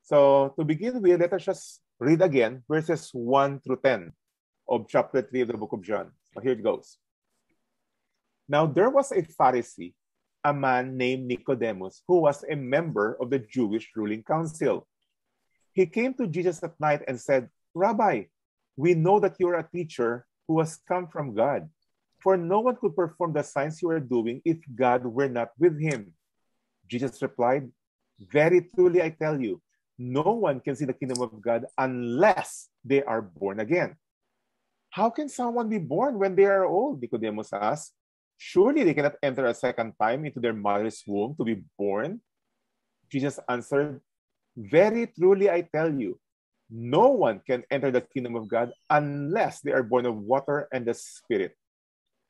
So to begin with, let us just read again verses 1 through 10 of chapter 3 of the book of John. So here it goes. Now there was a Pharisee, a man named Nicodemus, who was a member of the Jewish ruling council. He came to Jesus at night and said, Rabbi, we know that you are a teacher who has come from God. For no one could perform the signs you are doing if God were not with him. Jesus replied, very truly I tell you, no one can see the kingdom of God unless they are born again. How can someone be born when they are old? Nicodemus asked. Surely they cannot enter a second time into their mother's womb to be born. Jesus answered, very truly I tell you, no one can enter the kingdom of God unless they are born of water and the Spirit.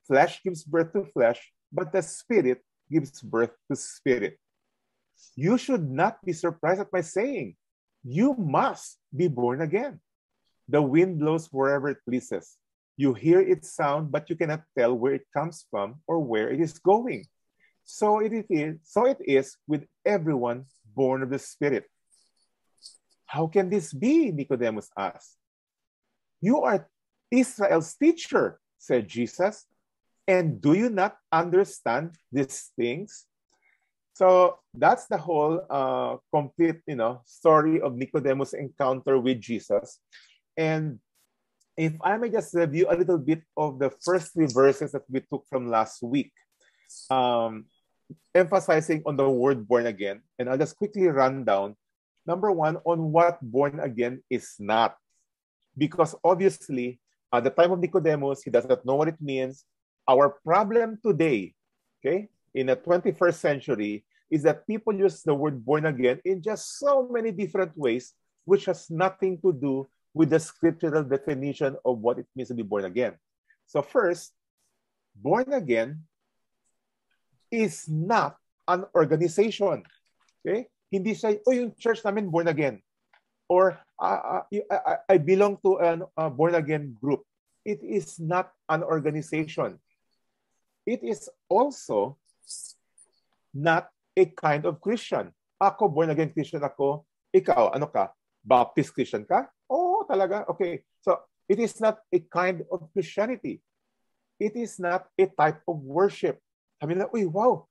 Flesh gives birth to flesh, but the Spirit gives birth to spirit. You should not be surprised at my saying, you must be born again. The wind blows wherever it pleases. You hear its sound, but you cannot tell where it comes from or where it is going. So it is with everyone born of the Spirit. How can this be? Nicodemus asked. You are Israel's teacher, said Jesus, and do you not understand these things? So that's the whole complete, story of Nicodemus' encounter with Jesus. And if I may just review a little bit of the first 3 verses that we took from last week, emphasizing on the word born again, and I'll just quickly run down. Number 1, on what born again is not. Because obviously, at the time of Nicodemus, he does not know what it means. Our problem today, okay, in the 21st century, is that people use the word born again in just so many different ways, which has nothing to do with the scriptural definition of what it means to be born again. So first, born again is not an organization. Okay? Hindi siya, yung church namin born again. Or I belong to a born again group. It is not an organization. It is also not a kind of Christian. Ako, born again Christian ako. Ikaw, ano ka? Baptist Christian ka? Oh, talaga? Okay. So, it is not a kind of Christianity. It is not a type of worship. Sabi nila, uy, wow,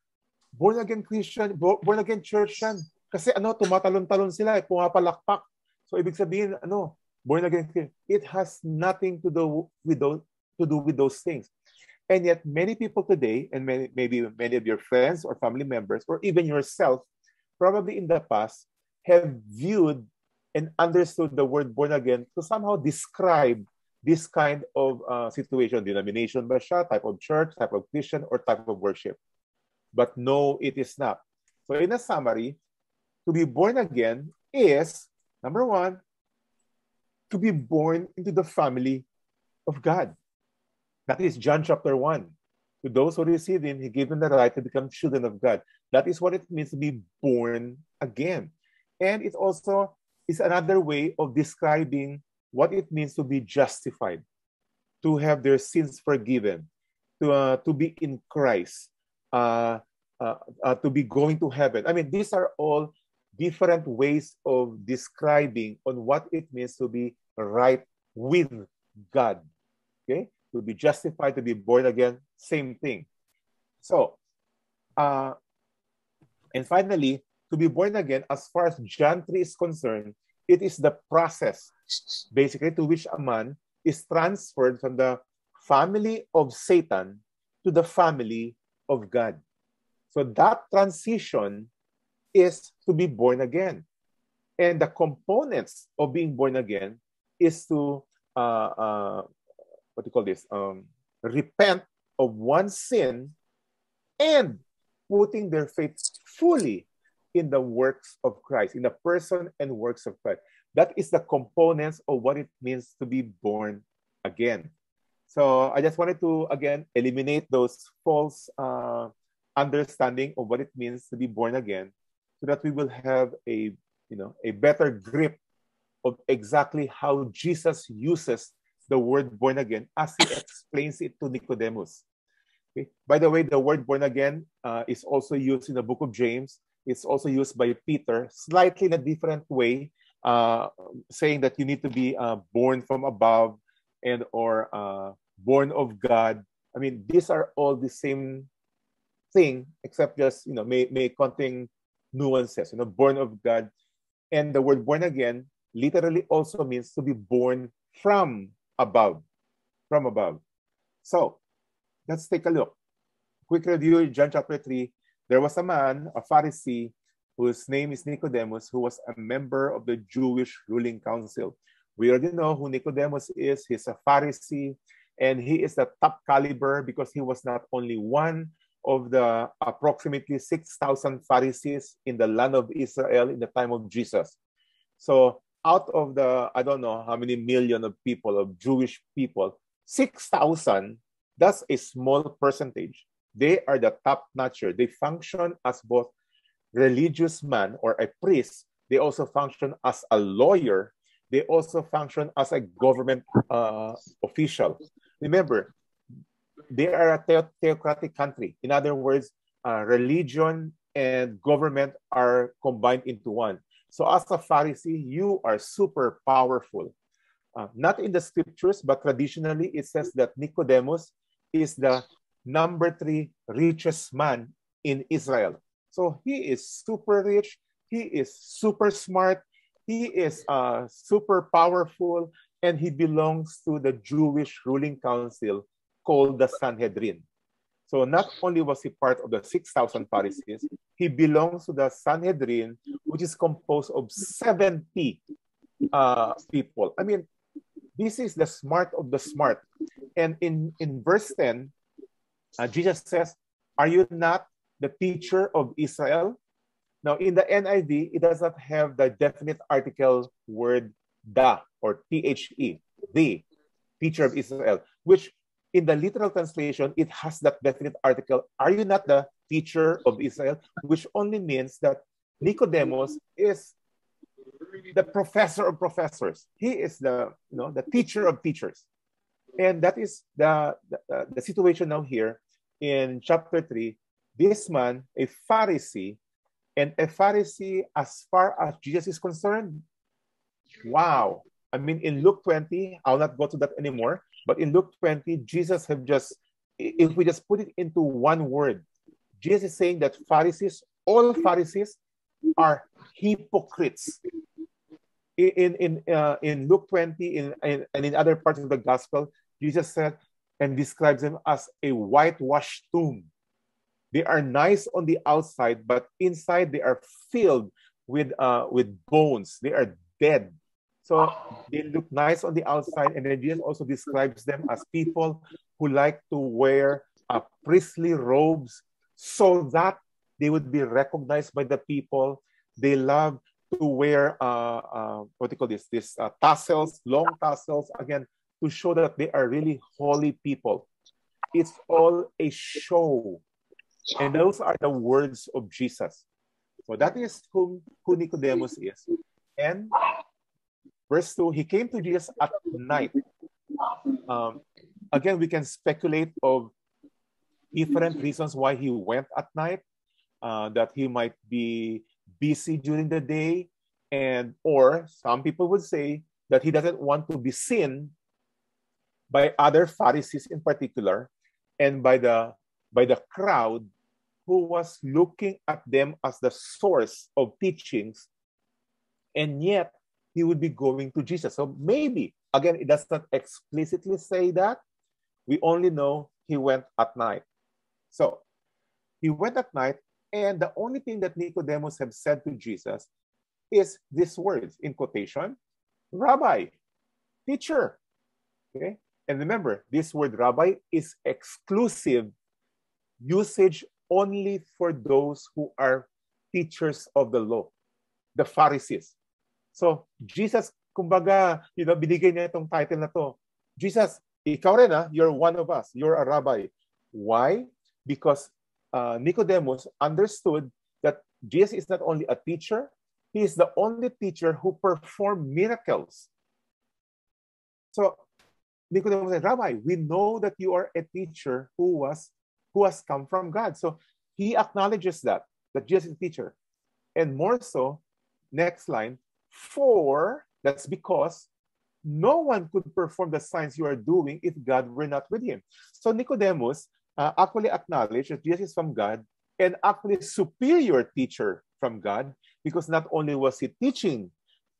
born again Christian, born again church yan. Kasi tumatalon-talon sila, pumapalakpak. So, ibig sabihin, born again Christian. It has nothing to do with those things. And yet, many people today, and maybe many of your friends or family members, or even yourself, probably in the past, have viewed and understood the word born again to somehow describe this kind of situation. Denomination ba siya, type of church, type of Christian, or type of worship. But no, it is not. So in a summary, to be born again is, number 1, to be born into the family of God. That is John chapter 1. To those who receive him, he gave them the right to become children of God. That is what it means to be born again. And it also is another way of describing what it means to be justified, to have their sins forgiven, to be in Christ, to be going to heaven. I mean, these are all different ways of describing on what it means to be right with God. Okay? To be justified, to be born again, same thing. So, and finally, to be born again, as far as John 3 is concerned, it is the process, basically, to which a man is transferred from the family of Satan to the family of God. So that transition is to be born again. And the components of being born again is to repent of one's sin and putting their faith fully in the works of Christ, in the person and works of Christ. That is the components of what it means to be born again. So I just wanted to, again, eliminate those false understanding of what it means to be born again, so that we will have a better grip of exactly how Jesus uses the word born again as he explains it to Nicodemus. Okay? By the way, the word born again is also used in the book of James. It's also used by Peter, slightly in a different way, saying that you need to be born from above and or born of God. I mean, these are all the same thing, except just, may contain nuances. Born of God. And the word born again literally also means to be born from above. From above. So, let's take a look. Quick review, John chapter 3. There was a man, a Pharisee, whose name is Nicodemus, who was a member of the Jewish ruling council. We already know who Nicodemus is. He's a Pharisee, and he is the top caliber because he was not only one of the approximately 6,000 Pharisees in the land of Israel in the time of Jesus. So out of the, I don't know how many million of people, of Jewish people, 6,000, that's a small percentage. They are the top-notcher. They function as both religious man or a priest. They also function as a lawyer. They also function as a government official. Remember, they are a theocratic country. In other words, religion and government are combined into one. So as a Pharisee, you are super powerful. Not in the scriptures, but traditionally it says that Nicodemus is the number 3 richest man in Israel. So he is super rich. He is super smart. He is super powerful. And he belongs to the Jewish ruling council called the Sanhedrin. So not only was he part of the 6,000 Pharisees, he belongs to the Sanhedrin, which is composed of 70 people. I mean, this is the smart of the smart. And in verse 10, Jesus says, "Are you not the teacher of Israel?" Now, in the NIV, it does not have the definite article word "the" or "the," the teacher of Israel, which in the literal translation, it has that definite article, "Are you not the teacher of Israel?" which only means that Nicodemus is the professor of professors. He is the teacher of teachers. And that is the situation now here in chapter 3. This man, a Pharisee, and a Pharisee as far as Jesus is concerned, wow. I mean, in Luke 20, I'll not go to that anymore, but in Luke 20, Jesus have just, if we just put it into one word, Jesus is saying that Pharisees, all Pharisees are hypocrites. In Luke 20 and in other parts of the gospel, Jesus said and describes them as a whitewashed tomb. They are nice on the outside, but inside they are filled with bones. They are dead. So they look nice on the outside, and then Jesus also describes them as people who like to wear priestly robes so that they would be recognized by the people. They love to wear tassels, long tassels, again, to show that they are really holy people. It's all a show. And those are the words of Jesus. So that is who Nicodemus is. And verse 2, he came to Jesus at night. Again, we can speculate of different reasons why he went at night, that he might be busy during the day, or some people would say that he doesn't want to be seen by other Pharisees in particular, and by the crowd who was looking at them as the source of teachings, and yet he would be going to Jesus. So maybe, again, it does not explicitly say that. We only know he went at night. So he went at night, and the only thing that Nicodemus had said to Jesus is these words, in quotation, "Rabbi," teacher. Okay? And remember, this word rabbi is exclusive usage only for those who are teachers of the law, the Pharisees. So Jesus, kumbaga, binigay niya itong title na to. Jesus, ikaw rin you're one of us. You're a rabbi. Why? Because Nicodemus understood that Jesus is not only a teacher, he is the only teacher who performed miracles. So Nicodemus said, "Rabbi, we know that you are a teacher who has come from God." So he acknowledges that Jesus is a teacher. And more so, next line, for, that's because no one could perform the signs you are doing if God were not with him. So Nicodemus actually acknowledged that Jesus is from God and actually superior teacher from God, because not only was he teaching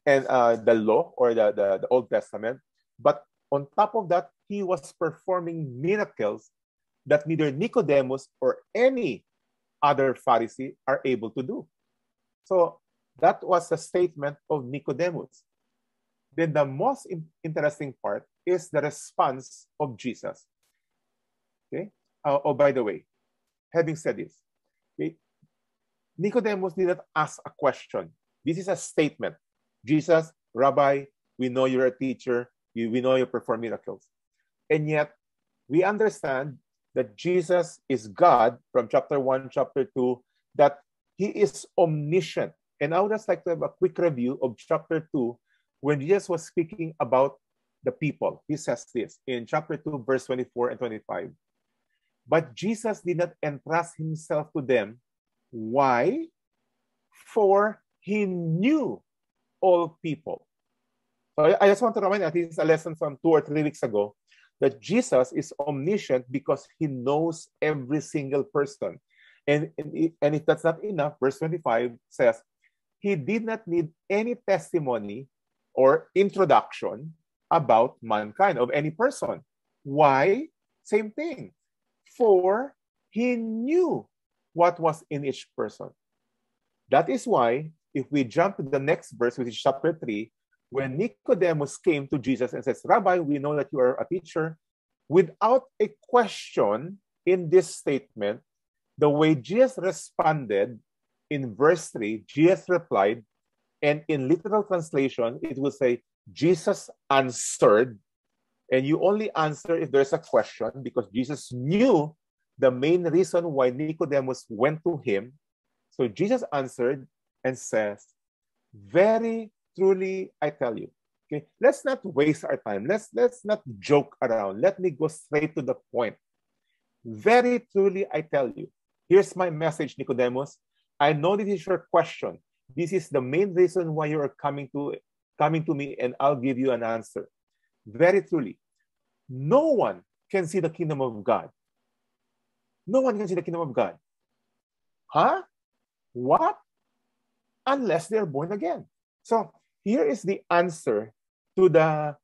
and the law or the Old Testament, but on top of that, he was performing miracles that neither Nicodemus or any other Pharisee are able to do. So that was a statement of Nicodemus. Then the most interesting part is the response of Jesus. Okay. Oh, by the way, having said this, okay, Nicodemus did not ask a question. This is a statement. Jesus, Rabbi, we know you're a teacher. We know you perform miracles. And yet, we understand that Jesus is God from chapter 1, chapter 2, that he is omniscient. And I would just like to have a quick review of chapter 2 when Jesus was speaking about the people. He says this in chapter 2, verse 24 and 25. But Jesus did not entrust himself to them. Why? For he knew all people. So I just want to remind you, I think it's a lesson from 2 or 3 weeks ago, that Jesus is omniscient because he knows every single person. And if that's not enough, verse 25 says, he did not need any testimony or introduction about mankind, of any person. Why? Same thing. For he knew what was in each person. That is why, if we jump to the next verse, which is chapter 3, when Nicodemus came to Jesus and says, Rabbi, we know that you are a teacher, without a question in this statement, the way Jesus responded in verse 3, Jesus replied, and in literal translation, it will say, Jesus answered, and you only answer if there's a question, because Jesus knew the main reason why Nicodemus went to him. So Jesus answered and says, very truly, I tell you. Okay, let's not waste our time. Let's not joke around. Let me go straight to the point. Very truly, I tell you. Here's my message, Nicodemus. I know this is your question. This is the main reason why you are coming to me, and I'll give you an answer. Very truly, no one can see the kingdom of God. No one can see the kingdom of God. Huh? What? Unless they are born again. So here is the answer to the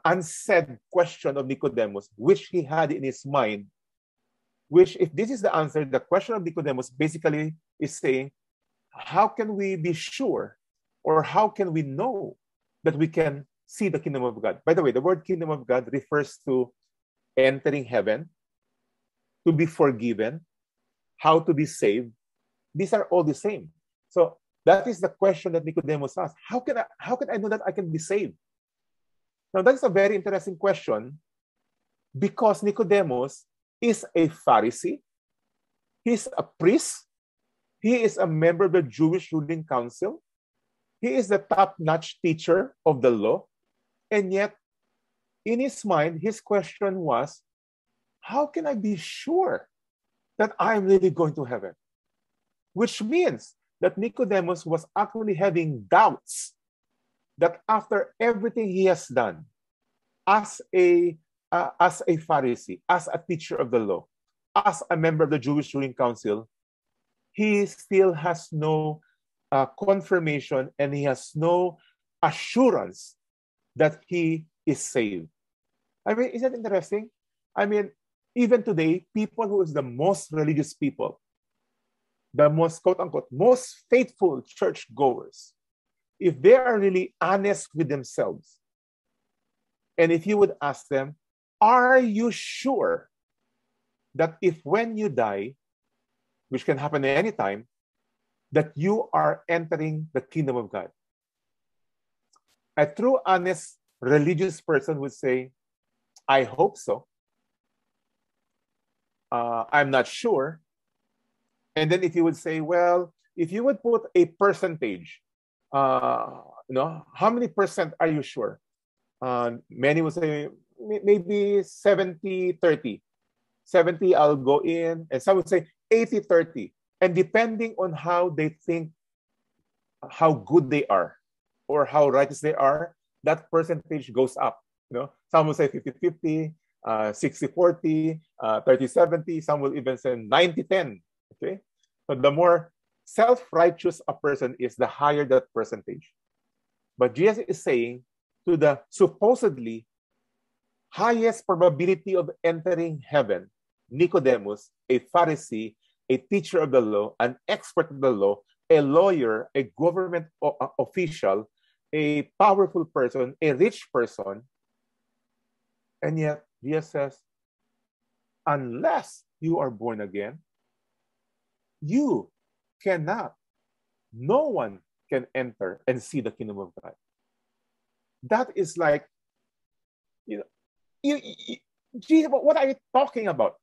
unsaid question of Nicodemus, which he had in his mind, which, if this is the answer, the question of Nicodemus basically is saying, how can we be sure, or how can we know that we can see the kingdom of God? By the way, the word kingdom of God refers to entering heaven, to be forgiven, how to be saved. These are all the same. So that is the question that Nicodemus asked. How can I know that I can be saved? Now, that's a very interesting question, because Nicodemus is a Pharisee. He's a priest. He is a member of the Jewish ruling council. He is the top-notch teacher of the law. And yet, in his mind, his question was, how can I be sure that I'm really going to heaven? Which means that Nicodemus was actually having doubts that after everything he has done as a Pharisee, as a teacher of the law, as a member of the Jewish ruling council, he still has no confirmation, and he has no assurance that he is saved. I mean, isn't that interesting? I mean, even today, people who is the most religious people, the most, quote-unquote, most faithful churchgoers, if they are really honest with themselves, and if you would ask them, are you sure that if when you die, which can happen at any time, that you are entering the kingdom of God? A true, honest, religious person would say, I hope so. I'm not sure. And then if you would say, well, if you would put a percentage, how many percent are you sure? Many would say maybe 70-30. 70 I'll go in, and some would say 80-30. And depending on how they think how good they are or how righteous they are, that percentage goes up. Some will say 50-50, 60-40, 30-70. Some will even say 90-10. Okay, so the more self-righteous a person is, the higher that percentage. But Jesus is saying to the supposedly highest probability of entering heaven, Nicodemus, a Pharisee, a teacher of the law, an expert of the law, a lawyer, a government official, a powerful person, a rich person, and yet Jesus says, unless you are born again, you cannot, no one can enter and see the kingdom of God. That is like, Jesus, what are you talking about?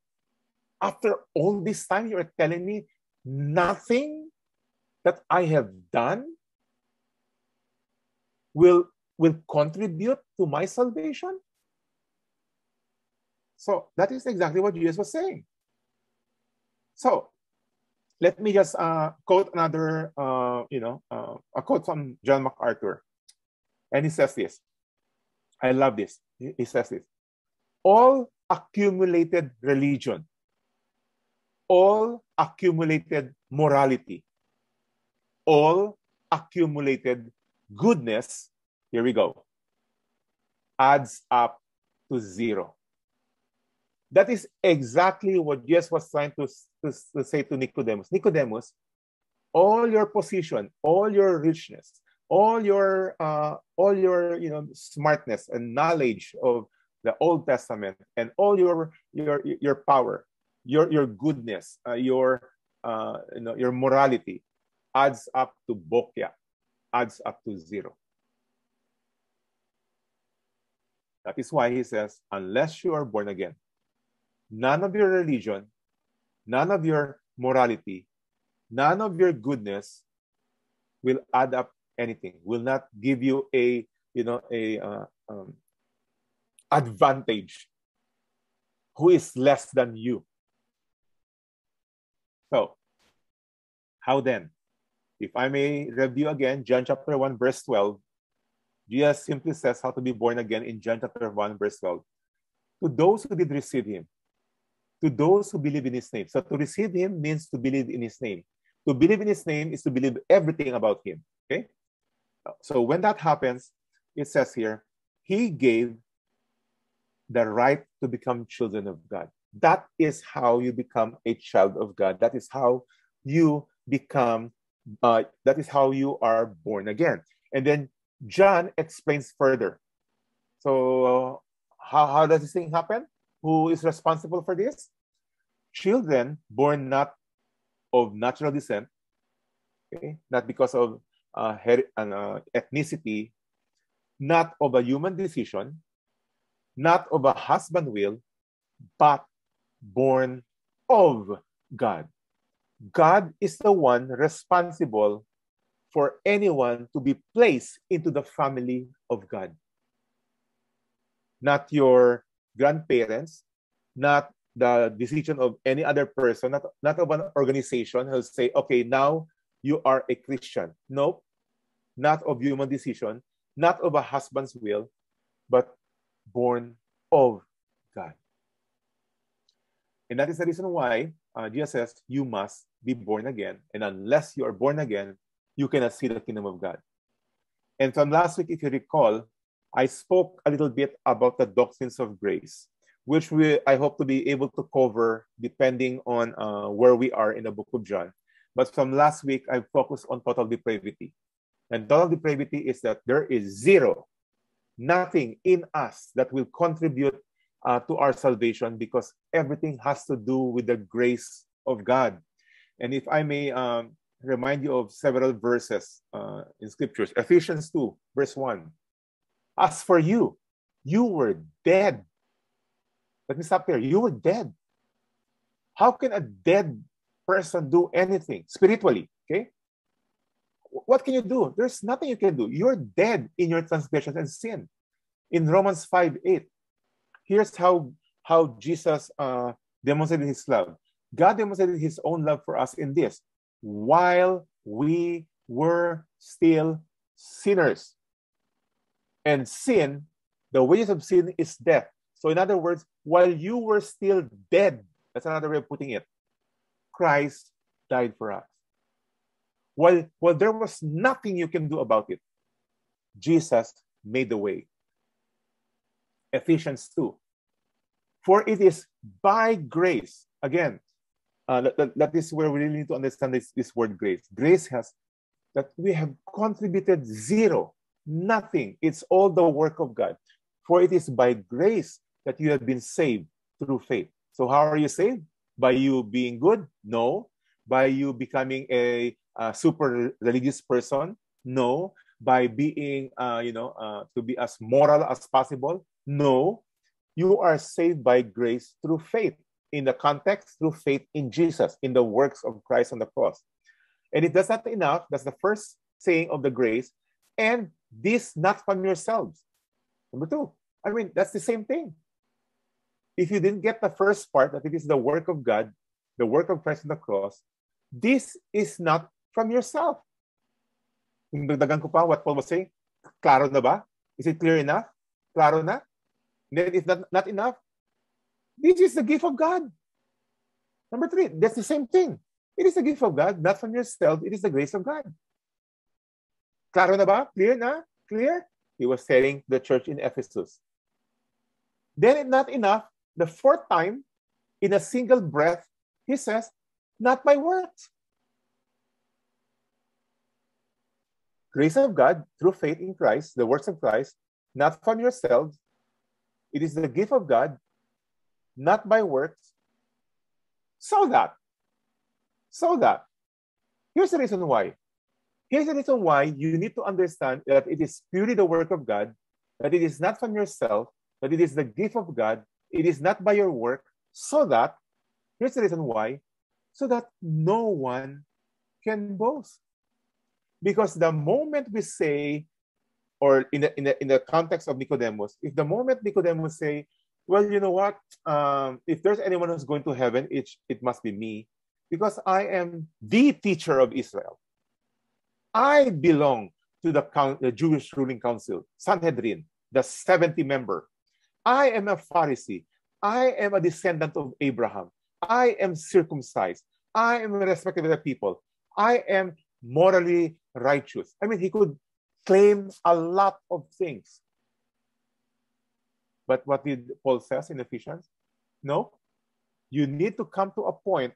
After all this time, you are telling me nothing that I have done will contribute to my salvation? So that is exactly what Jesus was saying. So let me just quote another, a quote from John MacArthur. And he says this. I love this. He says this. All accumulated religion, all accumulated morality, all accumulated goodness, here we go, adds up to zero. That is exactly what Jesus was trying to say to Nicodemus. Nicodemus, all your position, all your richness, all your smartness and knowledge of the Old Testament, and all your power, your goodness, your morality adds up to bokya, adds up to zero. That is why he says, unless you are born again, none of your religion, none of your morality, none of your goodness will add up anything, will not give you a advantage. Who is less than you? So, how then? If I may review again, John chapter 1, verse 12, Jesus simply says how to be born again in John chapter 1, verse 12. To those who did receive him, to those who believe in his name. So to receive him means to believe in his name. To believe in his name is to believe everything about him. Okay? So when that happens, it says here, he gave the right to become children of God. That is how you become a child of God. That is how you become, that is how you are born again. And then John explains further. So how does this thing happen? Who is responsible for this? Children born not of natural descent, okay? Not because of ethnicity, not of a human decision, not of a husband will, but born of God. God is the one responsible for anyone to be placed into the family of God. Not your grandparents, not the decision of any other person, not of an organization who'll say, okay, now you are a Christian. Nope, not of human decision, not of a husband's will, but born of God. And that is the reason why Jesus says you must be born again. And unless you are born again, you cannot see the kingdom of God. And from last week, if you recall, I spoke a little bit about the doctrines of grace, which I hope to be able to cover depending on where we are in the book of John. But from last week, I focused on total depravity. And total depravity is that there is zero, nothing in us that will contribute to our salvation, because everything has to do with the grace of God. And if I may remind you of several verses in scriptures, Ephesians 2, verse 1. As for you, you were dead. Let me stop there. You were dead. How can a dead person do anything spiritually? Okay? What can you do? There's nothing you can do. You're dead in your transgressions and sin. In Romans 5:8, here's how Jesus demonstrated his love. God demonstrated his own love for us in this. While we were still sinners. And sin, the wages of sin is death. So in other words, while you were still dead, that's another way of putting it, Christ died for us. While there was nothing you can do about it, Jesus made the way. Ephesians 2. For it is by grace. Again, that is where we really need to understand this word grace. Grace has that we have contributed zero, nothing. It's all the work of God. For it is by grace that you have been saved through faith. So how are you saved? By you being good? No. By you becoming a super religious person? No. By being, to be as moral as possible? No. You are saved by grace through faith. In the context, through faith in Jesus, in the works of Christ on the cross. And if that's not enough, that's the first saying of the grace. And this not from yourselves. Number 2. I mean, that's the same thing. If you didn't get the first part, that it is the work of God, the work of Christ on the cross, this is not from yourself. Dagdagan ko pa what Paul was saying. Klaro na ba? Is it clear enough? Klaro na? And then if not enough, this is the gift of God. Number 3, that's the same thing. It is the gift of God, not from yourself. It is the grace of God. Klaro na ba? Clear na? Clear? He was telling the church in Ephesus. Then, not enough, the 4th time, in a single breath, he says, not by works. Grace of God through faith in Christ, the works of Christ, not from yourselves. It is the gift of God, not by works. So that. Here's the reason why. Here's the reason why you need to understand that it is purely the work of God, that it is not from yourself, that it is the gift of God, it is not by your work, so that, here's the reason why, so that no one can boast. Because the moment we say, or in the context of Nicodemus, if the moment Nicodemus say, well, you know what, if there's anyone who's going to heaven, it must be me, because I am the teacher of Israel. I belong to the Jewish ruling council, Sanhedrin, the 70 member. I am a Pharisee. I am a descendant of Abraham. I am circumcised. I am respected by the people. I am morally righteous. I mean, he could claim a lot of things. But what did Paul says in Ephesians? No. You need to come to a point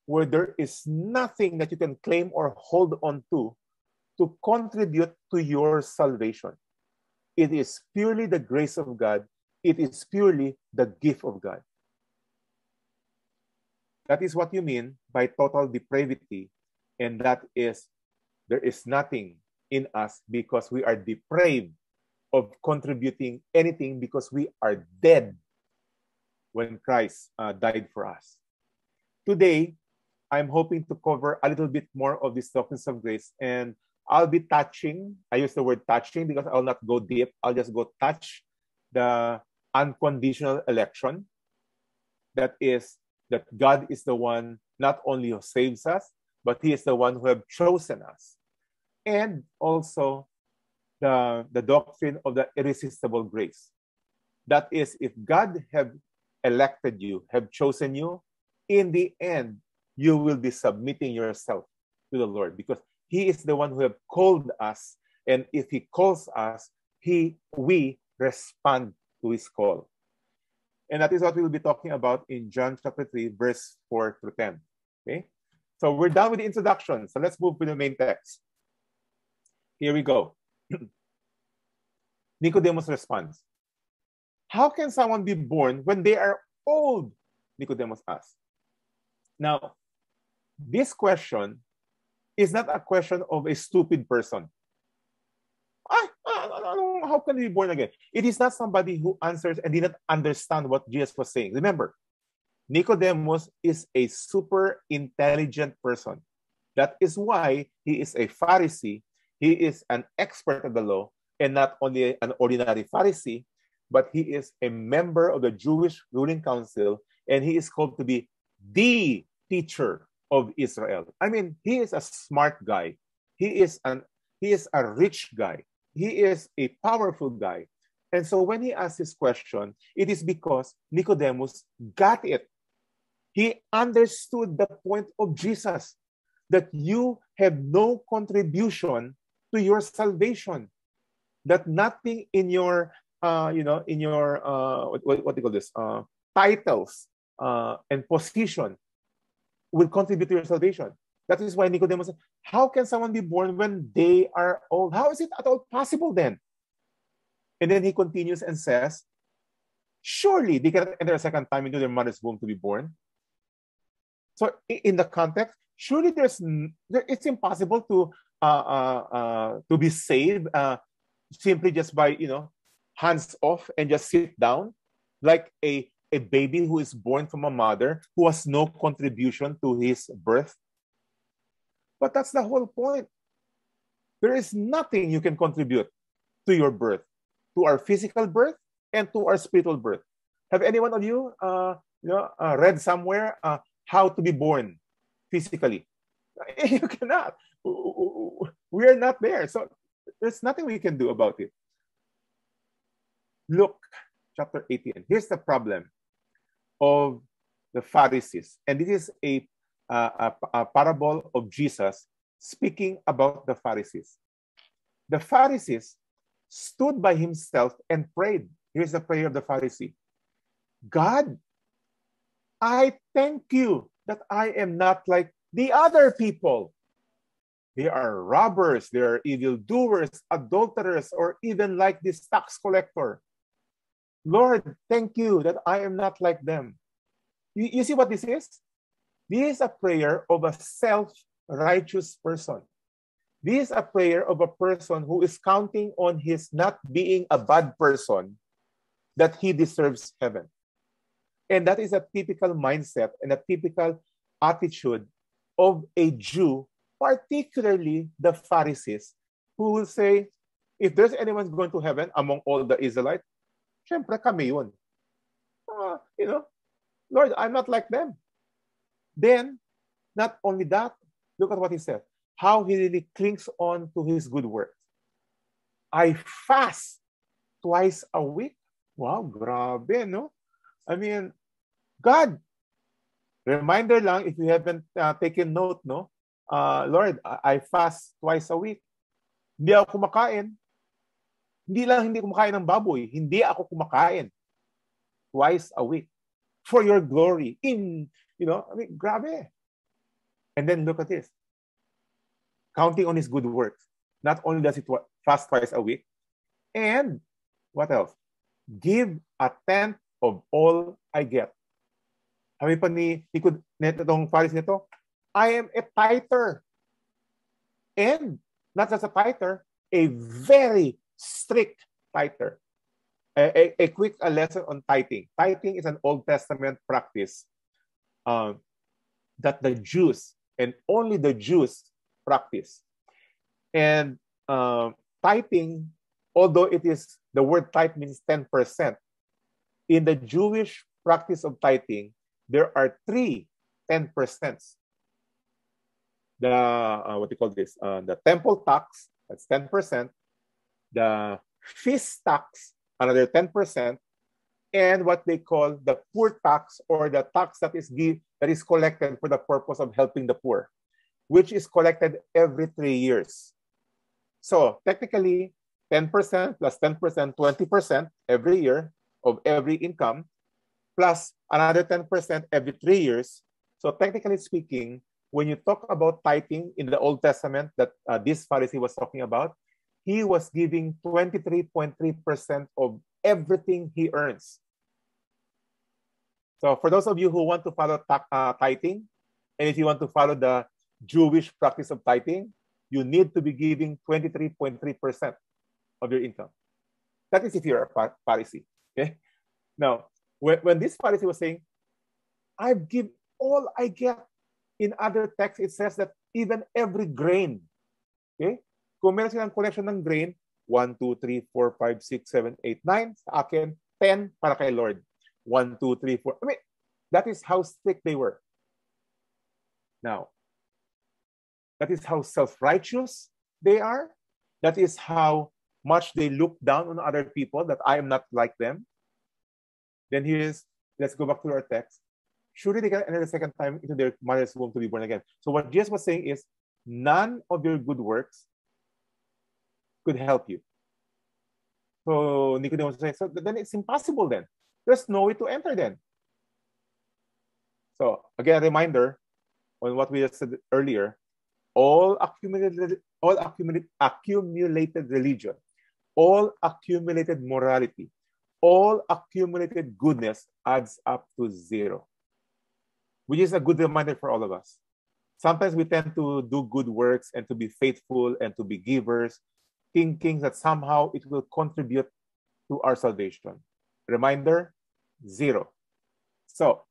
where there is nothing that you can claim or hold on to contribute to your salvation. It is purely the grace of God. It is purely the gift of God. That is what you mean by total depravity. And that is, there is nothing in us because we are depraved of contributing anything because we are dead when Christ died for us. Today, I'm hoping to cover a little bit more of these doctrines of grace, and I'll be touching, I use the word touching because I'll not go deep, I'll just go touch the unconditional election. That is, that God is the one not only who saves us, but He is the one who have chosen us. And also the doctrine of the irresistible grace. That is, if God have elected you, have chosen you, in the end, you will be submitting yourself to the Lord because He is the one who have called us. And if He calls us, we respond to His call. And that is what we will be talking about in John chapter 3, verse 4 through 10. Okay? So we're done with the introduction. So let's move to the main text. Here we go. Nicodemus responds. How can someone be born when they are old? Nicodemus asks. Now, this question is not a question of a stupid person. How can they be born again? It is not somebody who answers and did not understand what Jesus was saying. Remember, Nicodemus is a super intelligent person. That is why he is a Pharisee. He is an expert of the law, and not only an ordinary Pharisee, but he is a member of the Jewish ruling council, and he is called to be the teacher of Israel. I mean, he is a smart guy. He is a rich guy. He is a powerful guy. And so when he asked this question, it is because Nicodemus got it. He understood the point of Jesus, that you have no contribution to your salvation, that nothing in your, what do you call this, titles and position will contribute to your salvation. That is why Nicodemus said, how can someone be born when they are old? How is it at all possible then? And then he continues and says, surely they cannot enter a second time into their mother's womb to be born. So in the context, surely it's impossible to be saved simply just by, hands off and just sit down like a baby who is born from a mother who has no contribution to his birth. But that's the whole point. There is nothing you can contribute to your birth, to our physical birth and to our spiritual birth. Have any one of you, read somewhere how to be born physically? You cannot. We are not there. So there's nothing we can do about it. Luke chapter 18. Here's the problem of the Pharisees. And this is a parable of Jesus speaking about the Pharisees. The Pharisees stood by himself and prayed. Here's the prayer of the Pharisee. God, I thank you that I am not like the other people. They are robbers, they are evildoers, adulterers, or even like this tax collector. Lord, thank you that I am not like them. You see what this is? This is a prayer of a self-righteous person. This is a prayer of a person who is counting on his not being a bad person, that he deserves heaven. And that is a typical mindset and a typical attitude of a Jew, particularly the Pharisees, who will say, if there's anyone going to heaven among all the Israelites, syempre kami yun. Lord, I'm not like them. Then, not only that, look at what he said. How he really clings on to his good works. I fast twice a week. Wow, grabe, no? I mean, God, reminder lang if you haven't taken note, no? Lord, I fast twice a week. Hindi ako kumakain. Hindi kumakain ng baboy. Hindi ako kumakain twice a week for your glory. Grabe. And then look at this. Counting on his good works. Not only does he fast twice a week, and what else? Give a tenth of all I get. Sabi pa itong Pharisee nito, I am a tither. And not just a tither, a very strict tither. A quick lesson on tithing. Tithing is an Old Testament practice that the Jews, and only the Jews, practice. And tithing, although the word tithe means 10%, in the Jewish practice of tithing, there are 3 10%. The temple tax, that's 10%. The feast tax, another 10%. And what they call the poor tax, or the tax that is collected for the purpose of helping the poor, which is collected every 3 years. So technically, 10% plus 10%, 20% every year of every income, plus another 10% every 3 years. So technically speaking, when you talk about tithing in the Old Testament that this Pharisee was talking about, he was giving 23.3% of everything he earns. So for those of you who want to follow tithing, and if you want to follow the Jewish practice of tithing, you need to be giving 23.3% of your income. That is if you're a Pharisee. Okay? Now, when this Pharisee was saying, I give all I get, in other texts, it says that even every grain. Okay? Kung meron silang collection ng grain, 1, 2, 3, 4, 5, 6, 7, 8, 9, sa akin, 10 para kay Lord. 1, 2, 3, 4. I mean, that is how strict they were. Now, that is how self-righteous they are. That is how much they look down on other people, that I am not like them. Then let's go back to our text. Surely they can enter the second time into their mother's womb to be born again. So what Jesus was saying is, none of your good works could help you. So Nicodemus was saying, so then it's impossible then. There's no way to enter then. So again, a reminder on what we just said earlier, all accumulated religion, all accumulated morality, all accumulated goodness adds up to zero, which is a good reminder for all of us. Sometimes we tend to do good works and to be faithful and to be givers, thinking that somehow it will contribute to our salvation. Reminder, zero. So,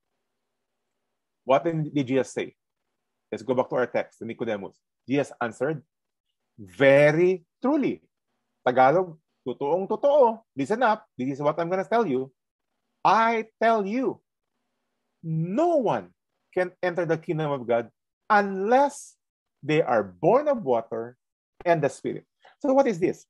what did Jesus say? Let's go back to our text, Nicodemus. Jesus answered, very truly. Tagalog, totoong totoo. Listen up. This is what I'm going to tell you. I tell you, no one can enter the kingdom of God unless they are born of water and the Spirit. So what is this?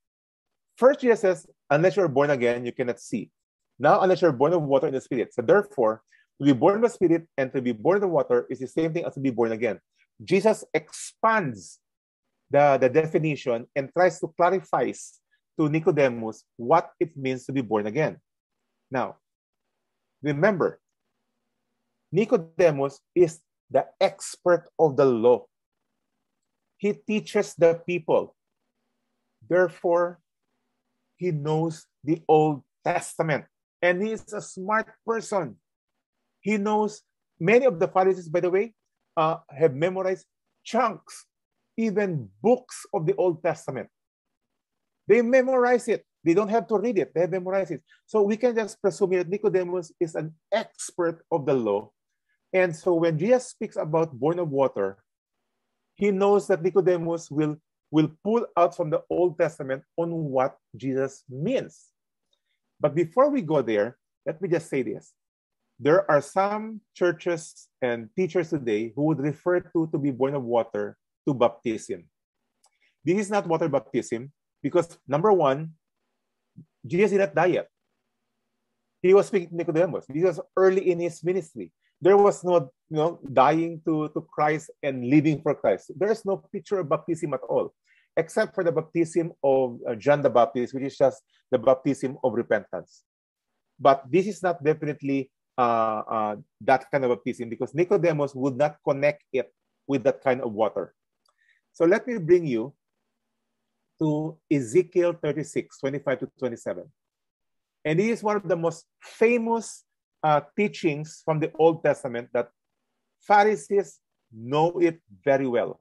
First, Jesus says, unless you're born again, you cannot see. Now, unless you're born of water and the Spirit. So therefore, to be born of the Spirit and to be born of the water is the same thing as to be born again. Jesus expands the definition and tries to clarify to Nicodemus what it means to be born again. Now, remember, Nicodemus is the expert of the law. He teaches the people. Therefore, he knows the Old Testament. And he is a smart person. He knows many of the Pharisees, by the way, have memorized chunks, even books of the Old Testament. They memorize it. They don't have to read it. They have memorized it. So we can just presume that Nicodemus is an expert of the law. And so when Jesus speaks about born of water, he knows that Nicodemus will pull out from the Old Testament on what Jesus means. But before we go there, let me just say this. There are some churches and teachers today who would refer to be born of water to baptism. This is not water baptism because, number one, Jesus did not die yet. He was speaking to Nicodemus. This was early in his ministry. There was no dying to Christ and living for Christ. There is no picture of baptism at all, except for the baptism of John the Baptist, which is just the baptism of repentance. But this is not definitely that kind of baptism because Nicodemus would not connect it with that kind of water. So let me bring you to Ezekiel 36, 25 to 27. And this is one of the most famous teachings from the Old Testament that Pharisees know it very well.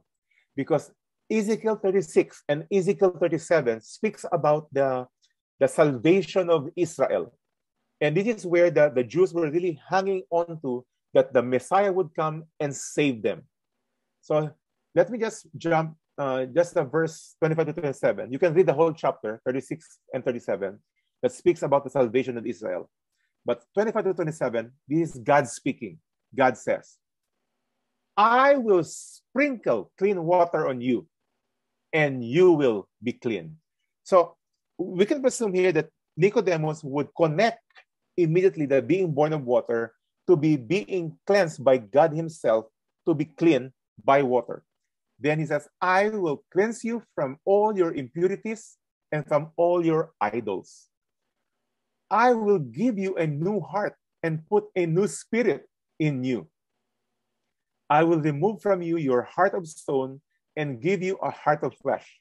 Because Ezekiel 36 and Ezekiel 37 speaks about the salvation of Israel. And this is where the Jews were really hanging on to, that the Messiah would come and save them. So let me just jump just the verse 25 to 27. You can read the whole chapter, 36 and 37, that speaks about the salvation of Israel. But 25 to 27, this is God speaking. God says, I will sprinkle clean water on you, and you will be clean. So we can presume here that Nicodemus would connect immediately the being born of water to be being cleansed by God himself to be clean by water. Then he says, I will cleanse you from all your impurities and from all your idols. I will give you a new heart and put a new spirit in you. I will remove from you your heart of stone and give you a heart of flesh.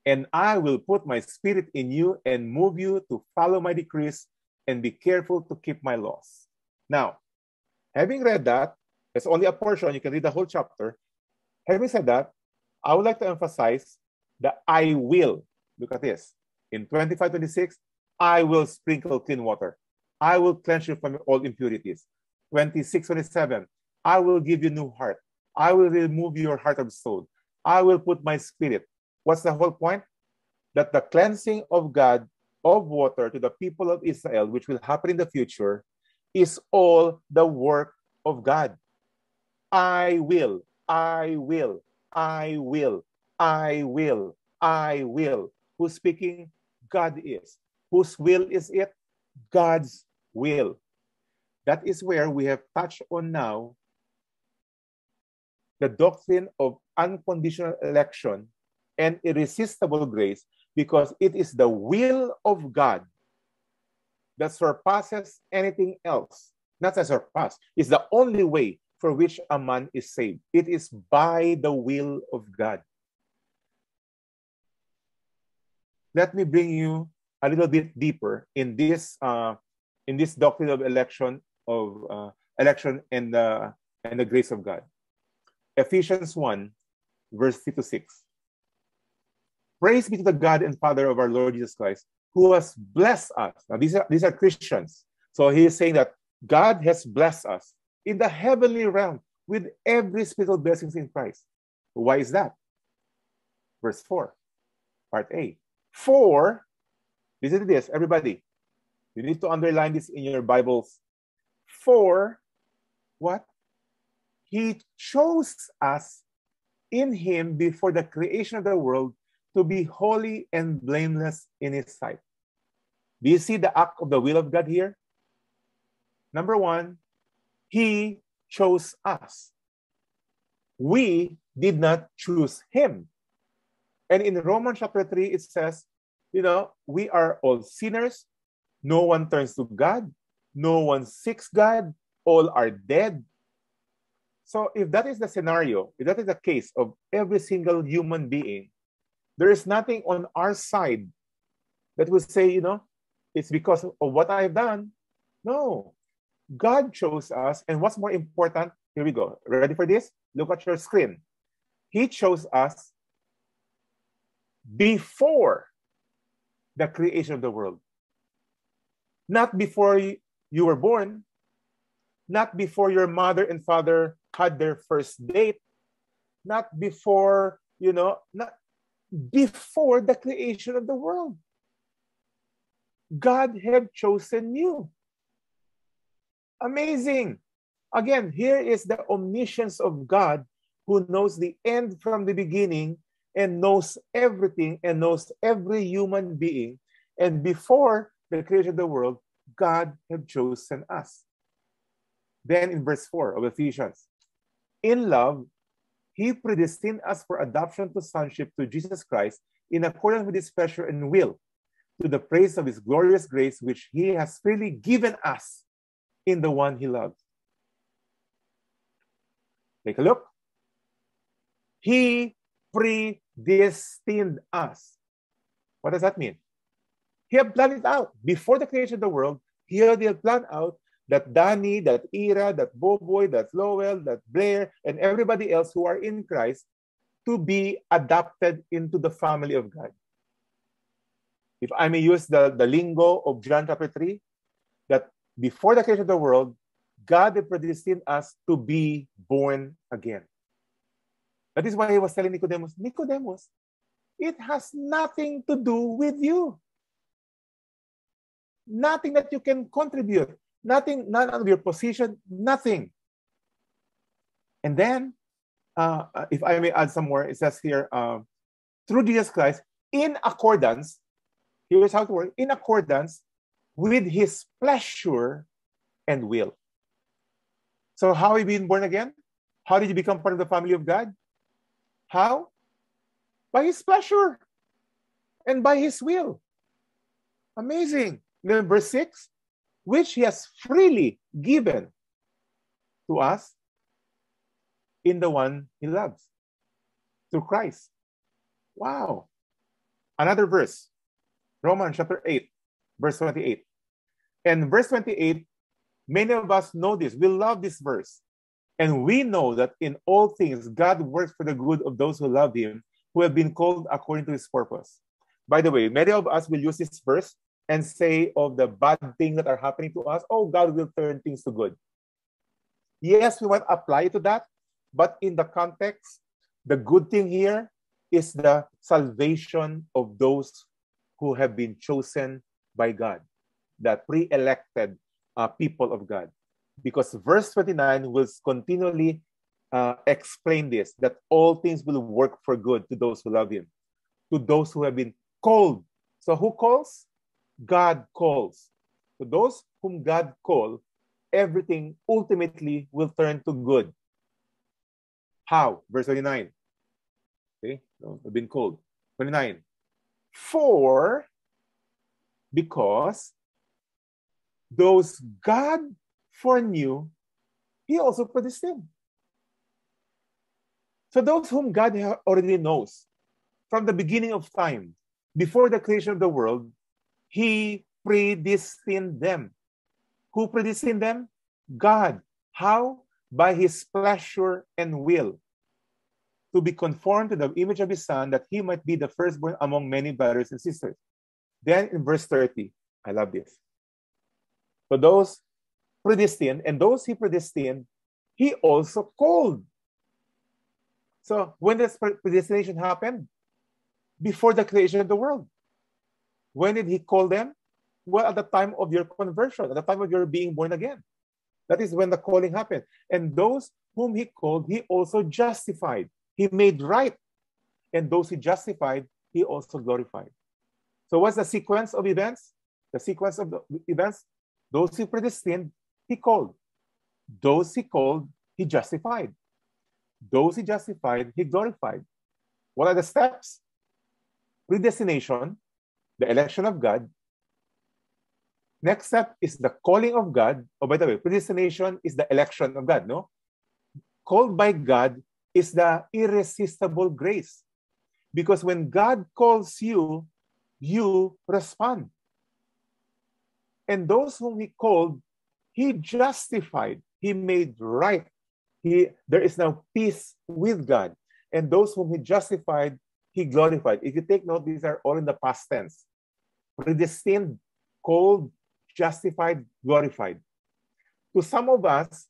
And I will put my spirit in you and move you to follow my decrees and be careful to keep my laws. Now, having read that, it's only a portion, you can read the whole chapter. Having said that, I would like to emphasize the I will. Look at this. In 25-26, I will sprinkle clean water. I will cleanse you from all impurities. 26-27, I will give you new heart. I will remove your heart of stone. I will put my spirit. What's the whole point? That the cleansing of God of water to the people of Israel, which will happen in the future, is all the work of God. I will, I will, I will. I will. I will. Who's speaking? God is. Whose will is it? God's will. That is where we have touched on now the doctrine of unconditional election and irresistible grace, because it is the will of God that surpasses anything else. Not that surpass. It's the only way for which a man is saved. It is by the will of God. Let me bring you a little bit deeper in this doctrine of election and the grace of God. Ephesians 1, verse 3-6. Praise be to the God and Father of our Lord Jesus Christ, who has blessed us. Now, these are Christians. So he is saying that God has blessed us in the heavenly realm with every spiritual blessings in Christ. Why is that? Verse 4, part A. For, listen to this, everybody. You need to underline this in your Bibles. For, what? He chose us in him before the creation of the world to be holy and blameless in his sight. Do you see the act of the will of God here? Number one, he chose us. We did not choose him. And in Romans chapter 3, it says, we are all sinners. No one turns to God. No one seeks God. All are dead. So if that is the scenario, if that is the case of every single human being, there is nothing on our side that will say, it's because of what I've done. No. God chose us. And what's more important, here we go. Ready for this? Look at your screen. He chose us before the creation of the world. Not before you were born. Not before your mother and father had their first date. Not before, not before the creation of the world. God had chosen you. Amazing. Again, here is the omniscience of God, who knows the end from the beginning and knows everything and knows every human being. And before the creation of the world, God had chosen us. Then in verse 4 of Ephesians, in love, he predestined us for adoption to sonship to Jesus Christ in accordance with his pleasure and will, to the praise of his glorious grace, which he has freely given us in the one he loves. Take a look. He predestined us. What does that mean? He had planned it out. Before the creation of the world, he had planned out that Danny, that Ira, that Boboy, that Lowell, that Blair, and everybody else who are in Christ to be adopted into the family of God. If I may use the lingo of John chapter 3, that before the creation of the world, God had predestined us to be born again. That is why he was telling Nicodemus, Nicodemus, it has nothing to do with you. Nothing that you can contribute. Nothing, none of your position, nothing. And then, if I may add some more, it says here, through Jesus Christ, in accordance, here's how to work, in accordance with his pleasure and will. So how have you been born again? How did you become part of the family of God? How? By his pleasure and by his will. Amazing. Then verse 6, which he has freely given to us in the one he loves, through Christ. Wow. Another verse, Romans chapter 8, verse 28. And verse 28, many of us know this. We love this verse. And we know that in all things, God works for the good of those who love him, who have been called according to his purpose. By the way, many of us will use this verse and say of the bad things that are happening to us, oh, God will turn things to good. Yes, we might apply to that, but in the context, the good thing here is the salvation of those who have been chosen by God, the pre-elected people of God. Because verse 29 will continually explain this, that all things will work for good to those who love him, to those who have been called. So who calls? God calls. To those whom God calls, everything ultimately will turn to good. How? Verse 29. Okay, so we've been called. 29. For, because those God foreknew, he also predestined. So those whom God already knows from the beginning of time, before the creation of the world, he predestined them. Who predestined them? God. How? By his pleasure and will, to be conformed to the image of his Son, that he might be the firstborn among many brothers and sisters. Then in verse 30, I love this. For those predestined, and those he predestined, he also called. So when does predestination happen? Before the creation of the world. When did he call them? Well, at the time of your conversion, at the time of your being born again. That is when the calling happened. And those whom he called, he also justified. He made right. And those he justified, he also glorified. So what's the sequence of events? The sequence of the events? Those he predestined, he called. Those he called, he justified. Those he justified, he glorified. What are the steps? Predestination, the election of God. Next step is the calling of God. Oh, by the way, predestination is the election of God, no? Called by God is the irresistible grace. Because when God calls you, you respond. And those whom he called, he justified. He made right. There is now peace with God. And those whom he justified, he glorified. If you take note, these are all in the past tense. Predestined, called, justified, glorified. To some of us,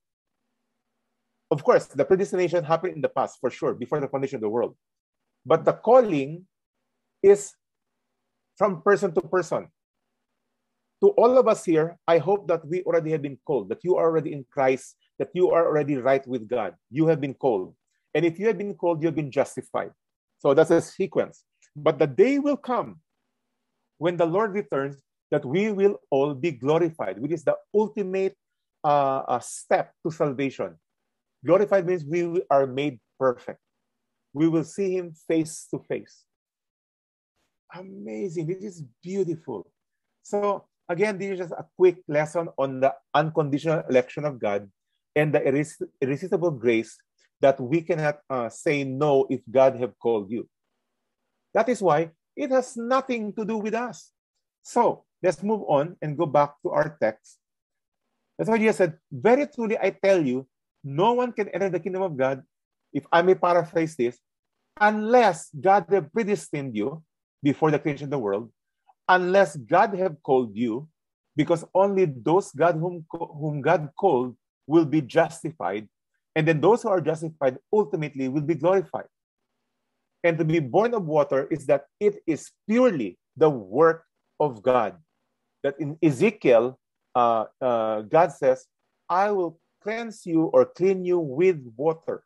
of course, the predestination happened in the past, for sure, before the foundation of the world. But the calling is from person to person. To all of us here, I hope that we already have been called, that you are already in Christ, that you are already right with God. You have been called. And if you have been called, you have been justified. So that's a sequence. But the day will come when the Lord returns that we will all be glorified, which is the ultimate step to salvation. Glorified means we are made perfect. We will see him face to face. Amazing. This is beautiful. So again, this is just a quick lesson on the unconditional election of God and the irresistible grace that we cannot say no if God have called you. That is why it has nothing to do with us. So let's move on and go back to our text. That's why Jesus said, very truly I tell you, no one can enter the kingdom of God, if I may paraphrase this, unless God have predestined you before the creation of the world, unless God have called you, because only those whom God called will be justified, and then those who are justified ultimately will be glorified. And to be born of water is that it is purely the work of God. That in Ezekiel, God says, I will cleanse you or clean you with water.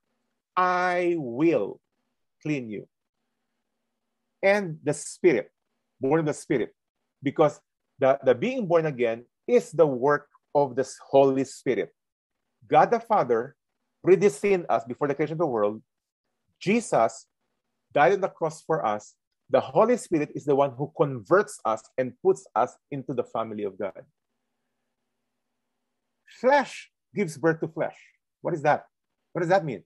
I will clean you. And the Spirit, born of the Spirit, because the being born again is the work of the Holy Spirit. God the Father predestined us before the creation of the world. Jesus died on the cross for us. The Holy Spirit is the one who converts us and puts us into the family of God. Flesh gives birth to flesh. What is that? What does that mean?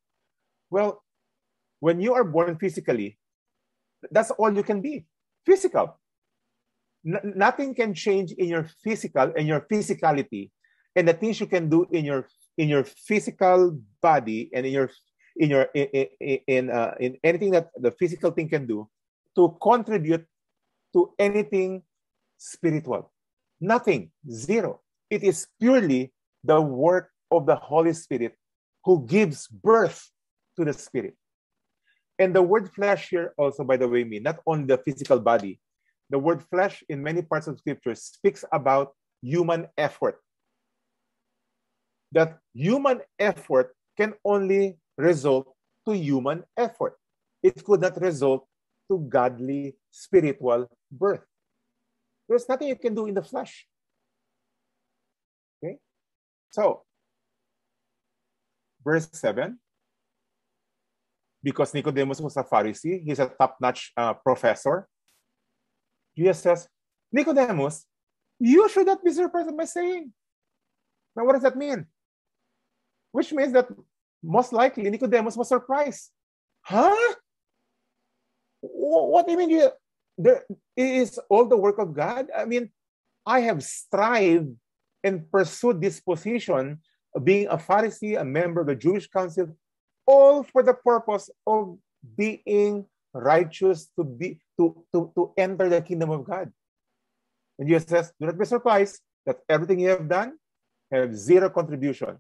Well, when you are born physically, that's all you can be. Physical. Nothing can change in your physical and your physicality, and the things you can do in your physical body and in anything that the physical thing can do to contribute to anything spiritual. Nothing. Zero. It is purely the work of the Holy Spirit who gives birth to the Spirit. And the word flesh here also, by the way, means not only the physical body. The word flesh in many parts of Scripture speaks about human effort. That human effort can only result to human effort. It could not result to godly spiritual birth. There's nothing you can do in the flesh. Okay? So, verse 7, because Nicodemus was a Pharisee, he's a top-notch professor. Jesus says, Nicodemus, you should not be surprised at my saying. Now, what does that mean? Which means that most likely Nicodemus was surprised. Huh? What do you mean? There is all the work of God? I mean, I have strived and pursued this position of being a Pharisee, a member of the Jewish council, all for the purpose of being righteous, to enter the kingdom of God. And Jesus says, do not be surprised that everything you have done have zero contribution.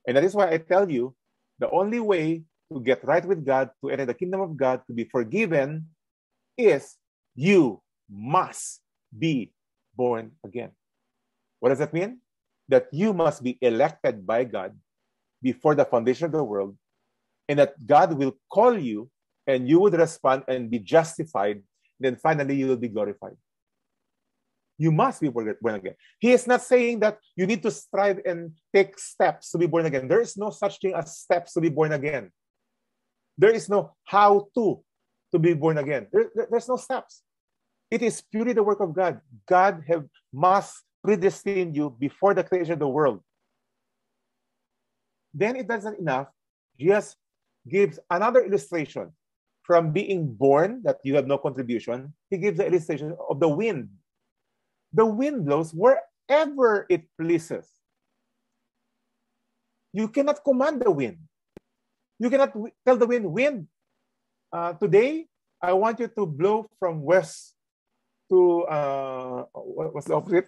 And that is why I tell you, the only way to get right with God, to enter the kingdom of God, to be forgiven, is you must be born again. What does that mean? That you must be elected by God before the foundation of the world, and that God will call you, and you would respond and be justified, then finally you will be glorified. You must be born again. He is not saying that you need to strive and take steps to be born again. There is no such thing as steps to be born again. There is no how to be born again. There's no steps. It is purely the work of God. God must predestine you before the creation of the world. Then it doesn't enough. Jesus gives another illustration. From being born, that you have no contribution, he gives the illustration of the wind. The wind blows wherever it pleases. You cannot command the wind. You cannot tell the wind, today, I want you to blow from west to, what's the opposite?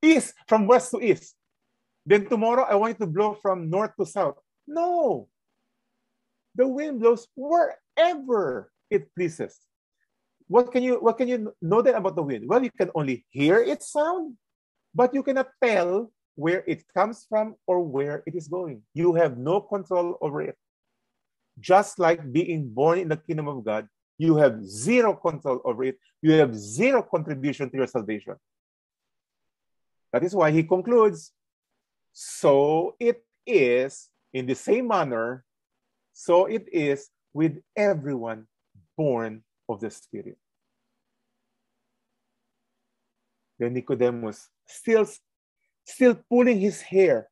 East, from west to east. Then tomorrow, I want you to blow from north to south. No. The wind blows wherever it pleases. What can you know then about the wind? Well, you can only hear its sound, but you cannot tell where it comes from or where it is going. You have no control over it. Just like being born in the kingdom of God, you have zero control over it. You have zero contribution to your salvation. That is why he concludes, so it is in the same manner, so it is with everyone born of the Spirit. Then Nicodemus, still pulling his hair.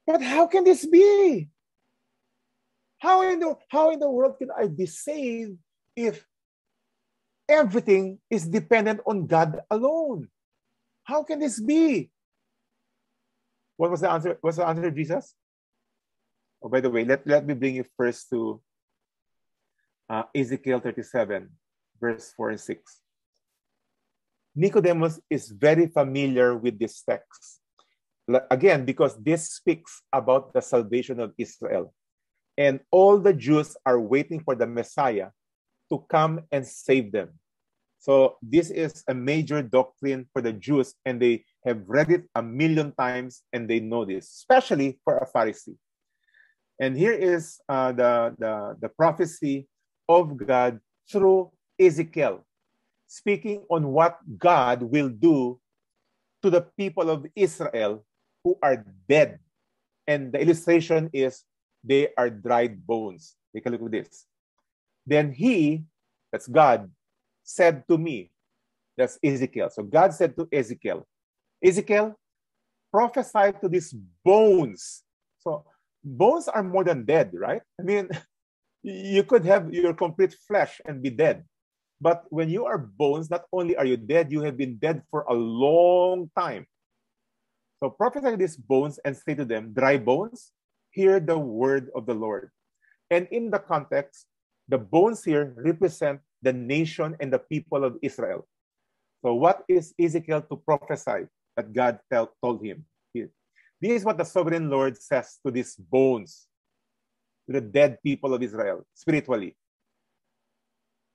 But how can this be? How in the world can I be saved if everything is dependent on God alone? How can this be? What was the answer? What's the answer of Jesus? Oh, by the way, let me bring you first to Ezekiel 37, verse 4 and 6. Nicodemus is very familiar with this text. Again, because this speaks about the salvation of Israel. And all the Jews are waiting for the Messiah to come and save them. So this is a major doctrine for the Jews, and they have read it 1,000,000 times, and they know this, especially for a Pharisee. And here is the prophecy of God through Ezekiel, speaking on what God will do to the people of Israel who are dead. And the illustration is they are dried bones. Take a look at this. Then he, that's God, said to me, that's Ezekiel. So God said to Ezekiel, Ezekiel, prophesy to these bones. So bones are more than dead, right? I mean, you could have your complete flesh and be dead. But when you are bones, not only are you dead, you have been dead for a long time. So prophesy to these bones and say to them, dry bones, hear the word of the Lord. And in the context, the bones here represent the nation and the people of Israel. So what is Ezekiel to prophesy that God told him? This is what the sovereign Lord says to these bones, to the dead people of Israel, spiritually.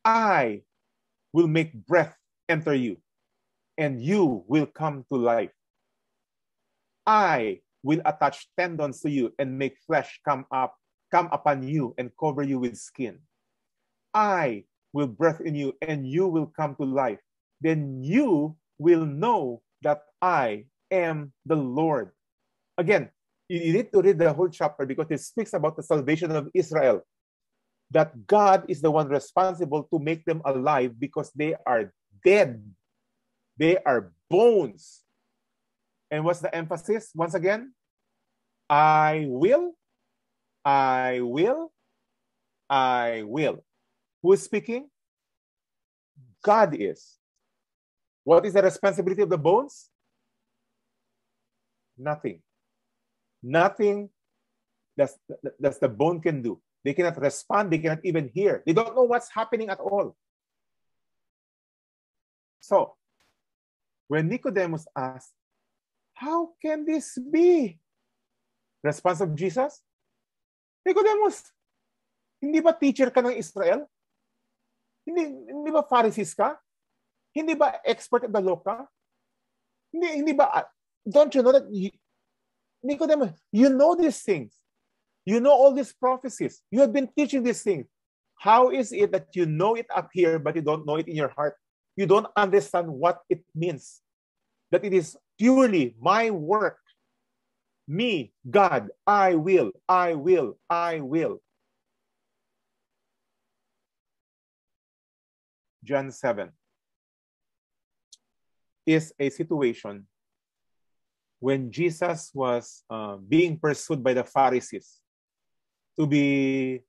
I will make breath enter you, and you will come to life. I will attach tendons to you and make flesh come upon you and cover you with skin. I will breathe in you and you will come to life. Then you will know that I am the Lord. Again, you need to read the whole chapter because it speaks about the salvation of Israel. That God is the one responsible to make them alive because they are dead. They are bones. And what's the emphasis? Once again, I will, I will, I will. Who is speaking? God is. What is the responsibility of the bones? Nothing. Nothing that the bone can do. They cannot respond. They cannot even hear. They don't know what's happening at all. So, when Nicodemus asked, how can this be? Response of Jesus, Nicodemus, hindi ba teacher ka ng Israel? Hindi ba Pharisees ka? Hindi ba expert of the law ka? Hindi ba, don't you know that, Nicodemus, you know these things. You know all these prophecies. You have been teaching these things. How is it that you know it up here, but you don't know it in your heart? You don't understand what it means. That it is purely my work. Me, God, I will, I will, I will. John 7 is a situation when Jesus was being pursued by the Pharisees to be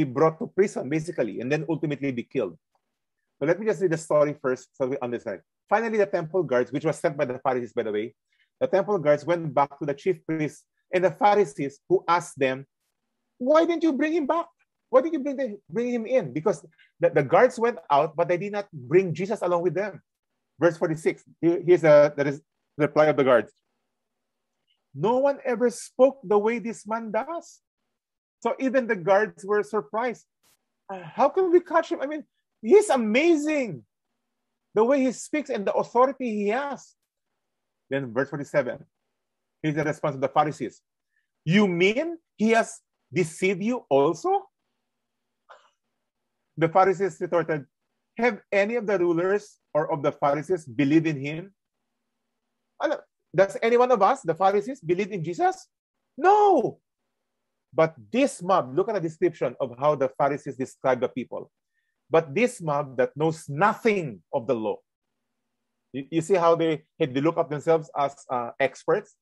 brought to prison, basically, and then ultimately be killed. So let me just read the story first so we understand. Finally, the temple guards, which was sent by the Pharisees, by the way, the temple guards went back to the chief priests and the Pharisees, who asked them, why didn't you bring him back? Why did you bring him in? Because the guards went out, but they did not bring Jesus along with them. Verse 46, here's the reply of the guards. No one ever spoke the way this man does. So even the guards were surprised. How can we catch him? I mean, he's amazing. The way he speaks and the authority he has. Then verse 47, here's the response of the Pharisees. You mean he has deceived you also? The Pharisees retorted, have any of the rulers or of the Pharisees believed in him? Does any one of us, the Pharisees, believe in Jesus? No. But this mob, look at the description of how the Pharisees describe the people. But this mob that knows nothing of the law. You see how they look up themselves as experts?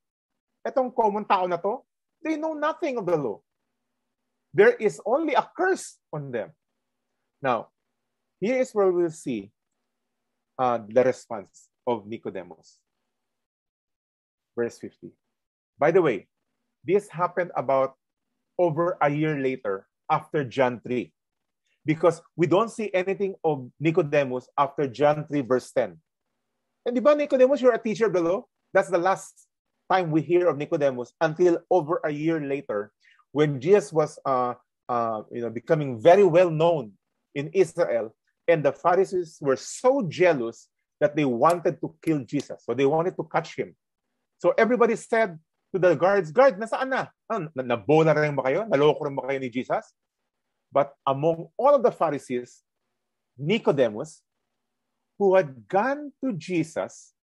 Etong common tao na to, they know nothing of the law. There is only a curse on them. Now, here is where we'll see the response of Nicodemus. Verse 50. By the way, this happened about over a year later after John 3. Because we don't see anything of Nicodemus after John 3 verse 10. And di ba, Nicodemus, you're a teacher of the law? That's the last time we hear of Nicodemus until over a year later when Jesus was becoming very well known in Israel, and the Pharisees were so jealous that they wanted to kill Jesus. So they wanted to catch him. So everybody said to the guards, guard, nasaan na? Nabola rin ba kayo? Naloko rin ba kayo ni Jesus? But among all of the Pharisees, Nicodemus, who had gone to Jesus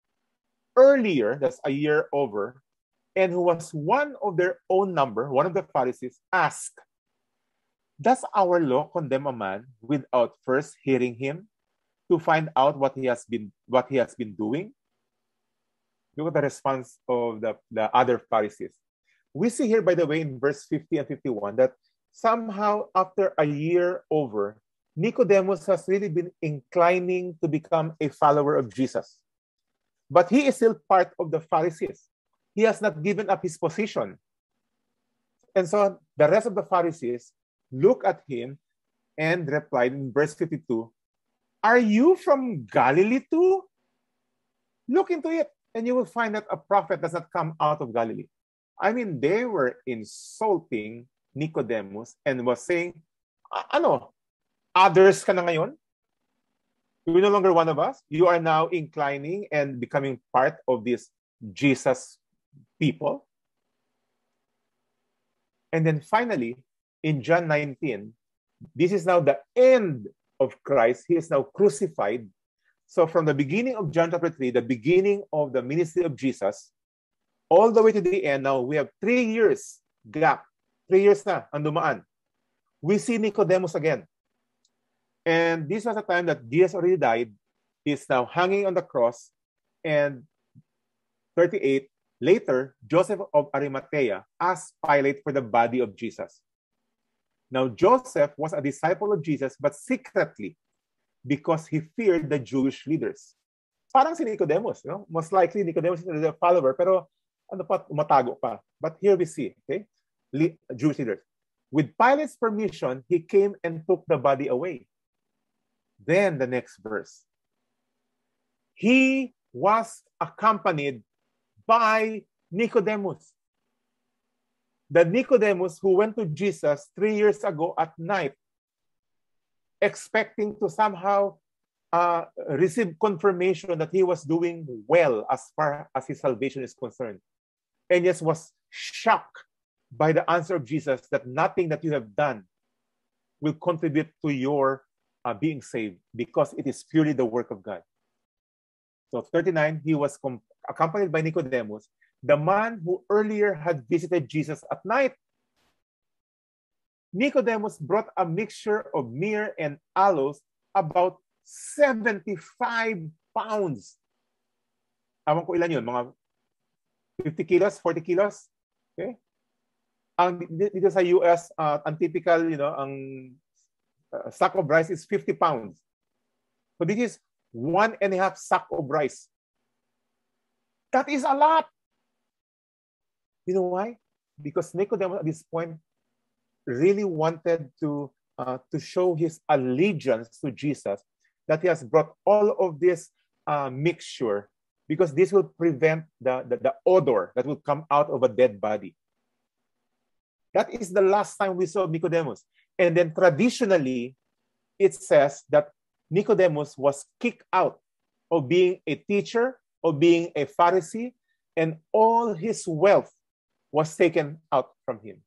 earlier, that's a year over, and who was one of their own number, one of the Pharisees, asked, does our law condemn a man without first hearing him to find out what he has been doing? Look at the response of the other Pharisees. We see here, by the way, in verse 50 and 51, that somehow after a year over, Nicodemus has really been inclining to become a follower of Jesus. But he is still part of the Pharisees. He has not given up his position. And so the rest of the Pharisees look at him and replied in verse 52, are you from Galilee too? Look into it, and you will find that a prophet does not come out of Galilee. I mean, they were insulting Nicodemus and was saying, others ka na ngayon? You're no longer one of us. You are now inclining and becoming part of this Jesus people. And then finally, in John 19, this is now the end of Christ. He is now crucified. So from the beginning of John chapter 3, the beginning of the ministry of Jesus, all the way to the end, now we have 3 years gap. 3 years na ang dumaan. We see Nicodemus again. And this was a time that Jesus already died. He's now hanging on the cross. And 38, later, Joseph of Arimathea asked Pilate for the body of Jesus. Now, Joseph was a disciple of Jesus, but secretly, because he feared the Jewish leaders. Parang si Nicodemus, no? Most likely, Nicodemus is a follower, pero ano pa, umatago pa. But here we see, okay? Jewish leaders. With Pilate's permission, he came and took the body away. Then the next verse. He was accompanied by Nicodemus. The Nicodemus who went to Jesus 3 years ago at night, expecting to somehow receive confirmation that he was doing well as far as his salvation is concerned. And yes, was shocked by the answer of Jesus that nothing that you have done will contribute to your being saved, because it is purely the work of God. So 39, he was accompanied by Nicodemus, the man who earlier had visited Jesus at night. Nicodemus brought a mixture of myrrh and aloes, about 75 pounds. Awan ko ilan yun, mga 50 kilos, 40 kilos. Okay? Dito sa US, ang typical, ang sack of rice is 50 pounds. So this is 1.5 sack of rice. That is a lot. You know why? Because Nicodemus at this point really wanted to show his allegiance to Jesus, that he has brought all of this mixture, because this will prevent the odor that will come out of a dead body. That is the last time we saw Nicodemus. And then traditionally, it says that Nicodemus was kicked out of being a teacher, of being a Pharisee, and all his wealth was taken out from him.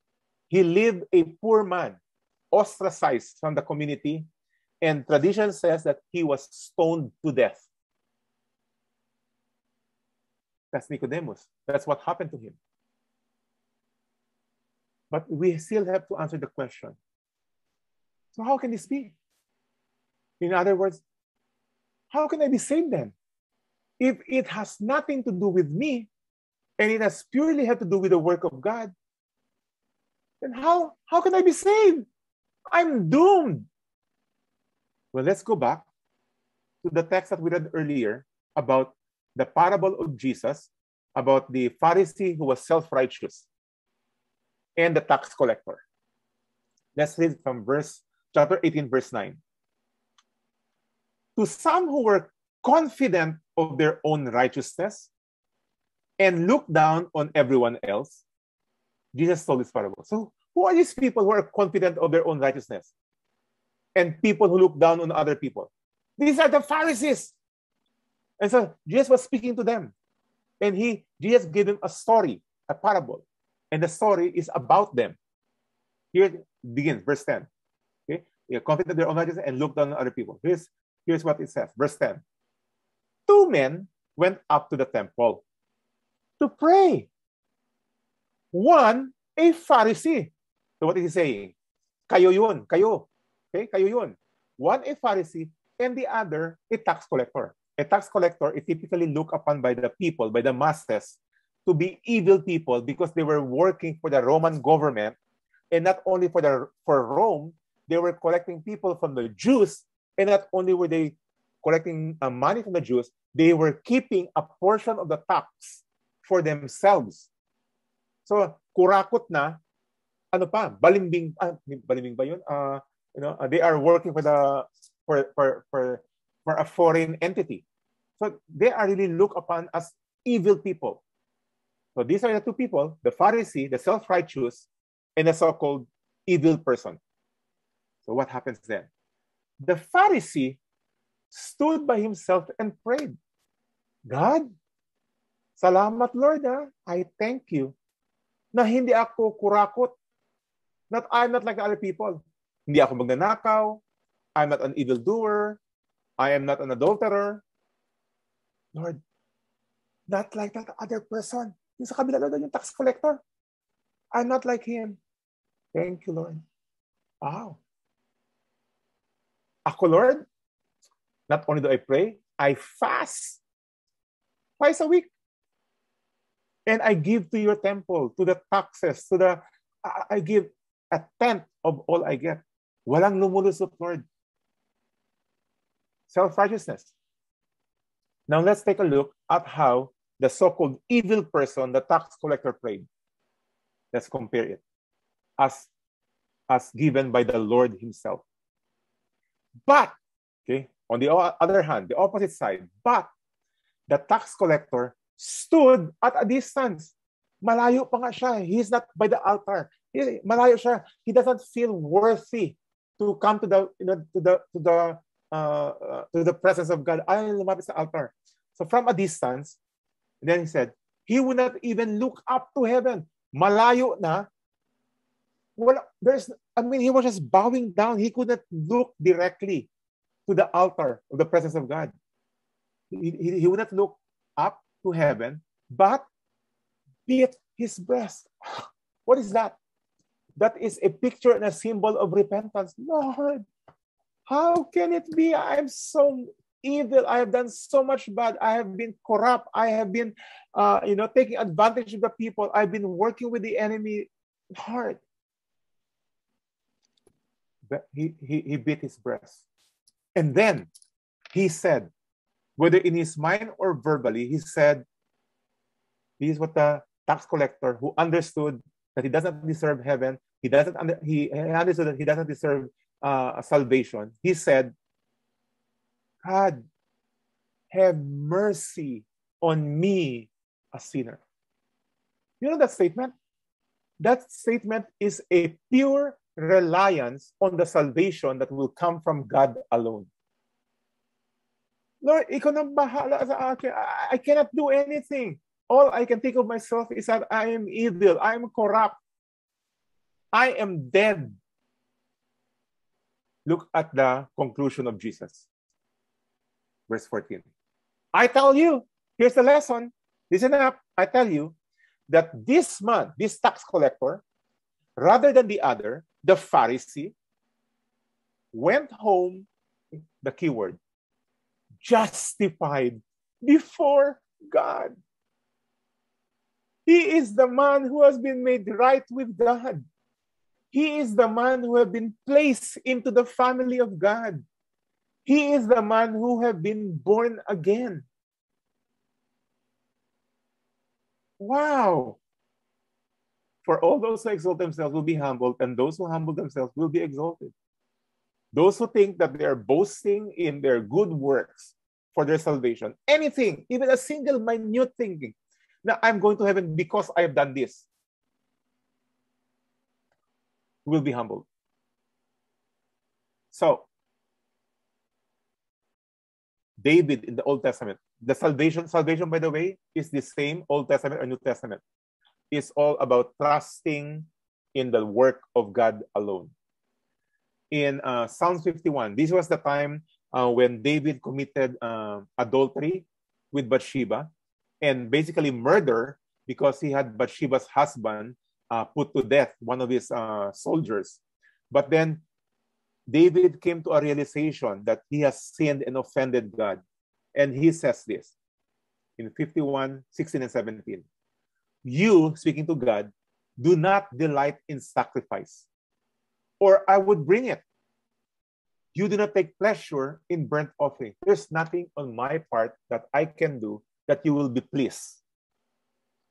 He lived a poor man, ostracized from the community, and tradition says that he was stoned to death. That's Nicodemus. That's what happened to him. But we still have to answer the question. So how can this be? In other words, how can I be saved then? If it has nothing to do with me, and it has purely had to do with the work of God, then how can I be saved? I'm doomed. Well, let's go back to the text that we read earlier about the parable of Jesus, about the Pharisee who was self-righteous and the tax collector. Let's read from chapter 18, verse 9. To some who were confident of their own righteousness and looked down on everyone else, Jesus told this parable. So who are these people who are confident of their own righteousness and people who look down on other people? These are the Pharisees. And so Jesus was speaking to them. And Jesus gave them a story, a parable. And the story is about them. Here it begins, verse 10. Okay? They are confident of their own righteousness and look down on other people. Here's what it says, verse 10. 2 men went up to the temple to pray. One, a Pharisee. So what is he saying? Kayo yun, kayo. Okay, kayo yun. One, a Pharisee, and the other, a tax collector. A tax collector is typically looked upon by the people, by the masses, to be evil people because they were working for the Roman government. And not only for Rome, they were collecting people from the Jews. And not only were they collecting money from the Jews, they were keeping a portion of the tax for themselves. So, kurakot na, ano pa, balimbing ba yun? They are working for a foreign entity. So, they are really looked upon as evil people. So, these are the two people, the Pharisee, the self-righteous, and the so-called evil person. So, what happens then? The Pharisee stood by himself and prayed, God, salamat Lord, I thank you na hindi ako kurakot I'm not like the other people. Hindi ako magnanakaw. I'm not an evildoer. I am not an adulterer. Lord, not like that other person. Yung sa kabila doon, yung tax collector. I'm not like him. Thank you, Lord. Wow. Ako, Lord, not only do I pray, I fast twice a week. And I give to your temple, to the taxes, I give a tenth of all I get. Walang lumulusot, Lord. Self-righteousness. Now let's take a look at how the so-called evil person, the tax collector, prayed. Let's compare it as given by the Lord himself. But, okay, on the other hand, the opposite side, but the tax collector stood at a distance. Malayo pa nga siya. He's not by the altar. Malayo siya. He doesn't feel worthy to come to the presence of God. Ayaw lumapit sa altar. So from a distance, and then he said, he would not even look up to heaven. Malayo na. He was just bowing down. He could not look directly to the altar of the presence of God. He would not look up to heaven, but beat his breast. What is that? That is a picture and a symbol of repentance. Lord, how can it be? I'm so evil. I have done so much bad. I have been corrupt. I have been, taking advantage of the people. I've been working with the enemy. Lord. But he beat his breast. And then he said, whether in his mind or verbally, he said, this is what the tax collector who understood that he doesn't deserve heaven, he understood that he doesn't deserve salvation. He said, God, have mercy on me, a sinner. You know that statement? That statement is a pure reliance on the salvation that will come from God alone. Lord, ikaw nang bahala sa akin. I cannot do anything. All I can think of myself is that I am evil. I am corrupt. I am dead. Look at the conclusion of Jesus. Verse 14. I tell you, here's the lesson. Listen up. I tell you that this man, this tax collector, rather than the other, the Pharisee, went home, the keyword, justified before God. He is the man who has been made right with God. He is the man who has been placed into the family of God. He is the man who has been born again. Wow. For all those who exalt themselves will be humbled, and those who humble themselves will be exalted. Those who think that they are boasting in their good works for their salvation, anything, even a single minute thinking, now I'm going to heaven because I have done this, will be humbled. So, David in the Old Testament, the salvation, by the way, is the same Old Testament or New Testament. It's all about trusting in the work of God alone. In Psalm 51, this was the time when David committed adultery with Bathsheba and basically murder because he had Bathsheba's husband put to death, one of his soldiers. But then David came to a realization that he has sinned and offended God. And he says this in 51, 16 and 17. You, speaking to God, do not delight in sacrifice, or I would bring it. You do not take pleasure in burnt offering. There's nothing on my part that I can do that you will be pleased.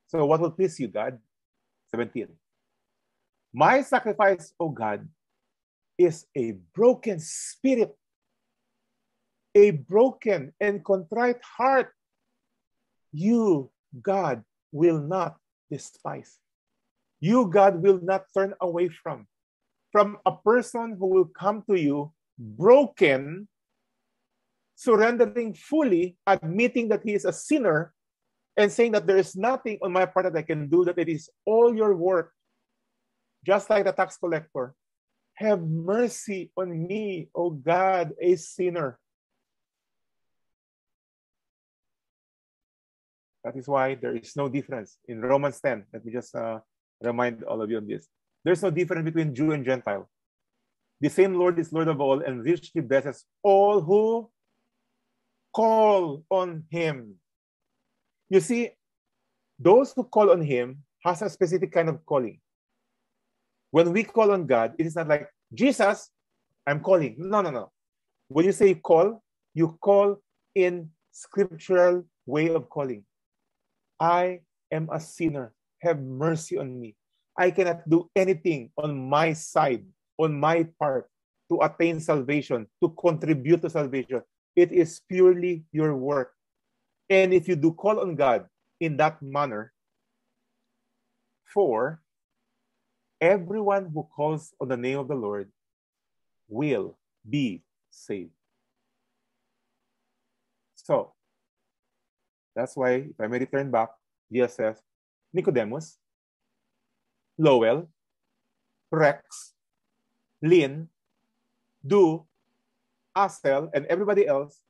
So what will please you, God? 17. My sacrifice, O God, is a broken spirit, a broken and contrite heart. You, God, will not despise. You, God, will not turn away from a person who will come to you broken, surrendering fully, admitting that he is a sinner, and saying that there is nothing on my part that I can do, that it is all your work. just like the tax collector. Have mercy on me, O God, a sinner. That is why there is no difference. In Romans 10, let me just remind all of you of this. There's no difference between Jew and Gentile. The same Lord is Lord of all and richly blesses all who call on him. You see, those who call on him has a specific kind of calling. When we call on God, it is not like, Jesus, I'm calling. No. When you say you call in scriptural way of calling. I am a sinner. Have mercy on me. I cannot do anything on my side, on my part, to attain salvation, to contribute to salvation. It is purely your work. And if you do call on God in that manner, for everyone who calls on the name of the Lord will be saved. So, that's why, if I may return back, Jesus says, Nicodemus, Lowell, Rex, Lynn, Du, Astel, and everybody else,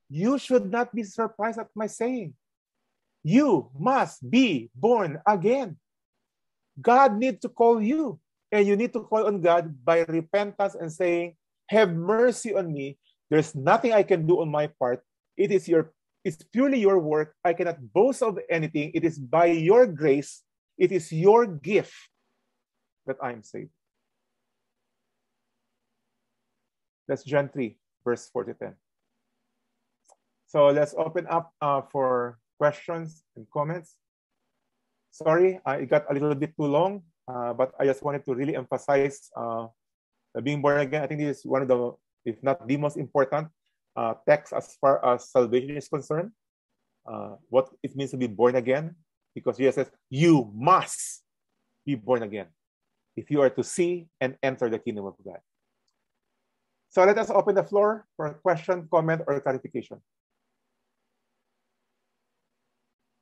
you should not be surprised at my saying, you must be born again. God needs to call you, and you need to call on God by repentance and saying, have mercy on me. There's nothing I can do on my part. It's purely your work. I cannot boast of anything. It is by your grace. It is your gift that I am saved. That's John 3, verse 4 to 10. So let's open up for questions and comments. Sorry, it got a little bit too long, but I just wanted to really emphasize being born again. I think this is one of the, if not the most important text as far as salvation is concerned. What it means to be born again, because Jesus says, you must be born again if you are to see and enter the kingdom of God. So let us open the floor for a question, comment, or clarification.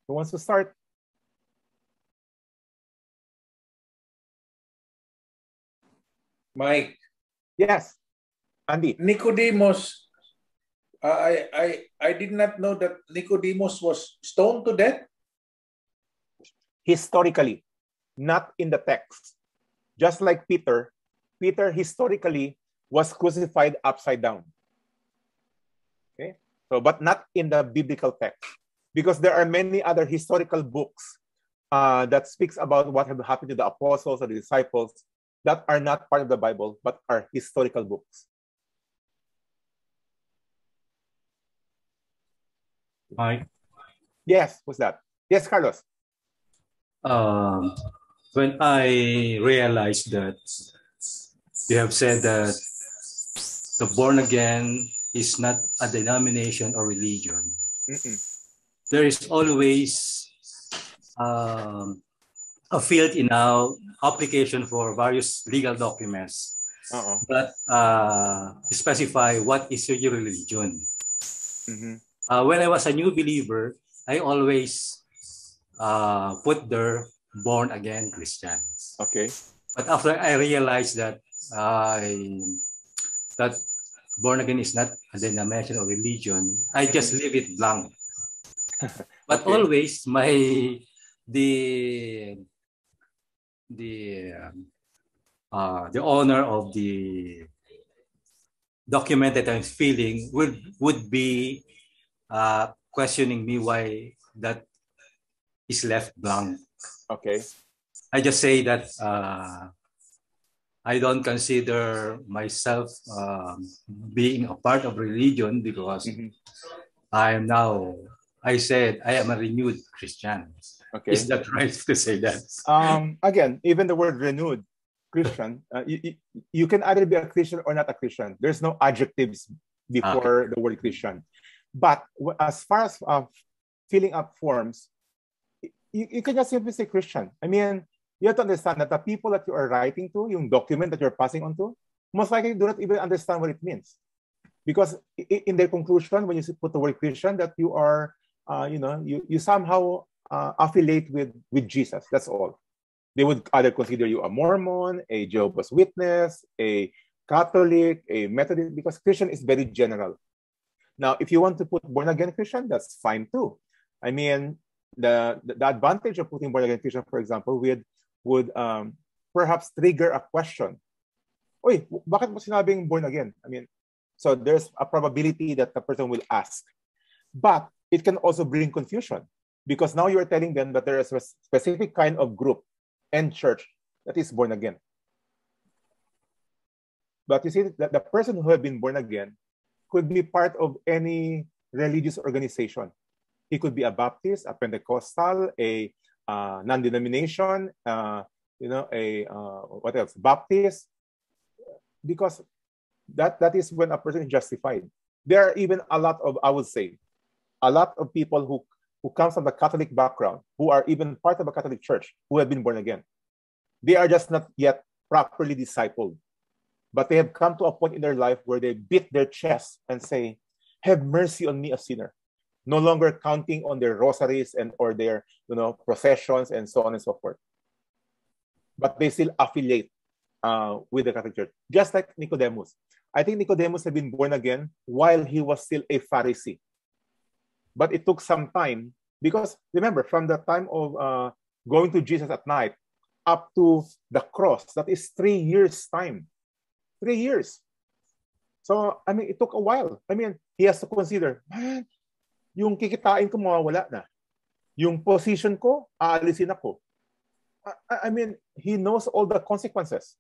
Who wants to start? Mike. Yes, Andy. Nicodemus, I did not know that Nicodemus was stoned to death. Historically, not in the text. Just like Peter historically was crucified upside down. Okay, so but not in the biblical text, because there are many other historical books that speaks about what have happened to the apostles or the disciples that are not part of the Bible, but are historical books. Mike? Yes, what's that? Yes, Carlos. When I realized that you have said that the born again is not a denomination or religion, there is always a field in our application for various legal documents that specify what is your religion. When I was a new believer, I always put there born again Christians. Okay. But after I realized that that born again is not a denomination or religion, I just leave it blank. But okay. Always the owner of the document that I'm filling would be questioning me why that is left blank. Okay. I just say that I don't consider myself being a part of religion because I said I am a renewed Christian. Okay. Is that right to say that? Again, even the word renewed Christian, you can either be a Christian or not a Christian. There's no adjectives before the word Christian. But as far as filling up forms, you can just simply say Christian. I mean, you have to understand that the people that you are writing to, yung document that you're passing on to, most likely do not even understand what it means. Because in their conclusion, when you put the word Christian, that you are, you somehow affiliate with Jesus. That's all. They would either consider you a Mormon, a Jehovah's Witness, a Catholic, a Methodist, because Christian is very general. Now, if you want to put born-again Christian, that's fine too. I mean, the advantage of putting born-again Christian, for example, would perhaps trigger a question. Oy, bakit mo sinabing born again? I mean, so there's a probability that the person will ask. But it can also bring confusion, because now you're telling them that there is a specific kind of group and church that is born again. But you see, that the person who has been born again could be part of any religious organization. He could be a Baptist, a Pentecostal, a non-denomination, what else? Baptist, because that is when a person is justified. There are even a lot of, I would say, a lot of people who come from the Catholic background, who are even part of a Catholic church, who have been born again. They are just not yet properly discipled. But they have come to a point in their life where they beat their chest and say, have mercy on me, a sinner. No longer counting on their rosaries or their processions and so on and so forth. But they still affiliate with the Catholic Church. Just like Nicodemus. I think Nicodemus had been born again while he was still a Pharisee. But it took some time, because remember, from the time of going to Jesus at night up to the cross, that is 3 years' time. 3 years. So, I mean, it took a while. I mean, he has to consider, man, yung kikitain ko mawawala na. Yung position ko, aalisin ako. I mean, he knows all the consequences.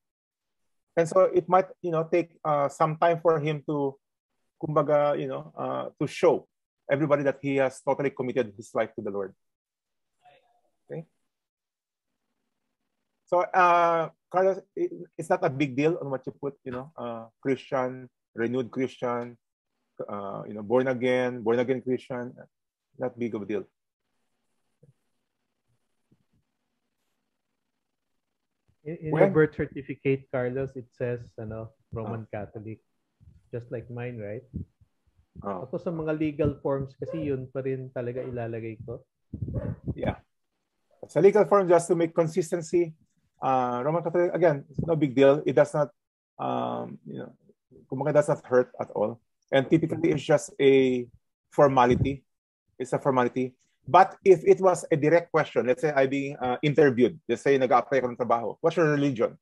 And so it might, take some time for him to, kumbaga, to show everybody that he has totally committed his life to the Lord. Okay? So, Carlos, it's not a big deal on what you put, Christian, renewed Christian, born again Christian. Not big of a deal. In your birth certificate, Carlos, it says, Roman Catholic. Just like mine, right? Ako sa mga legal forms, kasi yun pa rin talaga ilalagay ko. Yeah. Sa legal form, just to make consistency, Roman Catholic, again, it's no big deal. It does not, kumbaga does not hurt at all. And typically, it's just a formality. It's a formality. But if it was a direct question, let's say I'm being interviewed, let's say nag-apply ko ng trabaho, what's your religion?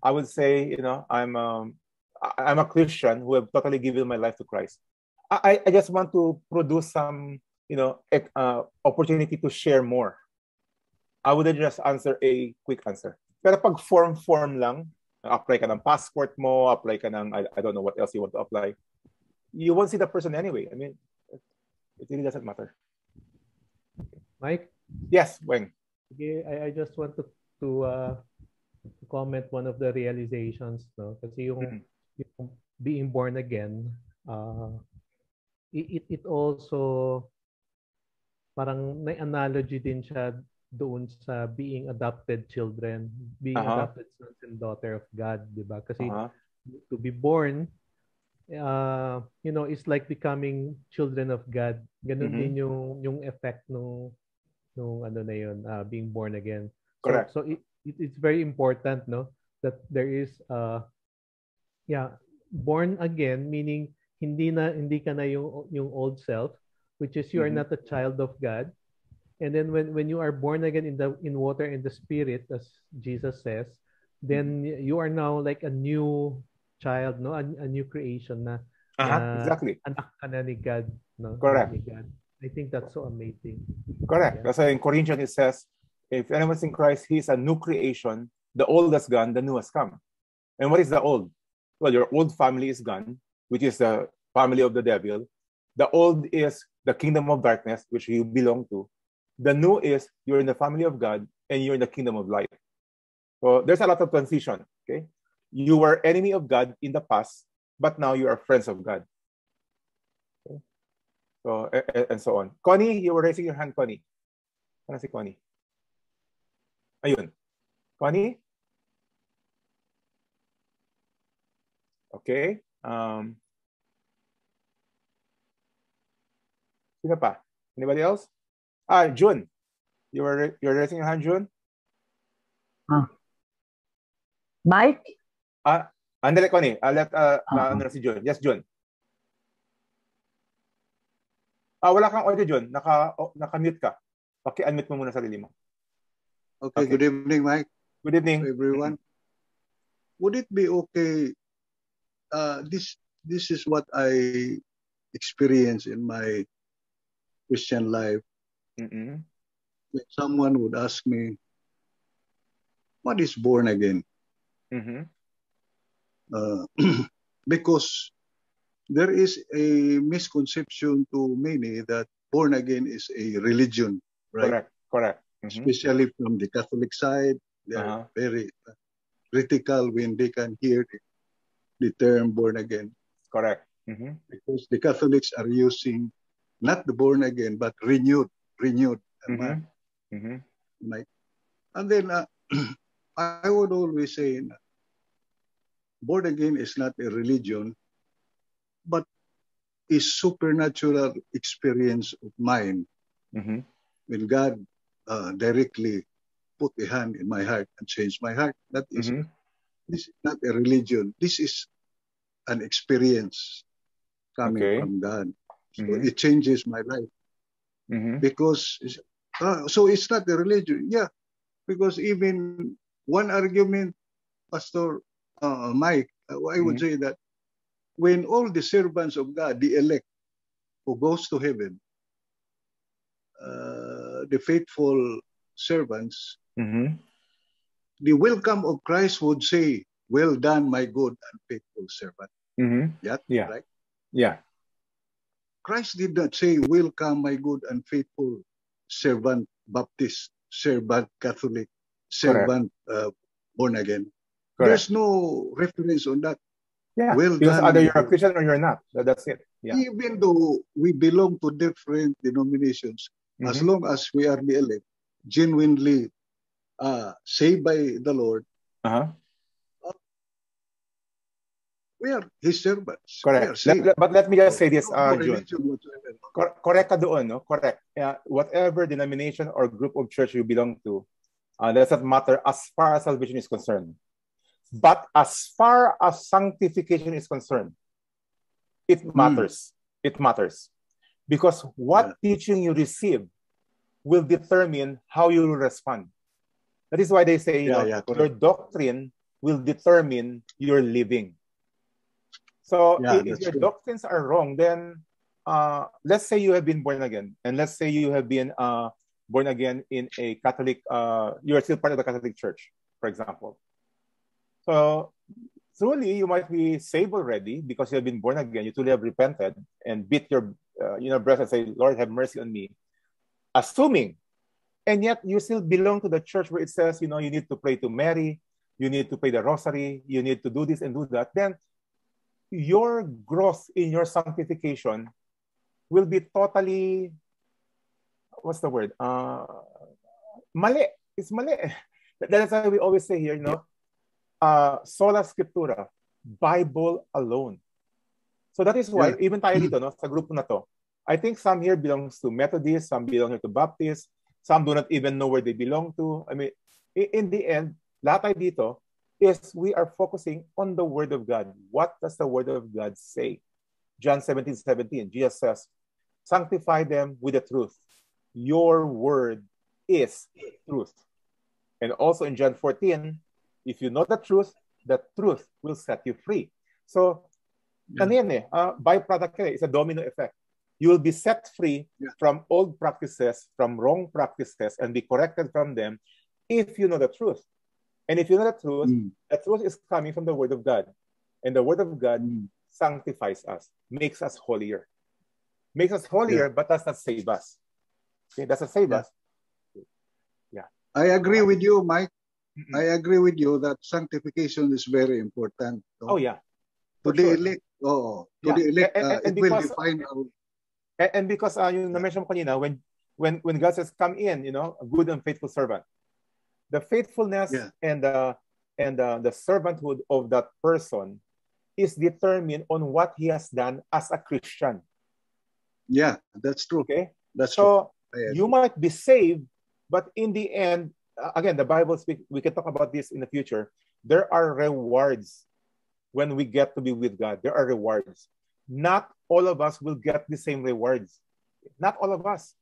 I would say, I'm a Christian who have totally given my life to Christ. I just want to produce some, opportunity to share more. I wouldn't just answer a quick answer. Pero pag form lang, apply ka ng passport mo, apply ka ng, I don't know what else you want to apply, you won't see the person anyway. I mean, it really doesn't matter. Mike? Yes, Weng. Okay, I just want to comment one of the realizations, no? Kasi yung being born again, it also parang may analogy din siya doon sa being adopted children, being adopted sons and daughter of God, di ba? Kasi to be born, it's like becoming children of God. Ganun din yung effect nung ano na yun, being born again. Correct. So it's very important, no, that there is born again, meaning hindi ka na yung old self, which is you are not a child of God. And then when you are born again in water and the Spirit, as Jesus says, then you are now like a new child, no, a new creation na exactly. Anak ka na ni God, no? Correct. Ni God. I think that's so amazing. Correct. Yeah. That's why in Corinthians it says, if anyone's in Christ, he is a new creation. The old has gone, the new has come. And what is the old? Well, your old family is gone, which is the family of the devil. The old is the kingdom of darkness, which you belong to. The new is you're in the family of God and you're in the kingdom of light. So there's a lot of transition. Okay, you were enemy of God in the past, but now you are friends of God. Okay? So and so on. Connie, you were raising your hand, Connie. Ano si Connie? Ayun. Connie? Okay. Sino pa? Anybody else? June. You're raising your hand, June? Mike? Andale ko ni. Let si John. Yes, John. Wala kang audio, John. Naka-mute ka. Paki-unmute mo muna sarili mo. Okay, good evening, Mike. Good evening. Everyone. Would it be okay? This is what I experience in my Christian life. Like someone would ask me, what is born again? Because there is a misconception to many that born again is a religion, right? Correct. Especially from the Catholic side, they are very critical when they can hear the term born again. Correct. Because the Catholics are using not the born again, but renewed. And then I would always say, born again is not a religion, but a supernatural experience of mine. When God directly put a hand in my heart and changed my heart. That is, this is not a religion. This is an experience coming from God. So it changes my life. Because, so it's not a religion. Yeah, because even one argument, Pastor Mike, I would say that when all the servants of God, the elect, who goes to heaven, the faithful servants, the welcome of Christ would say, well done, my good and faithful servant. Yeah. Right? Yeah. Christ did not say, welcome, my good and faithful servant Baptist, servant Catholic, servant born again. Correct. There's no reference on that. Yeah, well because done, either you're a Christian or you're not. That's it. Yeah. Even though we belong to different denominations, as long as we are the elect, genuinely saved by the Lord, we are His servants. Correct. But let me just say this, John. Correct ka doon, no? Correct. Whatever denomination or group of church you belong to, doesn't matter as far as salvation is concerned. But as far as sanctification is concerned, it matters. It matters. Because what teaching you receive will determine how you will respond. That is why they say your doctrine will determine your living. So if your doctrines are wrong, then let's say you have been born again, and let's say you have been born again in a Catholic, you're still part of the Catholic Church, for example. So truly, you might be saved already because you have been born again. You truly have repented and beat your breast and say, Lord, have mercy on me. Assuming, and yet you still belong to the church where it says, you need to pray to Mary, you need to pray the rosary, you need to do this and do that. Then your growth in your sanctification will be totally, what's the word? Mali. It's mali. That's why we always say here, sola scriptura, Bible alone. So that is why, even tayo dito, sa grupo na to, I think some here belongs to Methodist, some belong here to Baptist, some do not even know where they belong to. I mean, in the end, lahat tayo dito is we are focusing on the Word of God. What does the Word of God say? John 17:17, Jesus says, sanctify them with the truth. Your word is truth. And also in John 14, if you know the truth will set you free. So, byproduct it's a domino effect. You will be set free from old practices, from wrong practices, and be corrected from them if you know the truth. And if you know the truth is coming from the Word of God. And the Word of God sanctifies us, makes us holier. Makes us holier, but does not save us. Okay, does not save us. Yeah. I agree with you, Mike. I agree with you that sanctification is very important. Oh, yeah. To the elect, the elect, it will define our... And because you mentioned kanina, when God says, come in, a good and faithful servant, the faithfulness and the servanthood of that person is determined on what he has done as a Christian. Yeah, that's true. Okay? That's so true. You might be saved, but in the end, again, the Bible speaks, we can talk about this in the future. There are rewards when we get to be with God. There are rewards. Not all of us will get the same rewards. Not all of us.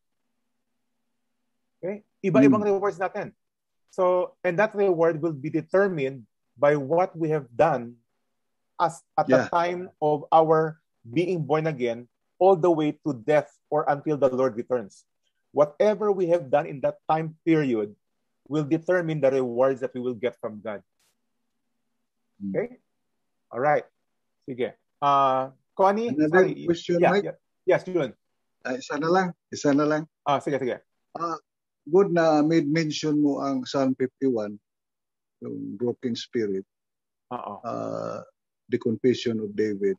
Okay? Iba-ibang rewards natin. So, and that reward will be determined by what we have done as at the time of our being born again, all the way to death or until the Lord returns. Whatever we have done in that time period will determine the rewards that we will get from God. Okay? All right. Sige. Connie, another sorry. question, Mike? Yes, Julian. Isa na lang. Sige. Good na made mention mo ang Psalm 51, yung broken spirit, the confession of David.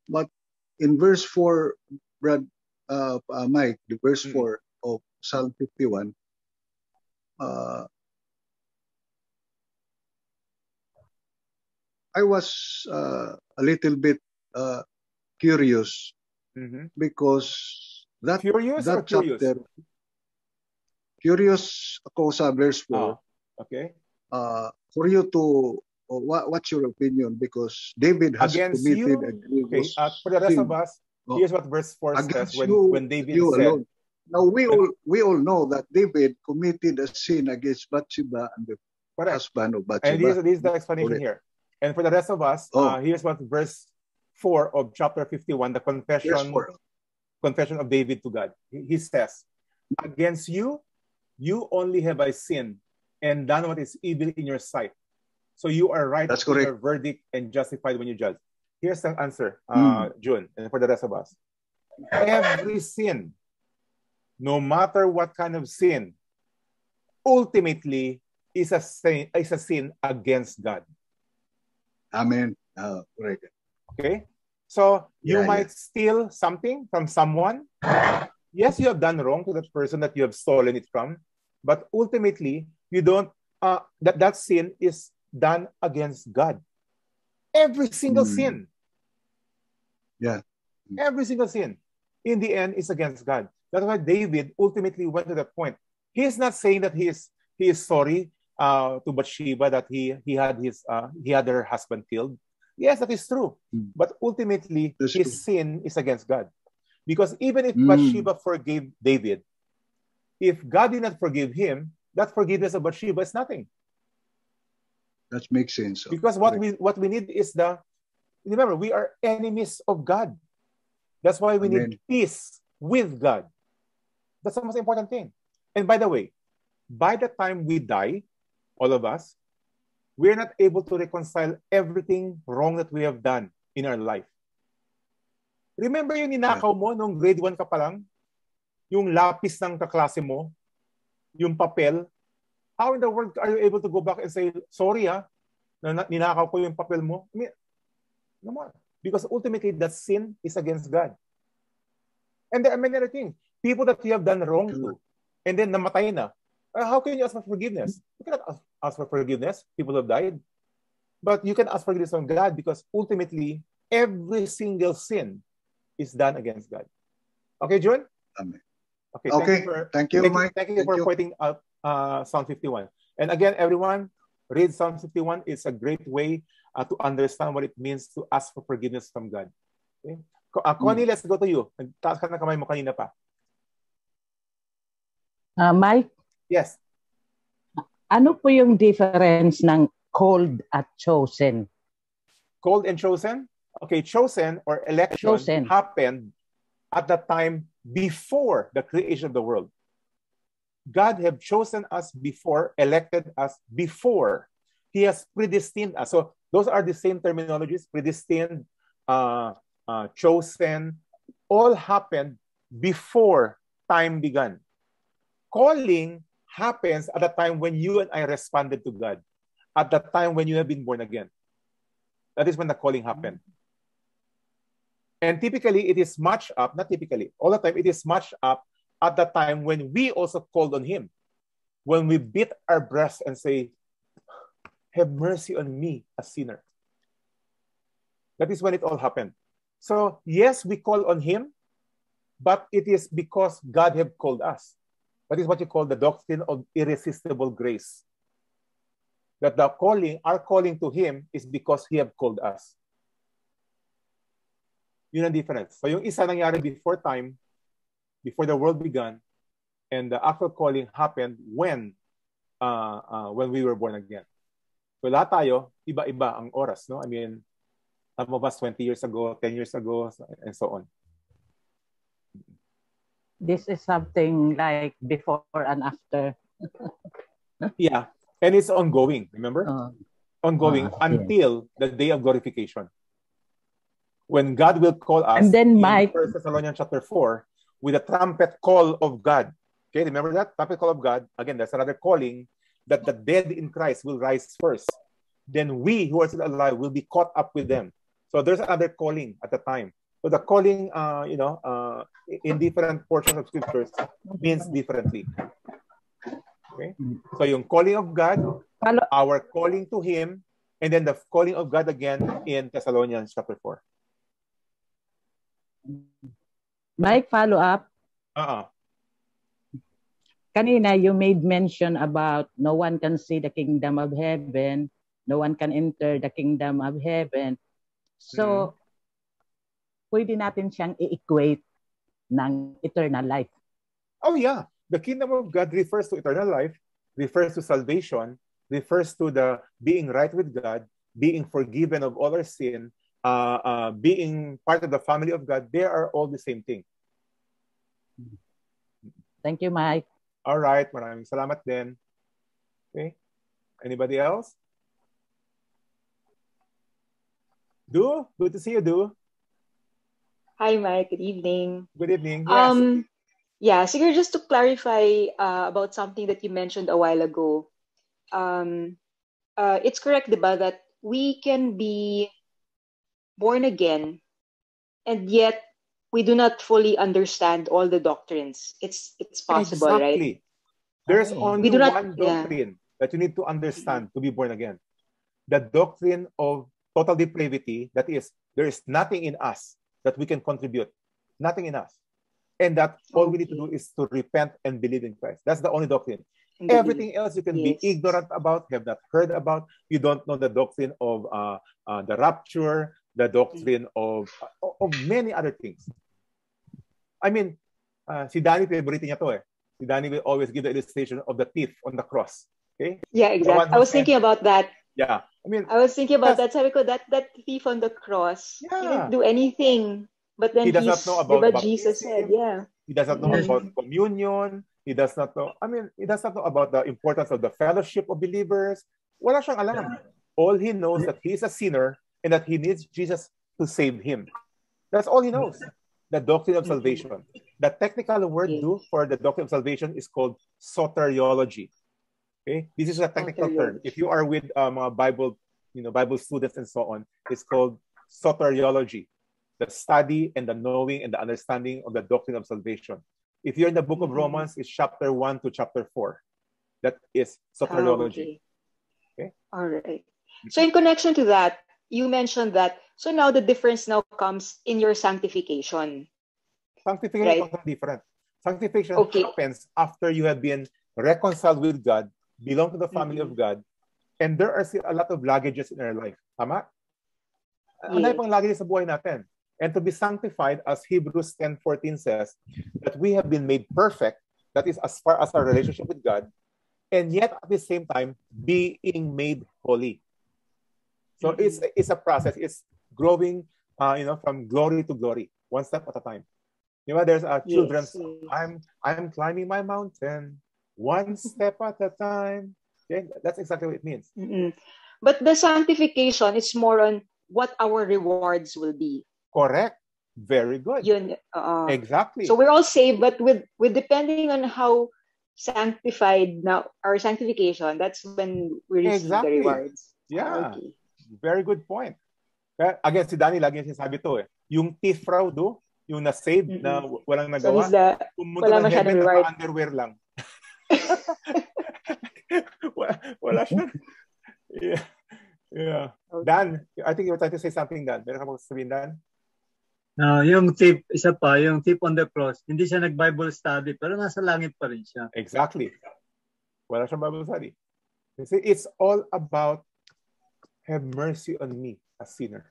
But in verse 4, Mike, the verse 4 of Psalm 51, I was a little bit curious because that chapter, curious ako sa verse 4. Okay. For you to, what's your opinion? Because David has committed a grievous for the rest sin. of us, here's what verse 4 says when David said. Alone. Now we all know that David committed a sin against Bathsheba and the husband of Bathsheba. And this is the explanation here. And for the rest of us, here's what verse 4 of chapter 51, the confession of David to God. He says, against you only have I sinned and done what is evil in your sight. So you are right in your verdict and justified when you judge. Here's the answer, June, and for the rest of us. Every sin, no matter what kind of sin, ultimately is a sin against God. Amen. Right. Okay? So you might steal something from someone. Yes, you have done wrong to that person that you have stolen it from, but ultimately you don't that sin is done against God. Every single sin. Yeah. Every single sin in the end is against God. That's why David ultimately went to that point. He is not saying that he is sorry to Bathsheba that he had her husband killed. Yes, that is true. But ultimately his sin is against God. Because even if Bathsheba forgave David, if God did not forgive him, that forgiveness of Bathsheba is nothing. That makes sense. Because what we need is remember, we are enemies of God. That's why we need peace with God. That's the most important thing. And by the way, by the time we die, all of us, we're not able to reconcile everything wrong that we have done in our life. Remember yung ninakaw mo nung grade 1 ka pa lang? Yung lapis ng kaklase mo? Yung papel? How in the world are you able to go back and say, sorry ninakaw ko yung papel mo? I mean, no more. Because ultimately that sin is against God. And there are many other things. People that you have done wrong to, and then namatay na. How can you ask for forgiveness? You cannot ask for forgiveness. People have died. But you can ask forgiveness from God because ultimately every single sin is done against God. Okay, June? Amen. Okay. Thank you, Mike. Thank you for pointing out Psalm 51. And again, everyone, read Psalm 51. It's a great way to understand what it means to ask for forgiveness from God. Okay? Connie, let's go to you. Nagtaas ka na kamay mo kanina pa. Mike? Yes. Ano po yung difference ng called at chosen? Called and chosen? Okay, chosen or election happened at the time before the creation of the world. God have chosen us before, elected us before. He has predestined us. So those are the same terminologies, predestined, chosen, all happened before time began. Calling happens at the time when you and I responded to God, at the time when you have been born again. That is when the calling happened. And typically, it is matched up, not typically, all the time, it is matched up at the time when we also called on Him. When we beat our breast and say, have mercy on me, a sinner. That is when it all happened. So, yes, we call on Him, but it is because God have called us. That is what you call the doctrine of irresistible grace. That the calling, our calling to Him is because He have called us. Yun ang difference. So yung isa nangyari before time, before the world began, and the actual calling happened when we were born again. So lahat tayo, iba-iba ang oras, no? I mean, some of us 20 years ago, 10 years ago, and so on. This is something like before and after. Yeah. And it's ongoing, remember? Ongoing until the day of glorification. When God will call us, and then in Mike, 1 Thessalonians chapter 4, with a trumpet call of God. Okay, remember that? Trumpet call of God. Again, that's another calling that the dead in Christ will rise first. Then we who are still alive will be caught up with them. So there's another calling at the time. So the calling, in different portions of scriptures means differently. Okay? So yung calling of God, our calling to Him, and then the calling of God again in Thessalonians chapter 4. Mike, follow up. Kanina, you made mention about no one can see the kingdom of heaven, no one can enter the kingdom of heaven. So, pwede natin siyang i-equate ng eternal life. Oh yeah. The kingdom of God refers to eternal life, refers to salvation, refers to the being right with God, being forgiven of all our sin, being part of the family of God. They are all the same thing. Thank you, Mike. All right. Maraming salamat din. Okay. Anybody else? Du? Good to see you, Du. Hi, Mike. Good evening. Good evening. Yes. Yeah, so just to clarify about something that you mentioned a while ago. It's correct, diba, that we can be born again and yet we do not fully understand all the doctrines. It's possible, exactly. Right? There's only one doctrine that you need to understand to be born again. The doctrine of total depravity, that is, there is nothing in us that we can contribute. Nothing in us. And that all we need to do is to repent and believe in Christ. That's the only doctrine. Everything else you can be ignorant about, have not heard about. You don't know the doctrine of the rapture, the doctrine of many other things. I mean, si Danny, favorite niya to eh. Si Danny will always give the illustration of the thief on the cross. Okay? Yeah, exactly. I was thinking about that. Yeah. I was thinking about that. Sabi ko, that thief on the cross, he didn't do anything. But then he does not know about what Jesus said, He does not know about communion. He does not know, he does not know about the importance of the fellowship of believers. Wala siyang alam. All he knows that he is a sinner and that he needs Jesus to save him. That's all he knows. The doctrine of salvation. The technical word for the doctrine of salvation is called soteriology. Okay? This is a technical term. If you are with Bible students and so on, it's called soteriology. The study and the knowing and the understanding of the doctrine of salvation. If you're in the book of Romans, it's chapter 1 to chapter 4. That is soteriology. Okay? All right. So in connection to that, you mentioned that, so now the difference now comes in your sanctification. Sanctification is also different. Sanctification happens after you have been reconciled with God, belong to the family of God, and there are still a lot of luggages in our life. Tama? Ang dami pang luggages sa buhay natin. And to be sanctified, as Hebrews 10:14 says, that we have been made perfect, that is as far as our relationship with God, and yet at the same time, being made holy. So it's a process. It's growing, from glory to glory, one step at a time. There's a children's song. I'm climbing my mountain, one step at a time. Okay? That's exactly what it means. But the sanctification is more on what our rewards will be. Correct. Very good. Exactly. So we're all saved, but with depending on how sanctified now our sanctification, that's when we receive the rewards. Yeah. Okay. Very good point. Again, si Danny lagi sinasabi to eh. Yung thief raw do, yung na-saved na walang nagawa, wala masyadong reward. Underwear lang. wala siya. Yeah. Okay. Dan, I think you were trying to say something, Dan. Meron ka bang sabihin, Dan? Yung thief, isa pa, yung thief on the cross, hindi siya nag-Bible study, pero nasa langit pa rin siya. Exactly. Wala siyang Bible study. You see, it's all about have mercy on me, a sinner.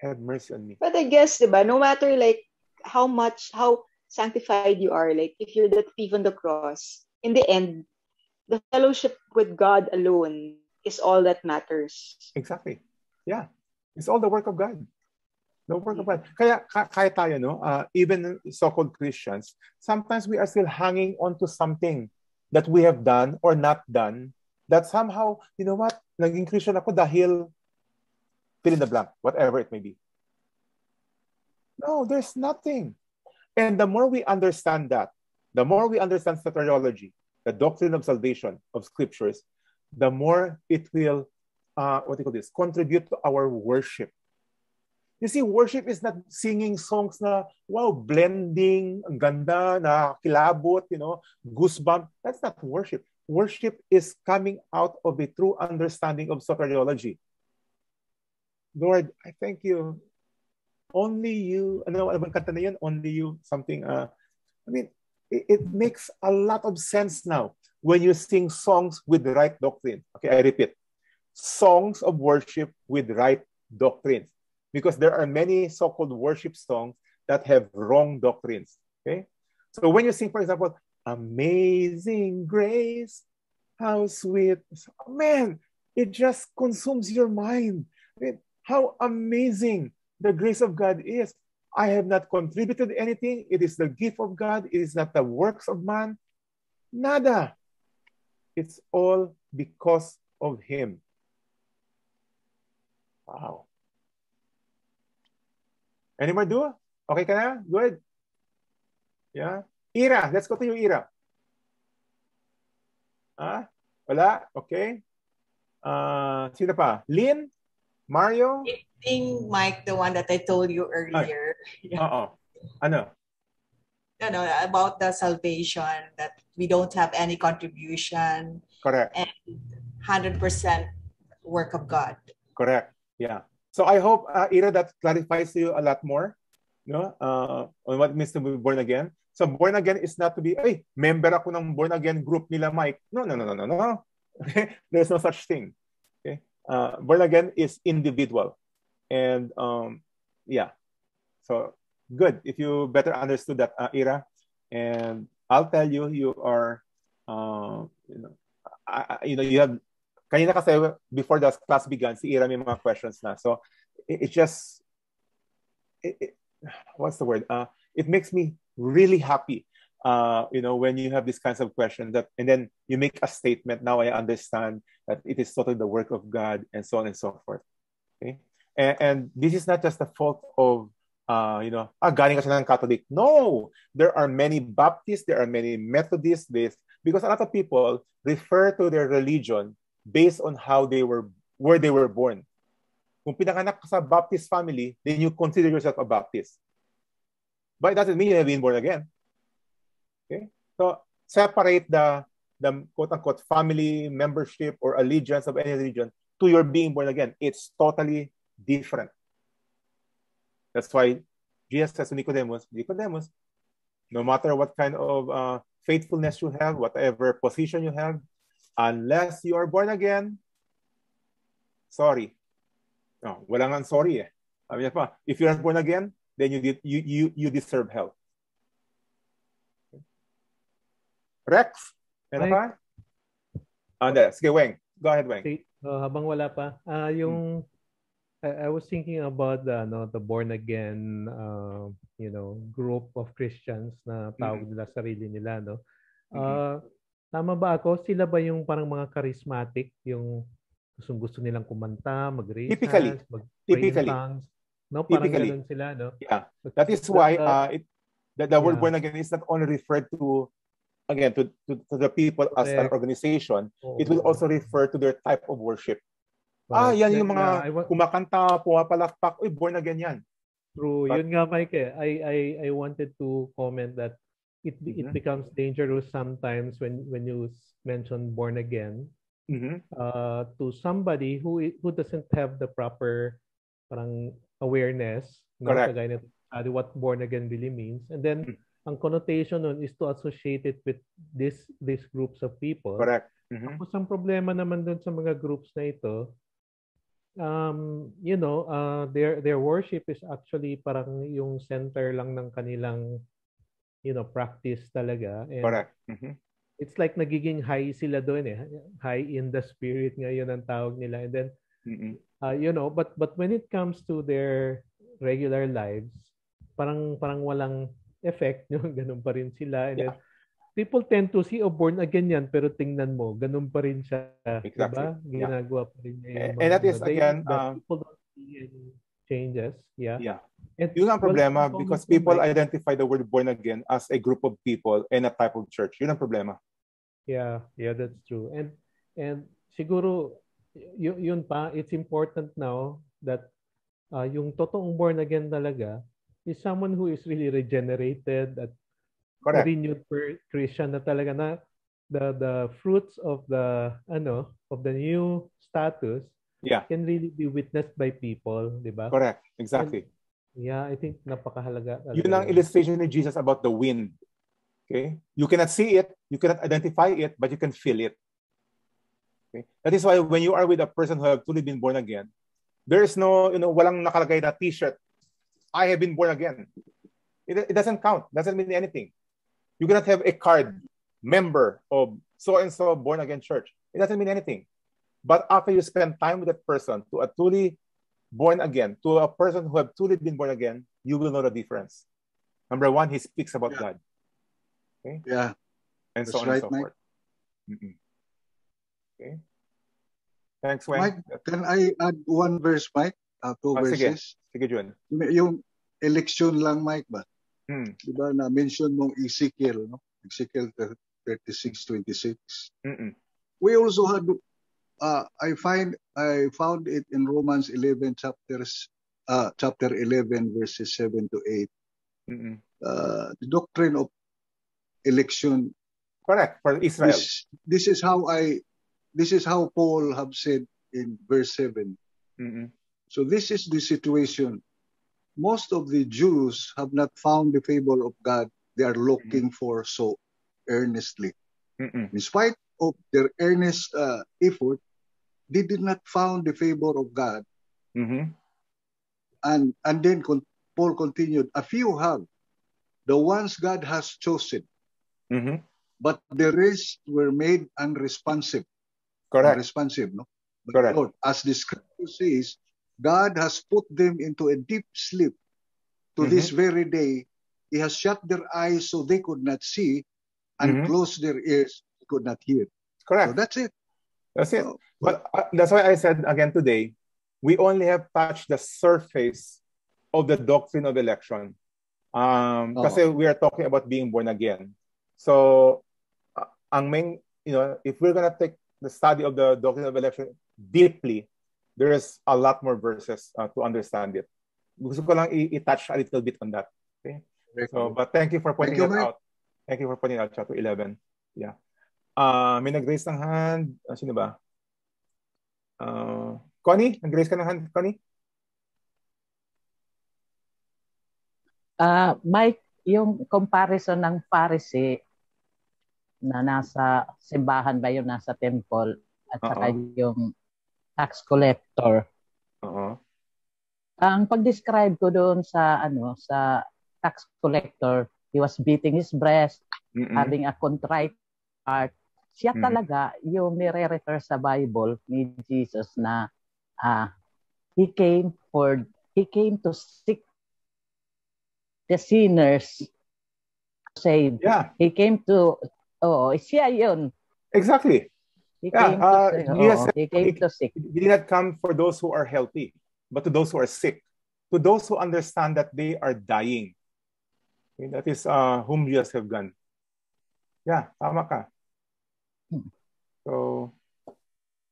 Have mercy on me. But I guess, diba, no matter like how sanctified you are, like if you're the thief on the cross, in the end, the fellowship with God alone is all that matters. Exactly. Yeah. It's all the work of God. The work of God. Kaya tayo, no? Even so-called Christians, sometimes we are still hanging on to something that we have done or not done that somehow, you know what? Naging Christian ako dahil fill in the blank, whatever it may be. No, there's nothing. And the more we understand that, the more we understand soteriology, the doctrine of salvation of scriptures, the more it will, contribute to our worship. You see, worship is not singing songs na, wow, blending, ang ganda, nakakilabot, goosebump. That's not worship. Worship is coming out of a true understanding of soteriology. Lord, I thank you. Only you, ano bang kanta na yun? Only you, something, it makes a lot of sense now when you sing songs with the right doctrine. Okay, I repeat. Songs of worship with right doctrines. Because there are many so-called worship songs that have wrong doctrines. Okay? So when you sing, for example, Amazing Grace, how sweet. Man, it just consumes your mind. How amazing the grace of God is. I have not contributed anything. It is the gift of God. It is not the works of man. Nada. It's all because of Him. Wow. Any more do? Okay ka na? Good. Yeah. Ira. Let's go to you, Ira. Wala? Okay. Sino pa? Lynn? Mario? I think, Mike, the one that I told you earlier. Yeah. Ano? No, about the salvation, that we don't have any contribution. Correct. And 100% work of God. Correct. Yeah. So I hope, Ira, that clarifies to you a lot more, on what it means to be born again. So born again is not to be, member ako ng born again group nila, Mike. No. Okay? There's no such thing. Okay? Born again is individual. And yeah. So good. If you better understood that, Ira, and I'll tell you, you are, you have, kanina kasi before the class began, si Ira may mga questions na. So it just, what's the word? It makes me really happy, when you have these kinds of questions and then you make a statement. Now I understand that it is totally the work of God and so on and so forth. Okay, and this is not just the fault of galing ka siya ng Catholic. No, there are many Baptists, there are many Methodists, because a lot of people refer to their religion based on where they were born. Kung pinanganak ka sa Baptist family, then you consider yourself a Baptist. But it doesn't mean you have been born again. Okay? So separate the quote-unquote family membership or allegiance of any religion to your being born again. It's totally different. That's why Jesus says to Nicodemus, no matter what kind of faithfulness you have, whatever position you have, unless you are born again, sorry. No, wala nga sorry eh. Sabi niya pa, if you are born again, then you deserve hell. Rex, meron pa? Sige, Weng. Go ahead, Weng. Habang wala pa, I was thinking about the born again, group of Christians na tawag nila sarili nila, no? Tama ba ako? Sila ba yung parang mga charismatic, yung gusto nilang kumanta, mag-raise hands, mag-pray in tongues? No, parang ganun sila, no? Yeah. That is why the word born again is not only referred to, again, to the people as an organization. It will also refer to their type of worship. Yan yung mga kumakanta, pumapalakpak, born again yan. True. Yun nga, Mike. I wanted to comment that it becomes dangerous sometimes when you mention born again to somebody who doesn't have the proper parang awareness. Correct. study what born again really means. And then, ang connotation nun is to associate it with these groups of people. Correct. Tapos ang problema naman dun sa mga groups na ito, their worship is actually parang yung center lang ng kanilang, practice talaga. And correct. It's like nagiging high sila doon eh. High in the spirit ngayon ang tawag nila. And then, but when it comes to their regular lives, parang walang effect, ganun pa rin sila. And then, people tend to see, born again yan, pero tingnan mo, ganun pa rin siya. Exactly. Diba? Ginagawa pa rin niya yung and that is, again, people don't see any changes. Yeah. And, yun ang problema because people identify the word born again as a group of people and a type of church. Yun ang problema. Yeah, that's true. And siguro, yun pa, it's important now that yung totoong born again talaga is someone who is really regenerated at renewed Christian na talaga na the fruits of the new status can really be witnessed by people, di ba? Correct, exactly. And, I think napakahalaga talaga. Yun ang illustration ni Jesus about the wind. Okay? You cannot see it, you cannot identify it, but you can feel it. Okay? That is why when you are with a person who have truly been born again, there is no, walang nakalagay na t-shirt, I have been born again. It doesn't count, doesn't mean anything. You cannot have a card, member of so-and-so born again church. It doesn't mean anything. But after you spend time with that person, to a truly born again, to a person who have truly been born again, you will know the difference. Number one, he speaks about God. Okay? Yeah. And That's so on right, and so Mike. forth. Okay. Thanks, Wayne. Mike, can I add one verse, Mike? Two verses. Sige, Juan. Yung election lang, Mike, ba? Diba na-mention mong Ezekiel, no? Ezekiel 36:26. We also had, I found it in Romans 11 chapter 11 verses 7 to 8. The doctrine of election. Correct, for Israel. This is how Paul have said in verse 7. So this is the situation. Most of the Jews have not found the favor of God they are looking for so earnestly. In spite of their earnest effort, they did not found the favor of God. And then Paul continued, a few have, the ones God has chosen, but the rest were made unresponsive. Correct. Unresponsive, no? But correct. Lord, as the scripture says, God has put them into a deep sleep. To this very day, He has shut their eyes so they could not see, and closed their ears they could not hear. Correct. So that's it. That's it. But that's why I said again today, we only have touched the surface of the doctrine of election. Kasi we are talking about being born again. So, ang main, if we're gonna take the study of the doctrine of election deeply, there is a lot more verses to understand it. Gusto ko lang i-touch a little bit on that. Okay. So, but thank you for pointing that out. Thank you for pointing out chapter 11. Yeah. May nag-raise ng hand. Sino ba? Connie? Nag-raise ka ng hand, Connie? Mike, yung comparison ng Pharisee na nasa simbahan ba yun, nasa temple, at saka yung tax collector. Ang pag-describe ko doon sa sa tax collector, he was beating his breast, having a contrite heart. Siya talaga yung nire-refer sa Bible ni Jesus na he came to seek the sinners saved. Yeah. He came to siya yun. Exactly. He came to seek. He did not come for those who are healthy, but to those who are sick, to those who understand that they are dying. Okay, that is whom Jesus have gone. Yeah, tama ka. So,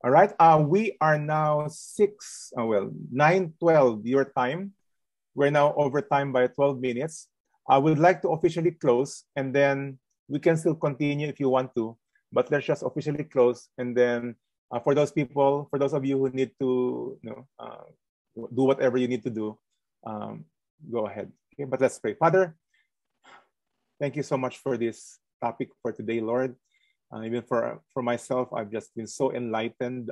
all right. We are now 9:12 your time. We're now over time by 12 minutes. I would like to officially close, and then we can still continue if you want to, but let's just officially close. And then for those of you who need to do whatever you need to do, go ahead. Okay, but let's pray. Father, thank you so much for this topic for today, Lord. Even for myself, I've just been so enlightened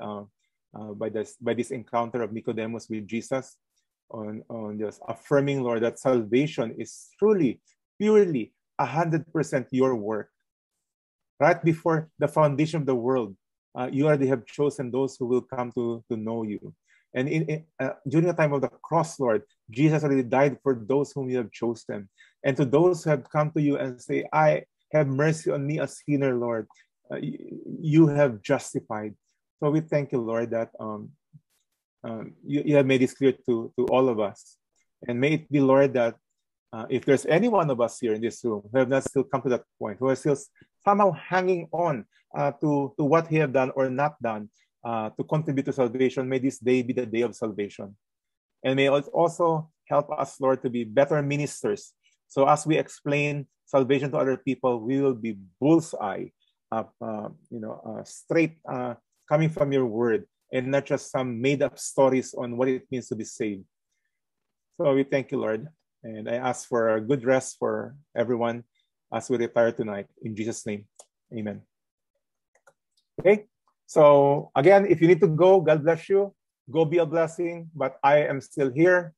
by this encounter of Nicodemus with Jesus on just affirming, Lord, that salvation is truly, purely, 100% your work. Right before the foundation of the world, you already have chosen those who will come to know you. And during the time of the cross, Lord, Jesus already died for those whom you have chosen. And to those who have come to you and say, I have mercy on me, a sinner, Lord, you have justified. So we thank you, Lord, that you have made this clear to all of us. And may it be, Lord, that if there's any one of us here in this room who have not still come to that point, who are still somehow hanging on to what he have done or not done to contribute to salvation, may this day be the day of salvation. And may it also help us, Lord, to be better ministers. So as we explain salvation to other people, we will be bullseye, straight coming from your word, and not just some made-up stories on what it means to be saved. So we thank you, Lord. And I ask for a good rest for everyone as we retire tonight. In Jesus' name, amen. Okay, so again, if you need to go, God bless you. Go be a blessing. But I am still here,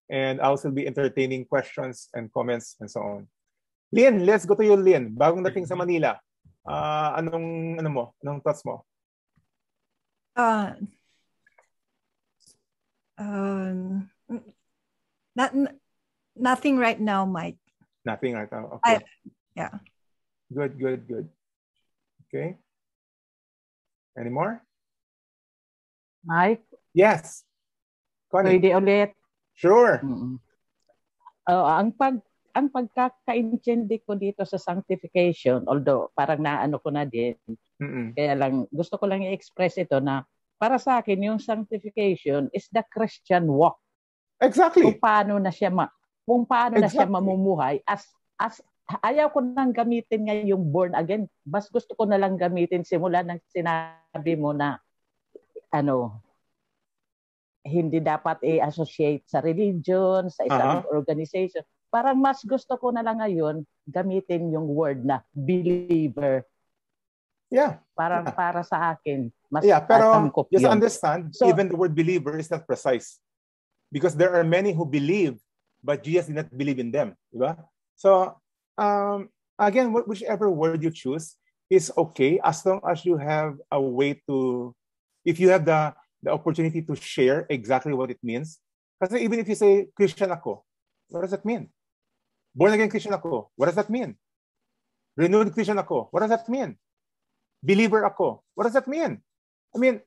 and I'll still be entertaining questions and comments and so on. Lynn, let's go to you, Lynn. Bagong dating sa Manila. Anong thoughts mo? Nothing right now, Mike. Nothing right now. Okay. Yeah. Good. Okay. Any more? Mike? Yes. Connie. Pwede ulit. Sure. Ang pagkakaintindi ko dito sa sanctification, although parang naano ko na din, kaya lang gusto ko lang i-express ito na para sa akin yung sanctification is the Christian walk. Exactly. Kung paano na siya mamumuhay as ayaw ko nang gamitin nga yung born again. Mas gusto ko na lang gamitin simula nang sinabi mo na hindi dapat i-associate sa religion, sa isang organization. Parang mas gusto ko na lang ngayon gamitin yung word na believer. Yeah. Para sa akin. Mas pero just understand, even the word believer is not precise. Because there are many who believe, but Jesus did not believe in them. Diba? So, again, whichever word you choose is okay as long as you have a way to, if you have the opportunity to share exactly what it means. Kasi even if you say, Christian ako, what does that mean? Born again Christian ako, what does that mean? Renewed Christian ako, what does that mean? Believer ako, what does that mean? I mean,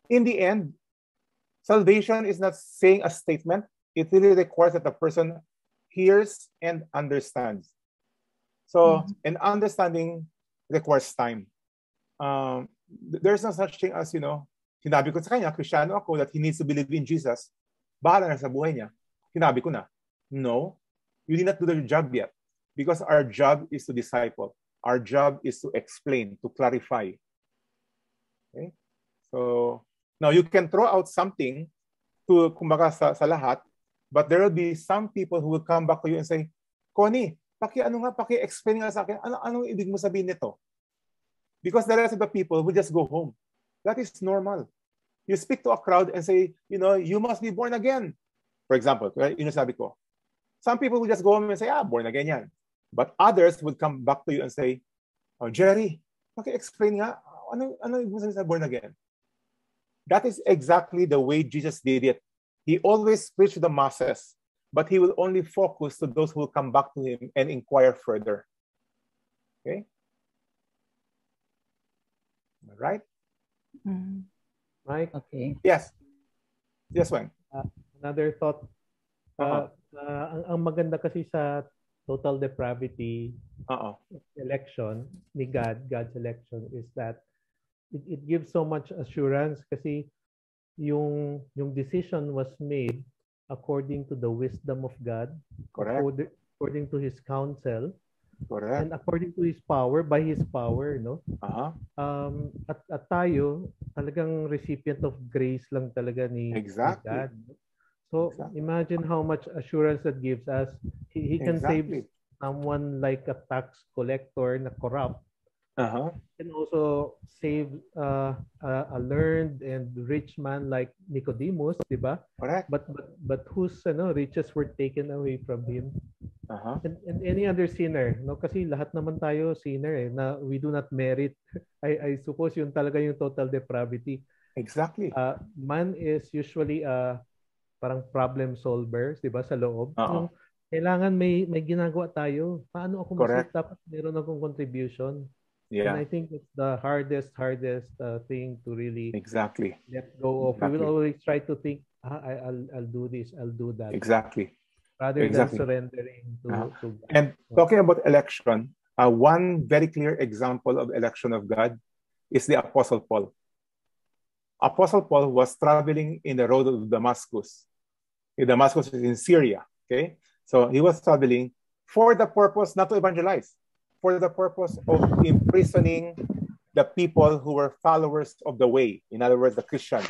in the end, salvation is not saying a statement. It really requires that the person hears and understands. So, and understanding requires time. There's no such thing as, sinabi ko sa kanya, Kristiyano ako, that he needs to believe in Jesus. Bahala na sa buhay niya. Sinabi ko na, no, you did not do the job yet. Because our job is to disciple. Our job is to explain, to clarify. Okay? So, now you can throw out something to kumbaga sa lahat, but there will be some people who will come back to you and say, Connie, paki-explain nga sa akin, anong ibig mo sabihin nito? Because the rest of the people will just go home. That is normal. You speak to a crowd and say, you must be born again. For example, yun sabi ko. Some people will just go home and say, born again yan. But others would come back to you and say, Jerry, paki-explain nga, ano ibig mo sabihin sa born again? That is exactly the way Jesus did it. He always preached to the masses, but he will only focus to those who will come back to him and inquire further. Okay? All right? Mike? Okay. Yes. Yes, Wang. Another thought. Ang maganda kasi sa total depravity election ni God's election is that it gives so much assurance kasi yung decision was made according to the wisdom of God. Correct. According to his counsel. Correct. And according to his power, by his power, no? At tayo, talagang recipient of grace lang talaga ni God. So imagine how much assurance that gives us. He can save someone like a tax collector na corrupt. Can also save a learned and rich man like Nicodemus, diba? Correct. But whose riches were taken away from him? And any other sinner, no? Kasi lahat naman tayo sinner na we do not merit. I suppose yun talaga yung total depravity. Exactly. Man is usually parang problem solver, diba, sa loob. Yung kailangan may ginagawa tayo. Paano ako masaya? Dapat meron akong contribution. Yeah. And I think it's the hardest thing to really let go of. Exactly. We will always try to think, I'll do this, I'll do that. Exactly. Rather than surrendering to God. And talking about election, one very clear example of election of God is the Apostle Paul. Apostle Paul was traveling in the road of Damascus. Damascus is in Syria. Okay, so he was traveling for the purpose not to evangelize, for the purpose of imprisoning the people who were followers of the way. In other words, the Christians.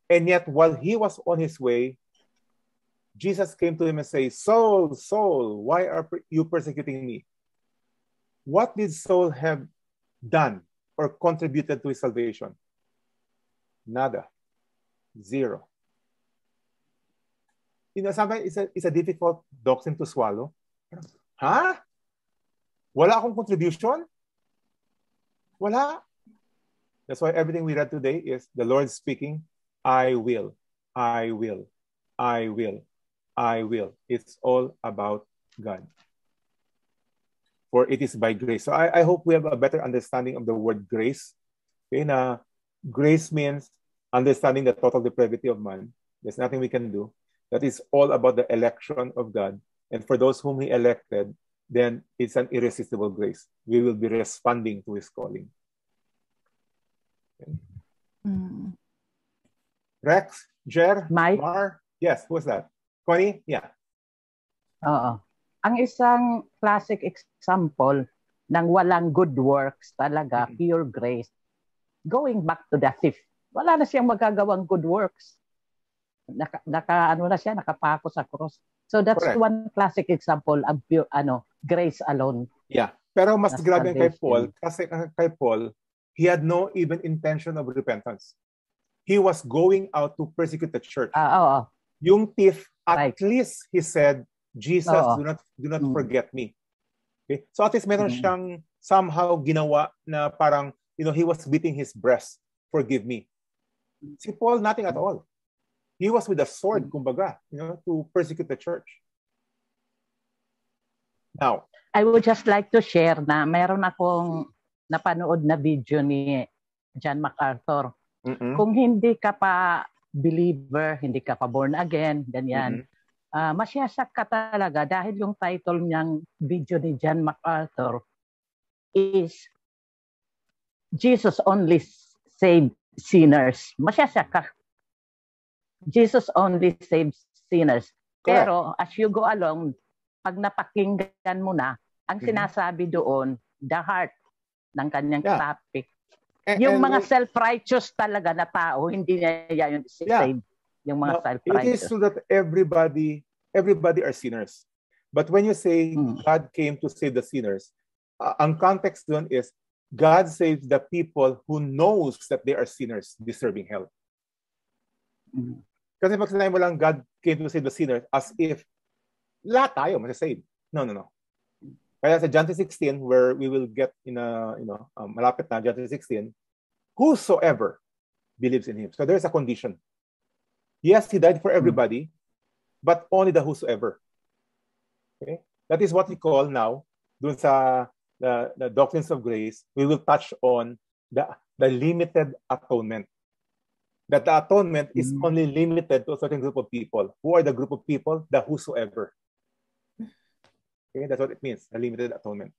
And yet, while he was on his way, Jesus came to him and said, Saul, Saul, why are you persecuting me? What did Saul have done or contributed to his salvation? Nada. Zero. You know, sometimes it's a difficult doctrine to swallow. Huh? Wala akong contribution? Wala. That's why everything we read today is the Lord speaking, I will, I will, I will, I will. It's all about God. For it is by grace. So I hope we have a better understanding of the word grace. Okay, na grace means understanding the total depravity of man. There's nothing we can do. That is all about the election of God. And for those whom He elected, then it's an irresistible grace. We will be responding to His calling. Okay. Rex, Jer, Mike? Mar? Yes, who's that? Connie? Yeah. Oo. Ang isang classic example ng walang good works talaga, pure grace, going back to the thief. Wala na siyang magagawang good works. Nakapako sa cross. So that's one classic example of pure, grace alone. Yeah. Pero mas grabe kay Paul, kasi kay Paul, he had no even intention of repentance. He was going out to persecute the church. Yung thief, at least he said, Jesus, do not forget me. Okay? So at least meron siyang somehow ginawa na parang, he was beating his breast. Forgive me. Si Paul, nothing at all. He was with a sword, kumbaga, to persecute the church. Now, I would just like to share na meron akong napanood na video ni John MacArthur. Kung hindi ka pa believer, hindi ka pa born again, ganyan, masyasak ka talaga dahil yung title niyang video ni John MacArthur is Jesus Only Saved Sinners. Masyasak ka. Jesus only saves sinners. Pero as you go along, pag napakinggan mo na, ang sinasabi doon, the heart ng kanyang topic. Yung mga self-righteous talaga na tao, hindi niya yun save. Yung mga self-righteous. It is true that everybody are sinners. But when you say God came to save the sinners, ang context doon is God saves the people who knows that they are sinners deserving hell. Kasi pag sinabi mo lang God came to save the sinners as if lahat tayo masasave. No. Kaya sa John 3:16 where we will get malapit na John 3:16, whosoever believes in Him. So there's a condition. Yes, He died for everybody, but only the whosoever. Okay? That is what we call now, dun sa the doctrines of grace, we will touch on the limited atonement. That the atonement is only limited to a certain group of people. Who are the group of people? The whosoever. Okay, that's what it means, the limited atonement.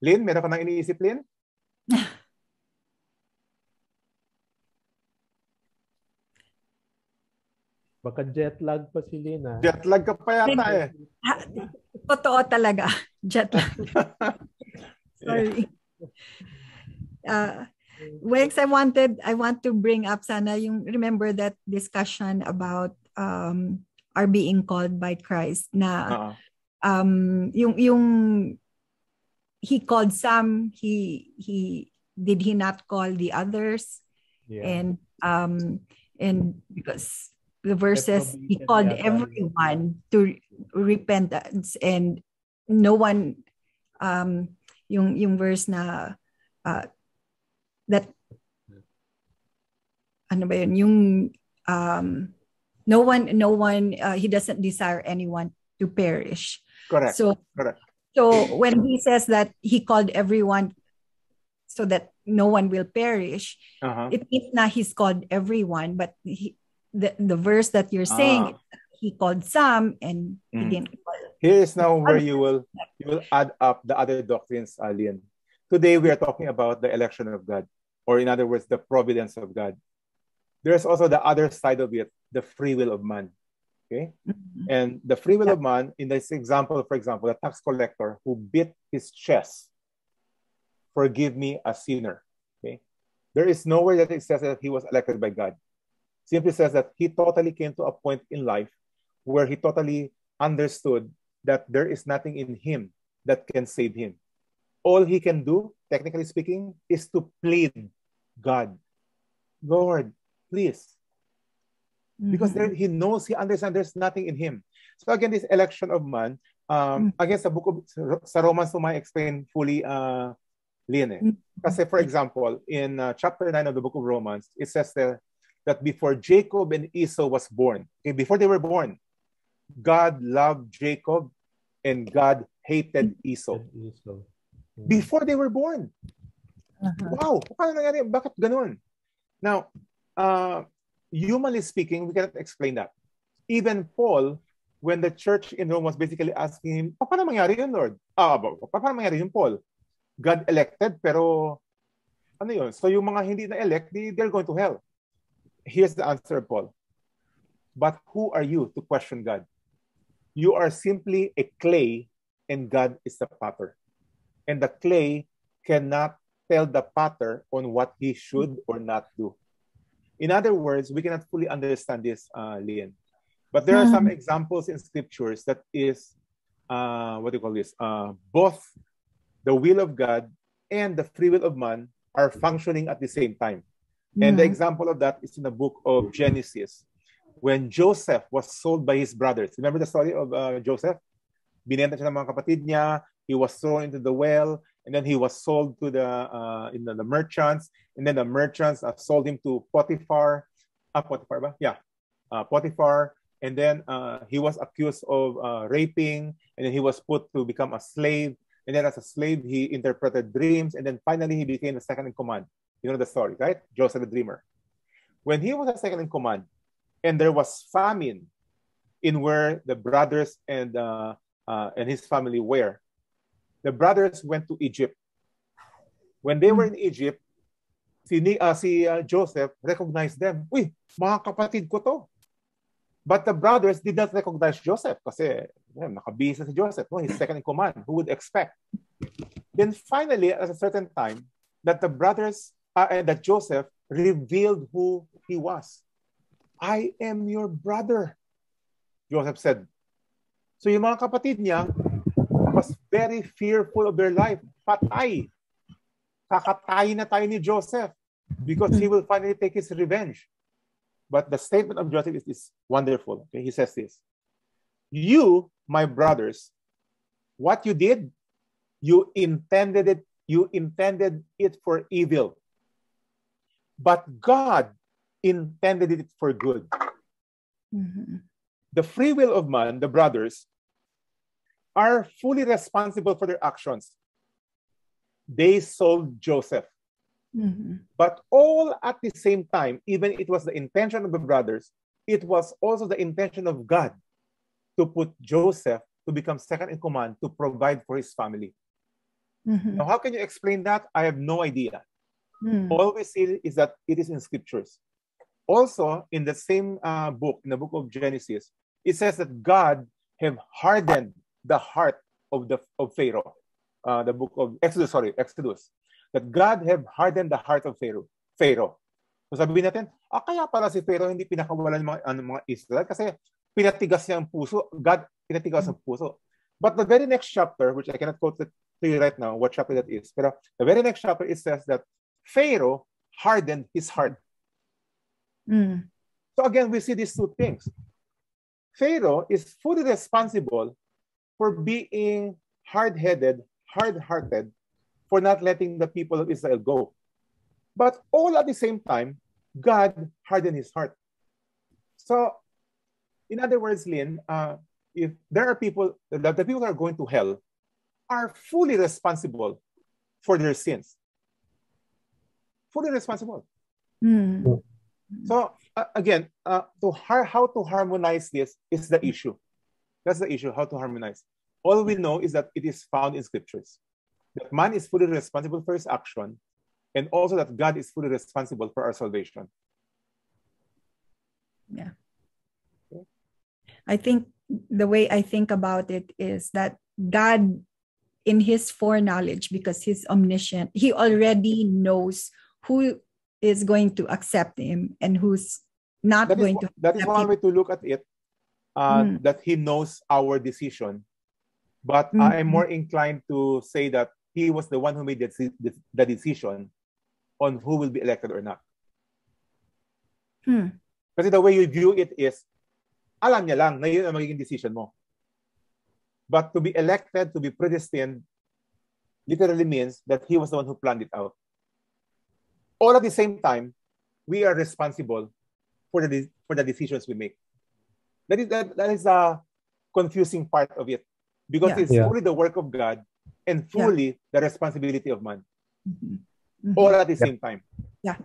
Lynn, meron ka nang iniisip, Lynn? Baka jet lag pa si Lynn. Jet lag ka pa yata eh. Totoo talaga. Jet lag. Sorry. Wex, I want to bring up sana yung, remember that discussion about are being called by Christ na yung he called some, he did he not call the others? Yeah. And because the verses, he called everyone to repentance, and no one yung verse na that ano ba yun, yung no one he doesn't desire anyone to perish. Correct. So when he says that he called everyone so that no one will perish, it means na he's called everyone, but the verse that you're saying, he called some and he didn't call. Here is now where you will add up the other doctrines, Lian. Today we are talking about the election of God, or in other words, the providence of God. There's also the other side of it, the free will of man. Okay? And the free will of man, in this example, for example, the tax collector who beat his chest, forgive me, a sinner. Okay? There is nowhere that it says that he was elected by God. Simply says that he totally came to a point in life where he totally understood that there is nothing in him that can save him. All he can do, technically speaking, is to plead God. Lord, please. Because he knows, he understands there's nothing in him. So again, this election of man, again, sa Romans, to may explain fully, Lian. Kasi for example, in chapter 9 of the book of Romans, it says that before Jacob and Esau was born, okay, before they were born, God loved Jacob and God hated Esau. Before they were born. Wow! Paano nangyari? Bakit ganun? Now, humanly speaking, we cannot explain that. Even Paul, when the church in Rome was basically asking him, paano mangyari yun, Lord? Paano mangyari yun, Paul? God elected, pero ano yun? So yung mga hindi na-elect, they're going to hell. Here's the answer of Paul. But who are you to question God? You are simply a clay and God is the potter. And the clay cannot tell the potter on what he should or not do. In other words, we cannot fully understand this, Lian. But there are some examples in scriptures that is, both the will of God and the free will of man are functioning at the same time. And the example of that is in the book of Genesis. When Joseph was sold by his brothers. Remember the story of Joseph? Binenta siya ng mga kapatid niya. He was thrown into the well. And then he was sold to the merchants. And then the merchants sold him to Potiphar. Potiphar ba? Yeah. Potiphar. And then he was accused of raping. And then he was put to become a slave. And then as a slave, he interpreted dreams. And then finally, he became the second in command. You know the story, right? Joseph the dreamer. When he was a second in command, and there was famine in where the brothers and his family were, the brothers went to Egypt. When they were in Egypt, si Joseph recognized them. Uy, mga kapatid ko to. But the brothers did not recognize Joseph kasi nakabihis na si Joseph. No? He's second in command. Who would expect? Then finally, at a certain time, that the brothers, that Joseph revealed who he was. I am your brother, Joseph said. So yung mga kapatid niya was very fearful of their life. Patay. Kakatayin na tayo ni Joseph because he will finally take his revenge. But the statement of Joseph is wonderful. Okay? He says this. You, my brothers, what you did, you intended it for evil. But God intended it for good. The free will of man, the brothers, are fully responsible for their actions. They sold Joseph. But all at the same time, even it was the intention of the brothers, it was also the intention of God to put Joseph to become second in command to provide for his family. Now, how can you explain that? I have no idea. All we see is that it is in scriptures. Also, in the same book, in the book of Genesis, it says that God have hardened the heart of Pharaoh. The book of Exodus. that God have hardened the heart of Pharaoh. So sabihin natin, kaya pala si Pharaoh hindi pinakawalan ng mga Israel kasi pinatigas niya ang puso. God pinatigas ang puso. But the very next chapter, which I cannot quote to you right now, what chapter that is, pero the very next chapter, it says that Pharaoh hardened his heart. So again, we see these two things. Pharaoh is fully responsible for being hard-headed, hard-hearted, for not letting the people of Israel go. But all at the same time, God hardened his heart. So, in other words, Lynn, if there are people, the people who are going to hell are fully responsible for their sins. Fully responsible. So, again, how to harmonize this is the issue. That's the issue, how to harmonize. All we know is that it is found in scriptures. That man is fully responsible for his action, and also that God is fully responsible for our salvation. Yeah. I think the way I think about it is that God, in his foreknowledge, because he's omniscient, he already knows who is going to accept him and who's not going to. That is one way to look at it, that he knows our decision. But I'm more inclined to say that he was the one who made the decision on who will be elected or not. Kasi the way you view it is, alam niya lang na yun ang magiging decision mo. But to be elected, to be predestined, literally means that he was the one who planned it out. All at the same time, we are responsible for the decisions we make. That is the confusing part of it. Because it's fully the work of God and fully the responsibility of man. All at the same time. Yeah.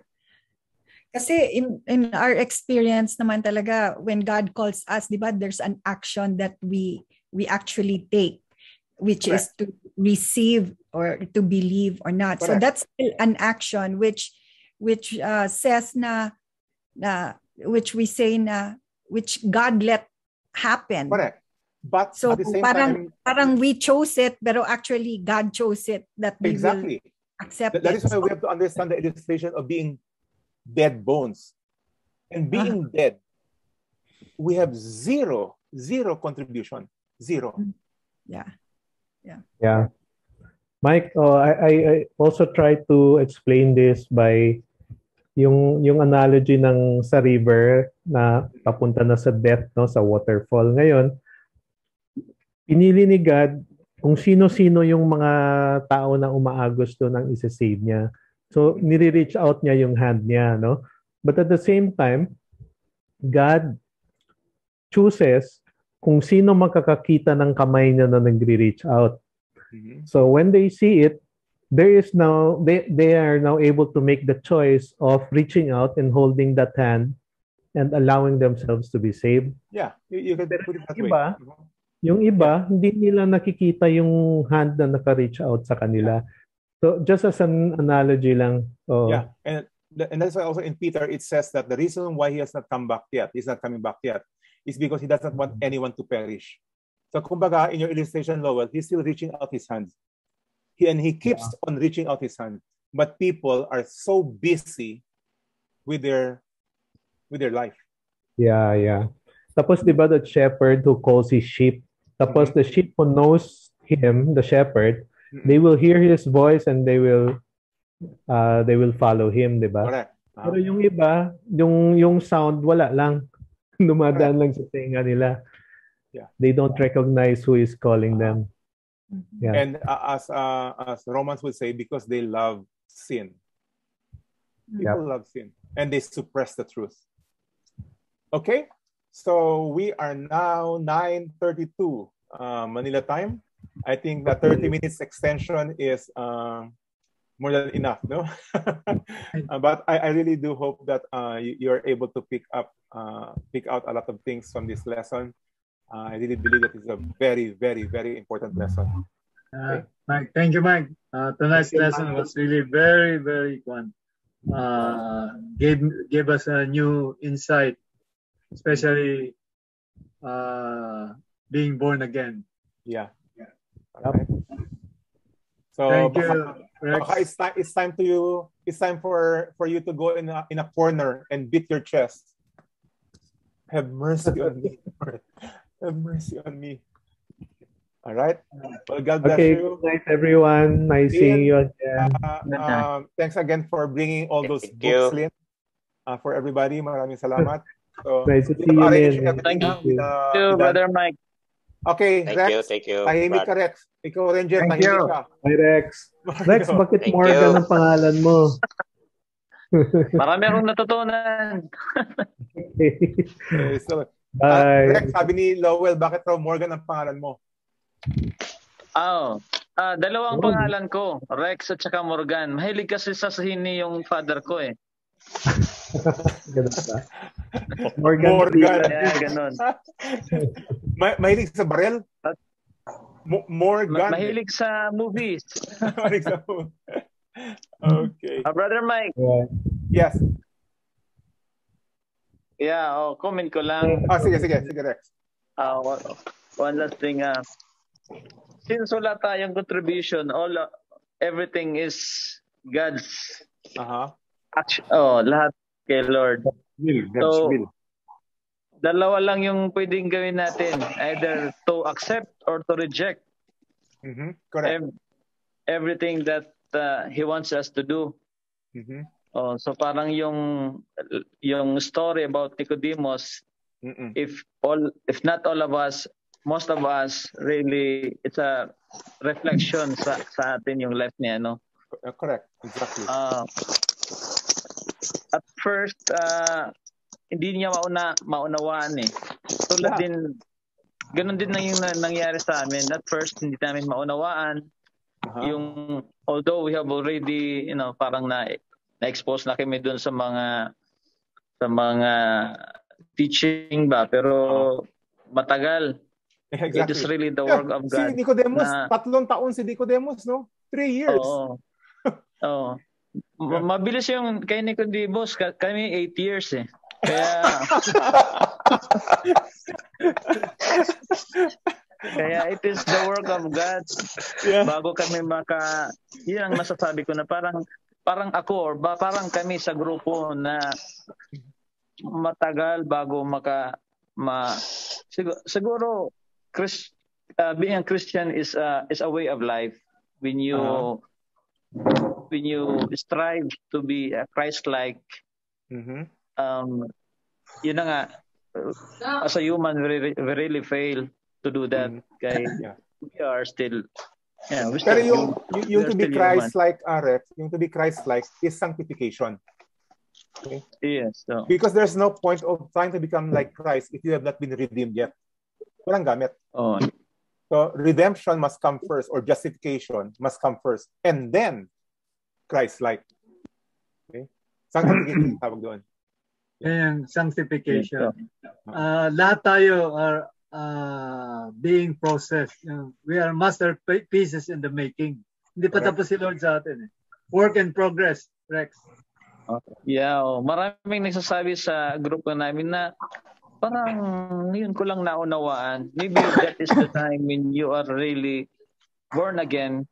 Kasi in our experience naman talaga, when God calls us, diba, there's an action that we actually take, which is to receive or to believe or not. Correct. So that's still an action which says which God let happen. Correct. But so at the same time, parang we chose it, pero actually God chose it that we will accept that is why we have to understand the illustration of being dead bones. And being dead, we have zero contribution. Zero. Yeah. Mike, I also try to explain this by yung analogy ng sa river na papunta na sa death, no, sa waterfall. Ngayon, pinili ni God kung sino-sino yung mga tao na umaagos doon ang isa-save niya. So, nire-reach out niya yung hand niya, no? But at the same time, God chooses kung sino makakakita ng kamay niya na nagre-reach out. So, when they see it, they are now able to make the choice of reaching out and holding that hand and allowing themselves to be saved. Yeah, you can put it that way. Yung iba, hindi nila nakikita yung hand na naka-reach out sa kanila. So, just as an analogy lang. Yeah, and that's why also in Peter, it says that the reason why he has not come back yet, he's not coming back yet, is because he does not want anyone to perish. So, kumbaga, in your illustration, Lowell, he's still reaching out his hands. He keeps on reaching out his hand. But people are so busy with their life. Yeah. Tapos, di ba, the shepherd who calls his sheep, tapos the sheep who knows him, the shepherd, they will hear his voice and they will follow him, di ba? Correct. Pero yung iba, yung sound, wala lang. Dumadaan lang sa tenga nila. Yeah. They don't recognize who is calling them. Yeah. And as Romans would say, because they love sin. People love sin. And they suppress the truth. Okay? So we are now 9:32 Manila time. I think the 30 minutes extension is more than enough, no? But I really do hope that you're able to pick out a lot of things from this lesson. I really believe that it's a very, very, very important lesson. Okay? Mike, thank you, Mike. Tonight's lesson was really very, very fun. Gave us a new insight, especially being born again. Yeah. Okay. So Thank you, Rex. baka it's time for you to go in a corner and beat your chest. Have mercy on me. Have mercy on me. All right. Well, God bless you. Good night, everyone. Nice seeing you again. Thanks again for bringing all those books, Lynn, for everybody. Maraming salamat. So, nice to see you, Lynn. Thank you, Brother Mike. Okay, Rex. Thank you. Tahimik ka, Rex. Ikaw, Ranger, tahimik ka. Hi, Rex. Rex, bakit Morgan ang pangalan mo? Marami akong natutunan. Okay, so, bye. Rex, sabi ni Lowell, bakit raw Morgan ang pangalan mo? Dalawang pangalan ko, Rex at saka Morgan. Mahilig kasi sa sahini yung father ko eh. Ganun ba? Morgan. Yeah, ganun. Mahilig sa barel? Morgan. Mahilig sa movies. Mahilig sa movies. Okay. Brother Mike. Yes. Yeah, comment ko lang. Sige, Rex. One last thing. Since wala tayong contribution, everything is God's. Lahat kay Lord. Will. Dalawa lang yung pwedeng gawin natin. Either to accept or to reject. Correct. Everything that He wants us to do. So parang yung story about Nicodemus, if not all of us, most of us, really, it's a reflection sa atin yung life niya, no? Correct. Exactly. At first, hindi niya maunawaan eh. Ganun din na yung nangyari sa amin. At first, hindi namin maunawaan. Yung, although we have already, parang na-expose na kami dun sa mga teaching ba, pero matagal. Exactly. It is really the work of God. Si Nicodemus, 3 taon si Nicodemus, no? 3 years. Oo. Mabilis yung kay Nicodemus, kami 8 years eh. Kaya it is the work of God. Bago kami yun ang masasabi ko na parang ako or parang kami sa grupo na matagal bago siguro being a Christian is a way of life. When you strive to be Christ-like, yun na nga, as a human, we really fail to do that. We are still. Pero yung to be Christ-like, Rex, yung to be Christ-like is sanctification. Okay? Yes. So. Because there's no point of trying to become like Christ if you have not been redeemed yet. Walang gamit. So redemption must come first, or justification must come first, and then Christ-like. Okay? Sanctification tawag doon. And sanctification. Lahat tayo are being processed. We are masterpieces in the making. Hindi pa tapos si Lord sa atin. Work in progress, Rex. Yeah, maraming nagsasabi sa grupo namin na parang yun ko lang naunawaan. Maybe that is the time when you are really born again.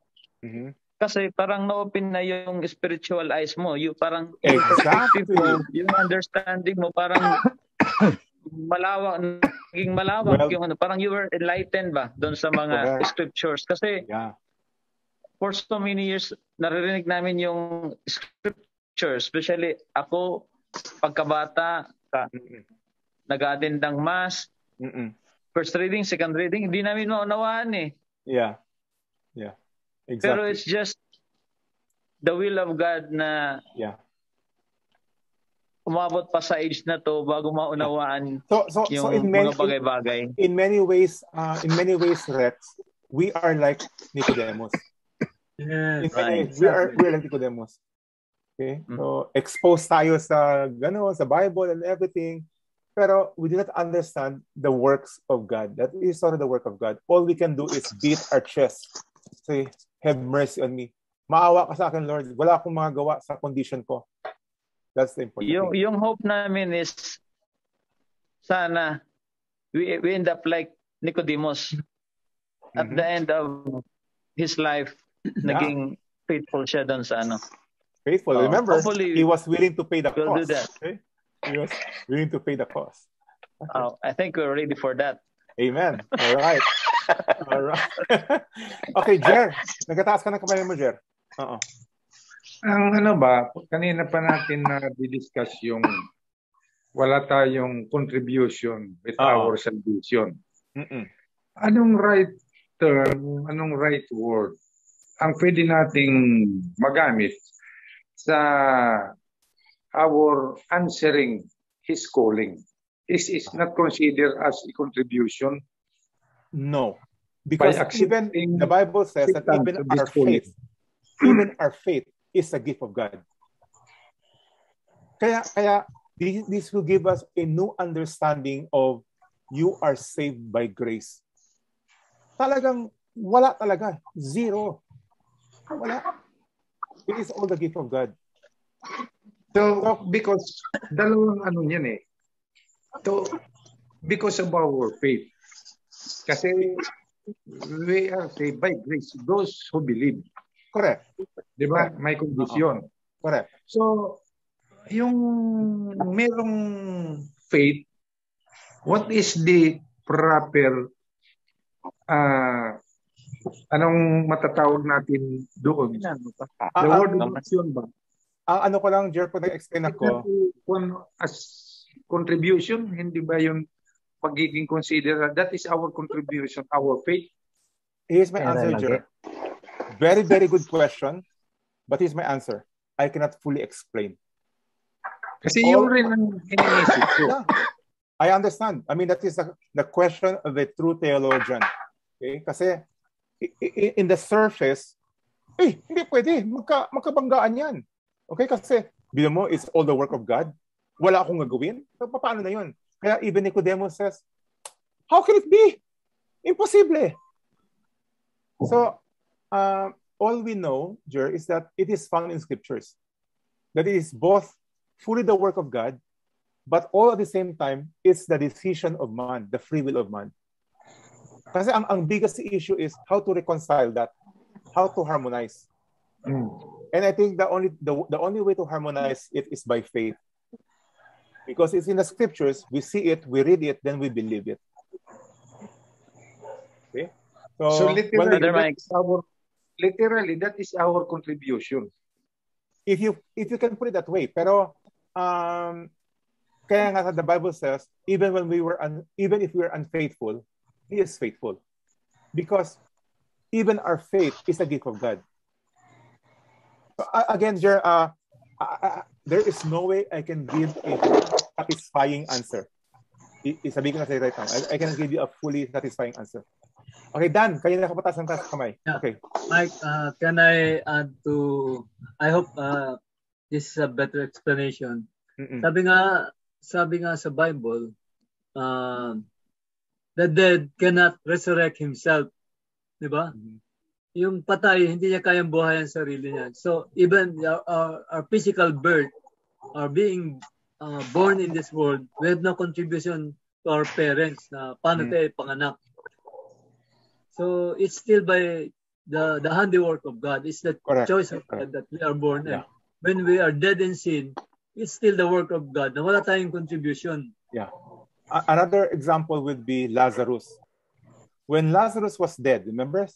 Kasi parang na-open na yung spiritual eyes mo. You parang yung understanding mo parang naging malawak yung parang you were enlightened ba doon sa mga scriptures. Kasi for so many years naririnig namin yung scriptures, especially ako pagkabata nag-attend ng mass. First reading, second reading, hindi namin maunawaan eh. Yeah. Exactly. Pero it's just the will of God na umabot pa sa age na to bago maunawaan yung mga bagay-bagay. In many ways, Rex, we are like Nicodemus. We are like Nicodemus. Okay? So exposed tayo sa Bible and everything. Pero we do not understand the works of God. That is sort of the work of God. All we can do is beat our chest. Say, have mercy on me. Maawa ka sa akin, Lord. Wala akong magagawa sa condition ko. That's the important thing. Yung hope namin is sana we end up like Nicodemus. At the end of his life, naging faithful siya doon sa ano. Faithful. Remember, hopefully, he was willing to pay the we'll cost. do that. Okay? He was willing to pay the cost. Okay. I think we're ready for that. Amen. All right. All right. Okay, Jer. Nagataas ka ng kamay mo, Jer. Ang ano ba, kanina pa natin na-discuss yung wala tayong contribution with our salvation. Anong right term, anong right word ang pwede nating magamit sa our answering His calling? Is not considered as a contribution? No. Because even the Bible says that even our faith is a gift of God. Kaya this will give us a new understanding of you are saved by grace. Talagang wala talaga. Zero. Wala. It is all the gift of God. So, because dalawang ano yan eh. So, because of our faith. Kasi we are saved by grace. Those who believe. Correct. Diba? May condition. Correct. So, yung merong faith, what is the proper anong matatawag natin doon? The word contribution ba? Ang ano ko lang, Jer, pag nag-explain ako. As contribution, hindi ba yung magiging consider that is our contribution, our faith? Here's my answer, Jer. Very, very good question. But here's my answer. I cannot fully explain. Kasi yung rin ang iniisip ko. Yeah. I understand. I mean, that is the question of a true theologian. Okay? Kasi in the surface, hindi pwede. Magkabanggaan yan. Okay? Kasi, bilang mo, it's all the work of God. Wala akong gagawin. So, paano na yun? Kaya even Nicodemus says, how can it be? Impossible. So, all we know, Jer, is that it is found in scriptures. That it is both fully the work of God, but all at the same time, it's the decision of man, the free will of man. Kasi ang biggest issue is how to reconcile that, how to harmonize. And I think the only way to harmonize it is by faith. Because it's in the scriptures, we see it, we read it, then we believe it. Okay? So literally, that is our contribution. If you can put it that way. Pero kaya nga the Bible says, even if we were unfaithful, He is faithful. Because even our faith is a gift of God. Again, Jer, there is no way I can give a satisfying answer. Sabi ko na sa'yo right now. I can give you a fully satisfying answer. Okay, Dan, kayo nakapatas ng taas kamay. Yeah. Okay. Mike, can I add to, I hope this is a better explanation. Sabi nga sa Bible, the dead cannot resurrect himself. Diba? Yung patay, hindi niya kayang buhayan sarili niya. So, even our physical birth, our being born in this world, we have no contribution to our parents na paano tayo panganak. So, it's still by the handiwork of God. It's the choice of God that we are born. Yeah. When we are dead in sin, it's still the work of God na wala tayong contribution. Yeah. Another example would be Lazarus. When Lazarus was dead, remember?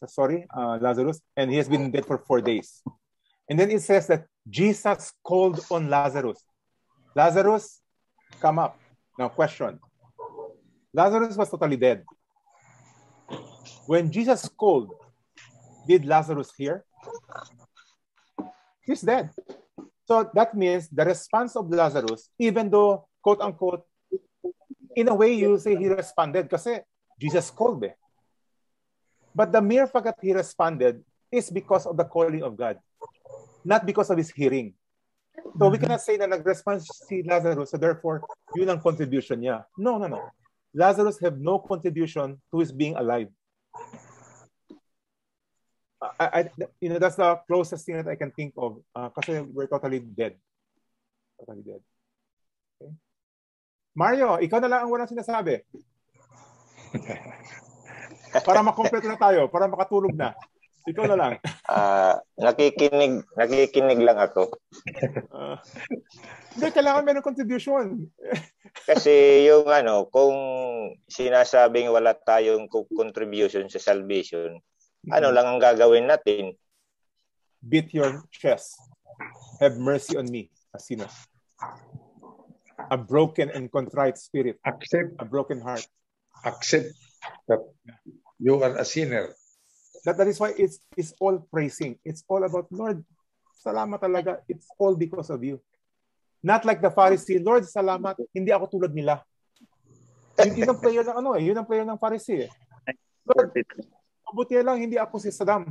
Lazarus, and he has been dead for 4 days. And then it says that Jesus called on Lazarus. Lazarus, come up. Now, question. Lazarus was totally dead. When Jesus called, did Lazarus hear? He's dead. So that means the response of Lazarus, even though, quote unquote, in a way you say he responded kasi Jesus called eh. But the mere fact that he responded is because of the calling of God, not because of his hearing. So we cannot say na nag-respond si Lazarus, so therefore, yun ang contribution niya. No. Lazarus have no contribution to his being alive. That's the closest thing that I can think of kasi we're totally dead. Totally dead. Okay. Mario, ikaw na lang ang walang sinasabi. Para makompleto na tayo, para makatulog na. Ikaw na lang. Nakikinig lang ako. Hindi, kailangan may contribution. Kasi yung kung sinasabing wala tayong contribution sa salvation, ano lang ang gagawin natin? Beat your chest. Have mercy on me, a sinner. A broken and contrite spirit. Accept a broken heart. Accept that you are a sinner. That is why it's all praising. It's all about, Lord, salamat talaga. It's all because of you. Not like the Pharisee, Lord, salamat, hindi ako tulad nila. Yun ang prayer ng yun ang prayer ng Pharisee. Lord, mabuti lang hindi ako si Saddam.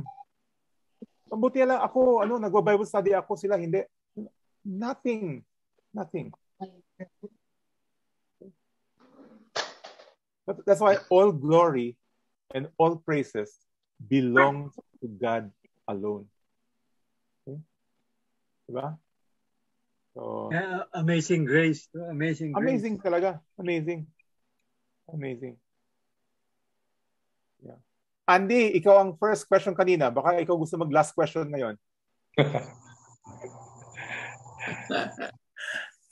Mabuti lang ako, nagwa-Bible study ako, sila hindi. Nothing. That's why all glory and all praises belongs to God alone. Okay? Diba? So, amazing grace. Amazing talaga. Amazing. Yeah. Andy, ikaw ang first question kanina. Baka ikaw gusto mag-last question ngayon.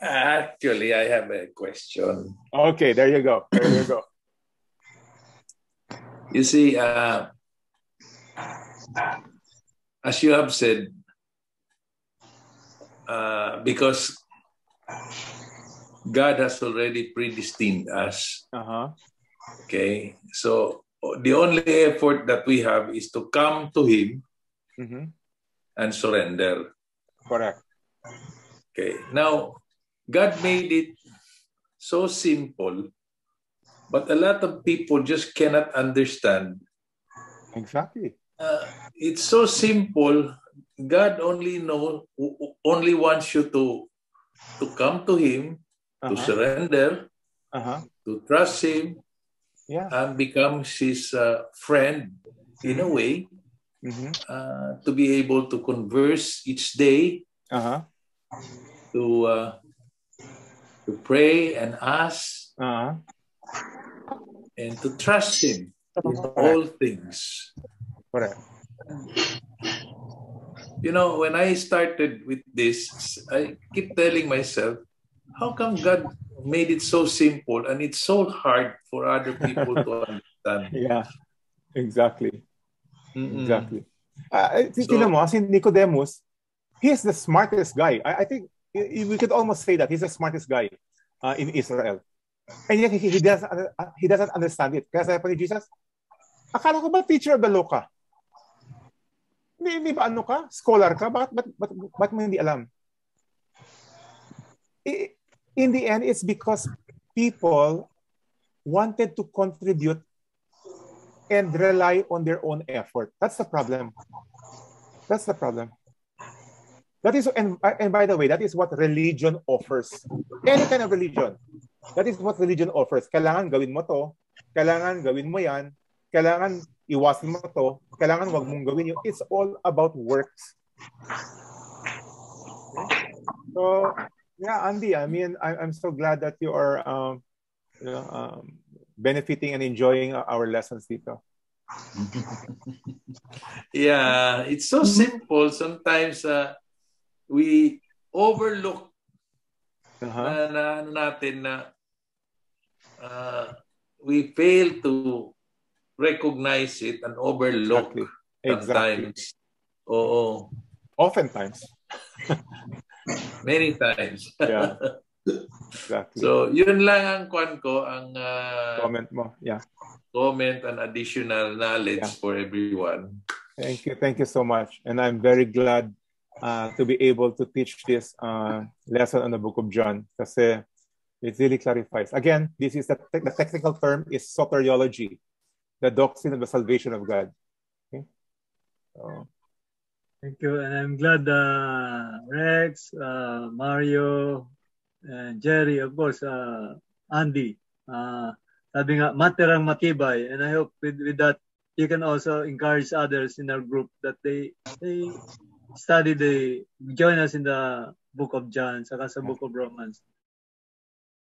Actually, I have a question. Okay, there you go. You see, as you have said, because God has already predestined us. Okay, so the only effort that we have is to come to Him and surrender. Correct. Okay, now God made it so simple, but a lot of people just cannot understand. Exactly. It's so simple. God only wants you to come to Him, to surrender, to trust Him, and become His friend in a way, to be able to converse each day, to pray and ask, and to trust Him in all things. Correct. When I started with this, I keep telling myself, how come God made it so simple and it's so hard for other people to understand? Yeah, exactly. Exactly. Tingnan mo, si Nicodemus, he's the smartest guy. I think we could almost say that he's the smartest guy in Israel. And yet he doesn't understand it. Kaya sabi pa ni Jesus, akala ko ba teacher of the law ka? Hindi ba ka? Scholar ka? Bakit mo hindi alam? In the end, it's because people wanted to contribute and rely on their own effort. That's the problem. That is, and by the way, that is what religion offers. Any kind of religion. That is what religion offers. Kailangan gawin mo to. Kailangan gawin mo yan. Kailangan iwasin mo to. Kailangan wag mong gawin yun. It's all about works. So, yeah, Andy, I mean, I'm so glad that you are benefiting and enjoying our lessons dito. Yeah, it's so simple. Sometimes we overlook we fail to recognize it and overlook sometimes. Oftentimes. Many times. Yeah. Exactly. So, yun lang ang ang comment mo. Yeah. Comment and additional knowledge for everyone. Thank you so much. And I'm very glad to be able to teach this lesson on the book of John kasi it really clarifies. Again, this is the technical term is soteriology, the doctrine of the salvation of God. Okay? So, thank you. And I'm glad Rex, Mario, and Jerry, of course, Andy, sabi nga, materang matibay. And I hope with that, you can also encourage others in our group that they study, join us in the book of John, saka sa book of Romans.